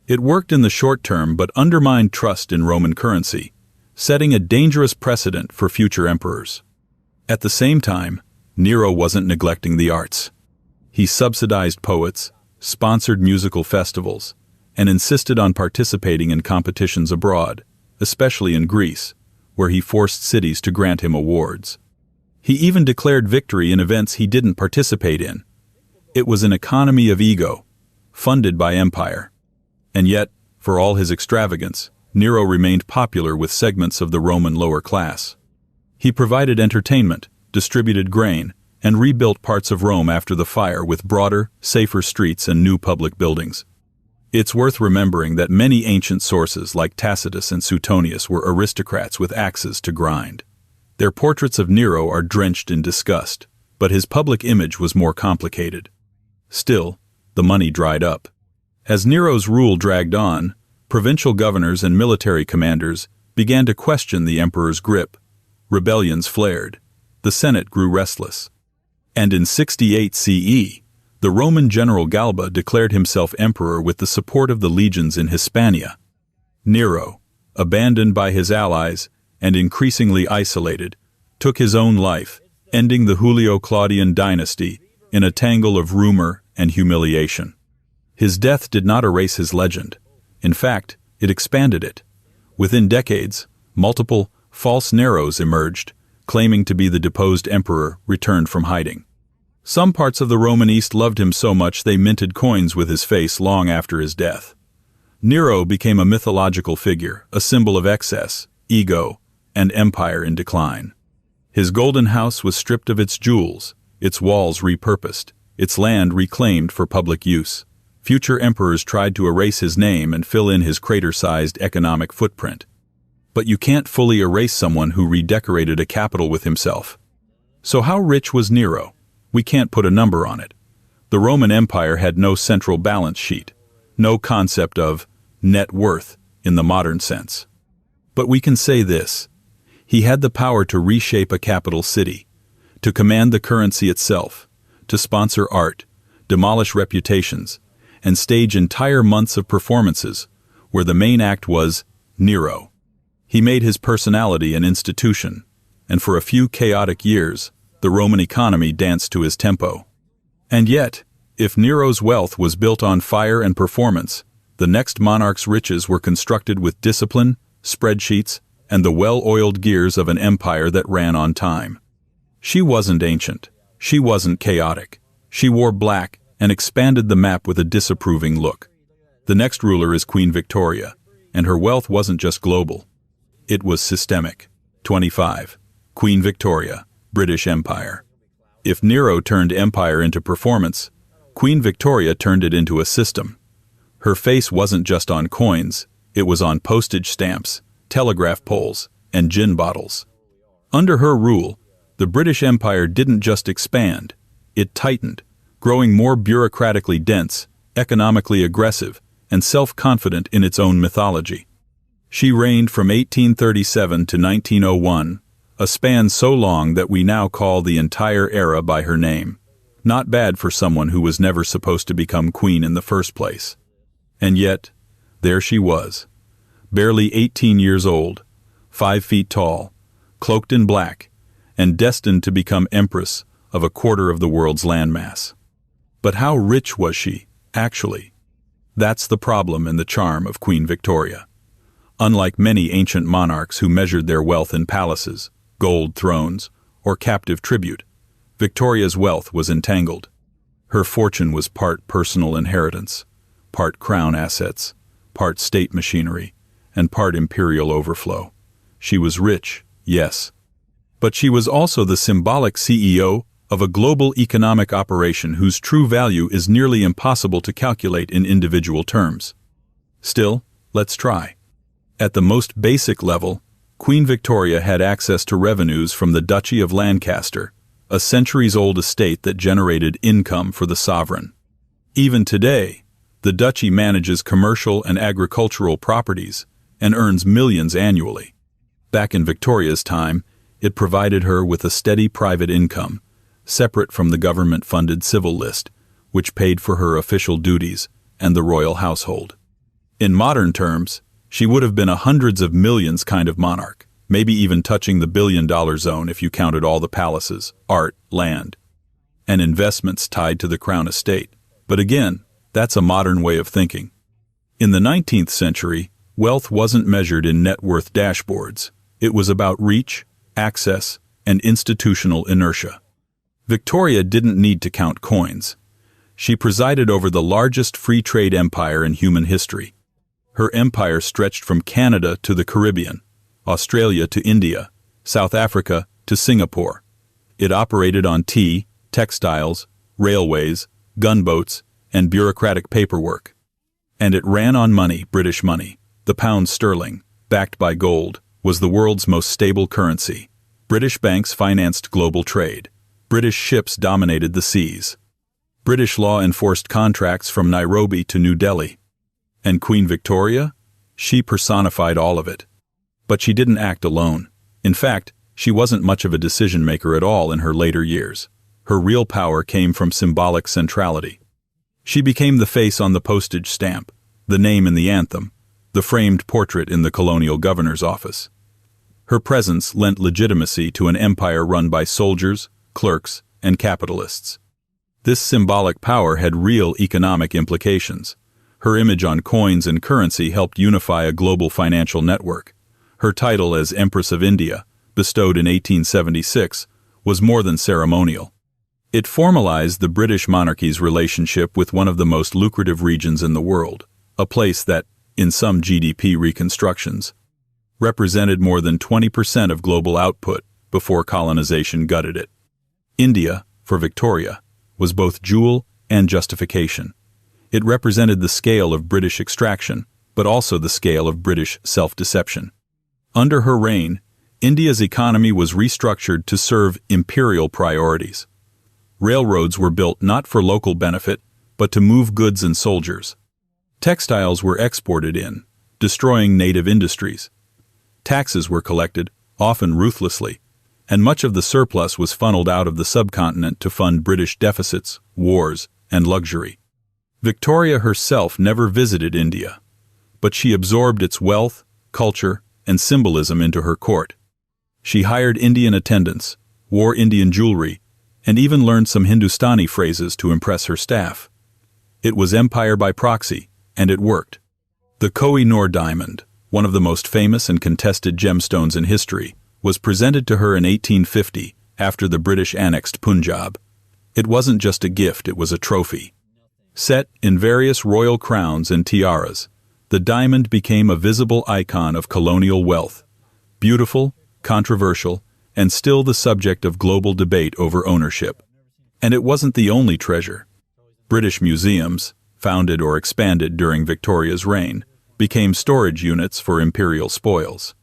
It worked in the short term but undermined trust in Roman currency, setting a dangerous precedent for future emperors. At the same time, Nero wasn't neglecting the arts. He subsidized poets, sponsored musical festivals, and insisted on participating in competitions abroad, especially in Greece, where he forced cities to grant him awards. He even declared victory in events he didn't participate in. It was an economy of ego, funded by empire. And yet, for all his extravagance, Nero remained popular with segments of the Roman lower class. He provided entertainment, distributed grain, and rebuilt parts of Rome after the fire with broader, safer streets and new public buildings. It's worth remembering that many ancient sources like Tacitus and Suetonius were aristocrats with axes to grind. Their portraits of Nero are drenched in disgust, but his public image was more complicated. Still, the money dried up. As Nero's rule dragged on, provincial governors and military commanders began to question the emperor's grip. Rebellions flared. The Senate grew restless. And in 68 CE, The Roman general Galba declared himself emperor with the support of the legions in Hispania. Nero, abandoned by his allies and increasingly isolated, took his own life, ending the Julio-Claudian dynasty in a tangle of rumor and humiliation. His death did not erase his legend. In fact, it expanded it. Within decades, multiple false Neros emerged, claiming to be the deposed emperor returned from hiding. Some parts of the Roman East loved him so much they minted coins with his face long after his death. Nero became a mythological figure, a symbol of excess, ego, and empire in decline. His golden house was stripped of its jewels, its walls repurposed, its land reclaimed for public use. Future emperors tried to erase his name and fill in his crater-sized economic footprint. But you can't fully erase someone who redecorated a capital with himself. So how rich was Nero? We can't put a number on it. The Roman Empire had no central balance sheet, no concept of net worth in the modern sense. But we can say this: he had the power to reshape a capital city, to command the currency itself, to sponsor art, demolish reputations, and stage entire months of performances where the main act was Nero. He made his personality an institution, and for a few chaotic years, the Roman economy danced to his tempo. And yet, if Nero's wealth was built on fire and performance, the next monarch's riches were constructed with discipline, spreadsheets, and the well-oiled gears of an empire that ran on time. She wasn't ancient. She wasn't chaotic. She wore black and expanded the map with a disapproving look. The next ruler is Queen Victoria, and her wealth wasn't just global. It was systemic. 25. Queen Victoria, British Empire. If Nero turned empire into performance, Queen Victoria turned it into a system. Her face wasn't just on coins, it was on postage stamps, telegraph poles, and gin bottles. Under her rule, the British Empire didn't just expand, it tightened, growing more bureaucratically dense, economically aggressive, and self-confident in its own mythology. She reigned from 1837 to 1901, a span so long that we now call the entire era by her name. Not bad for someone who was never supposed to become queen in the first place. And yet, there she was, barely 18 years old, 5 feet tall, cloaked in black, and destined to become empress of a quarter of the world's landmass. But how rich was she, actually? That's the problem and the charm of Queen Victoria. Unlike many ancient monarchs who measured their wealth in palaces, gold thrones, or captive tribute, Victoria's wealth was entangled. Her fortune was part personal inheritance, part crown assets, part state machinery, and part imperial overflow. She was rich, yes, but she was also the symbolic CEO of a global economic operation whose true value is nearly impossible to calculate in individual terms. Still, let's try. At the most basic level, Queen Victoria had access to revenues from the Duchy of Lancaster, a centuries-old estate that generated income for the sovereign. Even today, the duchy manages commercial and agricultural properties and earns millions annually. Back in Victoria's time, it provided her with a steady private income, separate from the government-funded civil list, which paid for her official duties and the royal household. In modern terms, she would have been a hundreds of millions kind of monarch, maybe even touching the billion-dollar zone if you counted all the palaces, art, land, and investments tied to the crown estate. But again, that's a modern way of thinking. In the 19th century, wealth wasn't measured in net worth dashboards. It was about reach, access, and institutional inertia. Victoria didn't need to count coins. She presided over the largest free trade empire in human history. Her empire stretched from Canada to the Caribbean, Australia to India, South Africa to Singapore. It operated on tea, textiles, railways, gunboats, and bureaucratic paperwork. And it ran on money, British money. The pound sterling, backed by gold, was the world's most stable currency. British banks financed global trade. British ships dominated the seas. British law enforced contracts from Nairobi to New Delhi. And Queen Victoria? She personified all of it. But she didn't act alone. In fact, she wasn't much of a decision-maker at all in her later years. Her real power came from symbolic centrality. She became the face on the postage stamp, the name in the anthem, the framed portrait in the colonial governor's office. Her presence lent legitimacy to an empire run by soldiers, clerks, and capitalists. This symbolic power had real economic implications. Her image on coins and currency helped unify a global financial network. Her title as Empress of India, bestowed in 1876, was more than ceremonial. It formalized the British monarchy's relationship with one of the most lucrative regions in the world, a place that, in some GDP reconstructions, represented more than 20% of global output before colonization gutted it. India, for Victoria, was both jewel and justification. It represented the scale of British extraction, but also the scale of British self-deception. Under her reign, India's economy was restructured to serve imperial priorities. Railroads were built not for local benefit, but to move goods and soldiers. Textiles were exported in, destroying native industries. Taxes were collected, often ruthlessly, and much of the surplus was funneled out of the subcontinent to fund British deficits, wars, and luxury. Victoria herself never visited India, but she absorbed its wealth, culture, and symbolism into her court. She hired Indian attendants, wore Indian jewelry, and even learned some Hindustani phrases to impress her staff. It was empire by proxy, and it worked. The Koh-i-Noor diamond, one of the most famous and contested gemstones in history, was presented to her in 1850 after the British annexed Punjab. It wasn't just a gift, it was a trophy. Set in various royal crowns and tiaras, the diamond became a visible icon of colonial wealth. Beautiful, controversial, and still the subject of global debate over ownership. And it wasn't the only treasure. British museums, founded or expanded during Victoria's reign, became storage units for imperial spoils.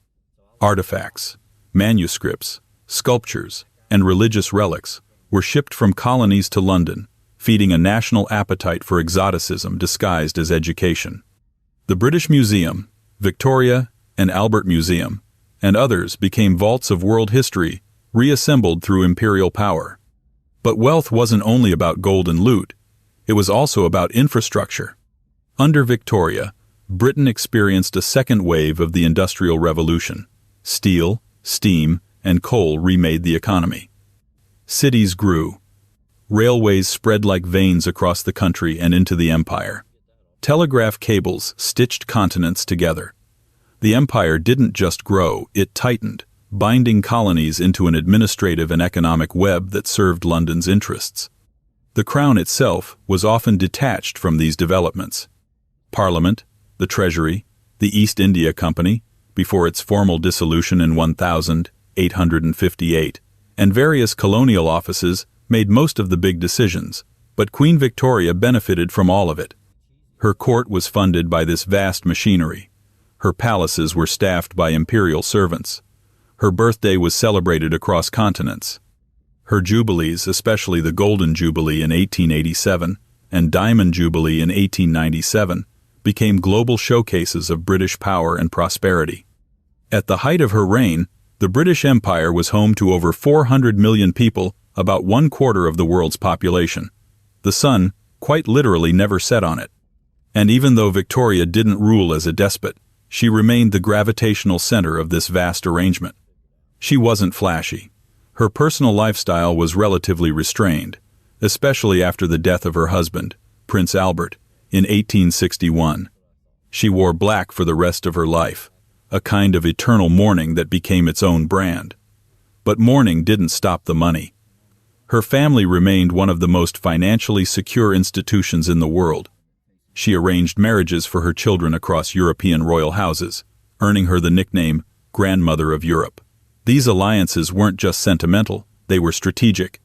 Artifacts, manuscripts, sculptures, and religious relics were shipped from colonies to London, feeding a national appetite for exoticism disguised as education. The British Museum, Victoria and Albert Museum, and others became vaults of world history, reassembled through imperial power. But wealth wasn't only about gold and loot, it was also about infrastructure. Under Victoria, Britain experienced a second wave of the Industrial Revolution. Steel, steam, and coal remade the economy. Cities grew. Railways spread like veins across the country and into the empire. Telegraph cables stitched continents together. The empire didn't just grow, it tightened, binding colonies into an administrative and economic web that served London's interests. The crown itself was often detached from these developments. Parliament, the Treasury, the East India Company, before its formal dissolution in 1858, and various colonial offices made most of the big decisions, but Queen Victoria benefited from all of it. Her court was funded by this vast machinery. Her palaces were staffed by imperial servants. Her birthday was celebrated across continents. Her jubilees, especially the Golden Jubilee in 1887 and Diamond Jubilee in 1897, became global showcases of British power and prosperity. At the height of her reign, the British Empire was home to over 400 million people, about 1/4 of the world's population. The sun, quite literally, never set on it. And even though Victoria didn't rule as a despot, she remained the gravitational center of this vast arrangement. She wasn't flashy. Her personal lifestyle was relatively restrained, especially after the death of her husband, Prince Albert, in 1861. She wore black for the rest of her life, a kind of eternal mourning that became its own brand. But mourning didn't stop the money. Her family remained one of the most financially secure institutions in the world. She arranged marriages for her children across European royal houses, earning her the nickname Grandmother of Europe. These alliances weren't just sentimental, they were strategic,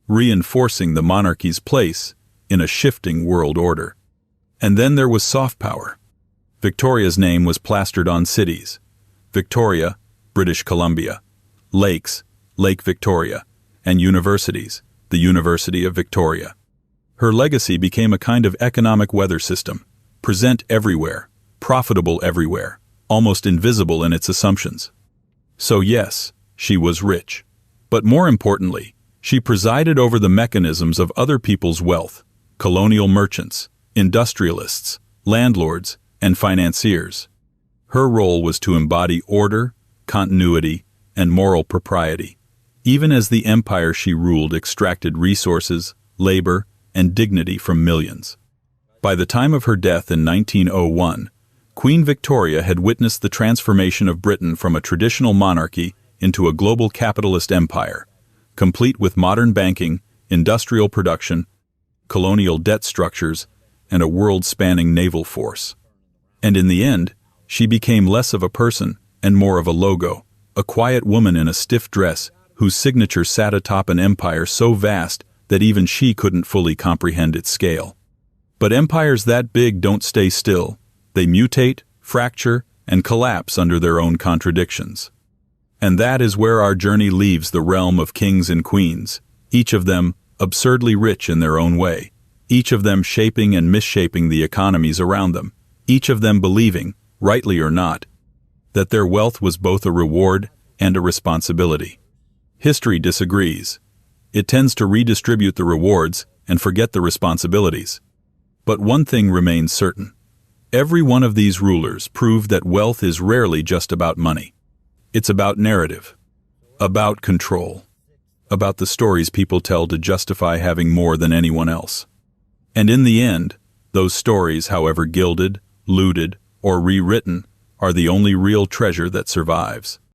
reinforcing the monarchy's place in a shifting world order. And then there was soft power. Victoria's name was plastered on cities. Victoria, British Columbia. Lakes, Lake Victoria. And universities, the University of Victoria. Her legacy became a kind of economic weather system, present everywhere, profitable everywhere, almost invisible in its assumptions. So yes, she was rich. But more importantly, She presided over the mechanisms of other people's wealth: colonial merchants, industrialists, landlords, and financiers. Her role was to embody order, continuity, and moral propriety, even as the empire she ruled extracted resources, labor, and dignity from millions. By the time of her death in 1901, Queen Victoria had witnessed the transformation of Britain from a traditional monarchy into a global capitalist empire, complete with modern banking, industrial production, colonial debt structures, and a world-spanning naval force. And in the end, she became less of a person and more of a logo, a quiet woman in a stiff dress whose signature sat atop an empire so vast that even she couldn't fully comprehend its scale. But empires that big don't stay still. They mutate, fracture, and collapse under their own contradictions. And that is where our journey leaves the realm of kings and queens, each of them absurdly rich in their own way, each of them shaping and misshaping the economies around them, each of them believing, rightly or not, that their wealth was both a reward and a responsibility. History disagrees. It tends to redistribute the rewards and forget the responsibilities. But one thing remains certain. Every one of these rulers proved that wealth is rarely just about money. It's about narrative, about control, about the stories people tell to justify having more than anyone else. And in the end, those stories, however gilded, looted, or rewritten, are the only real treasure that survives.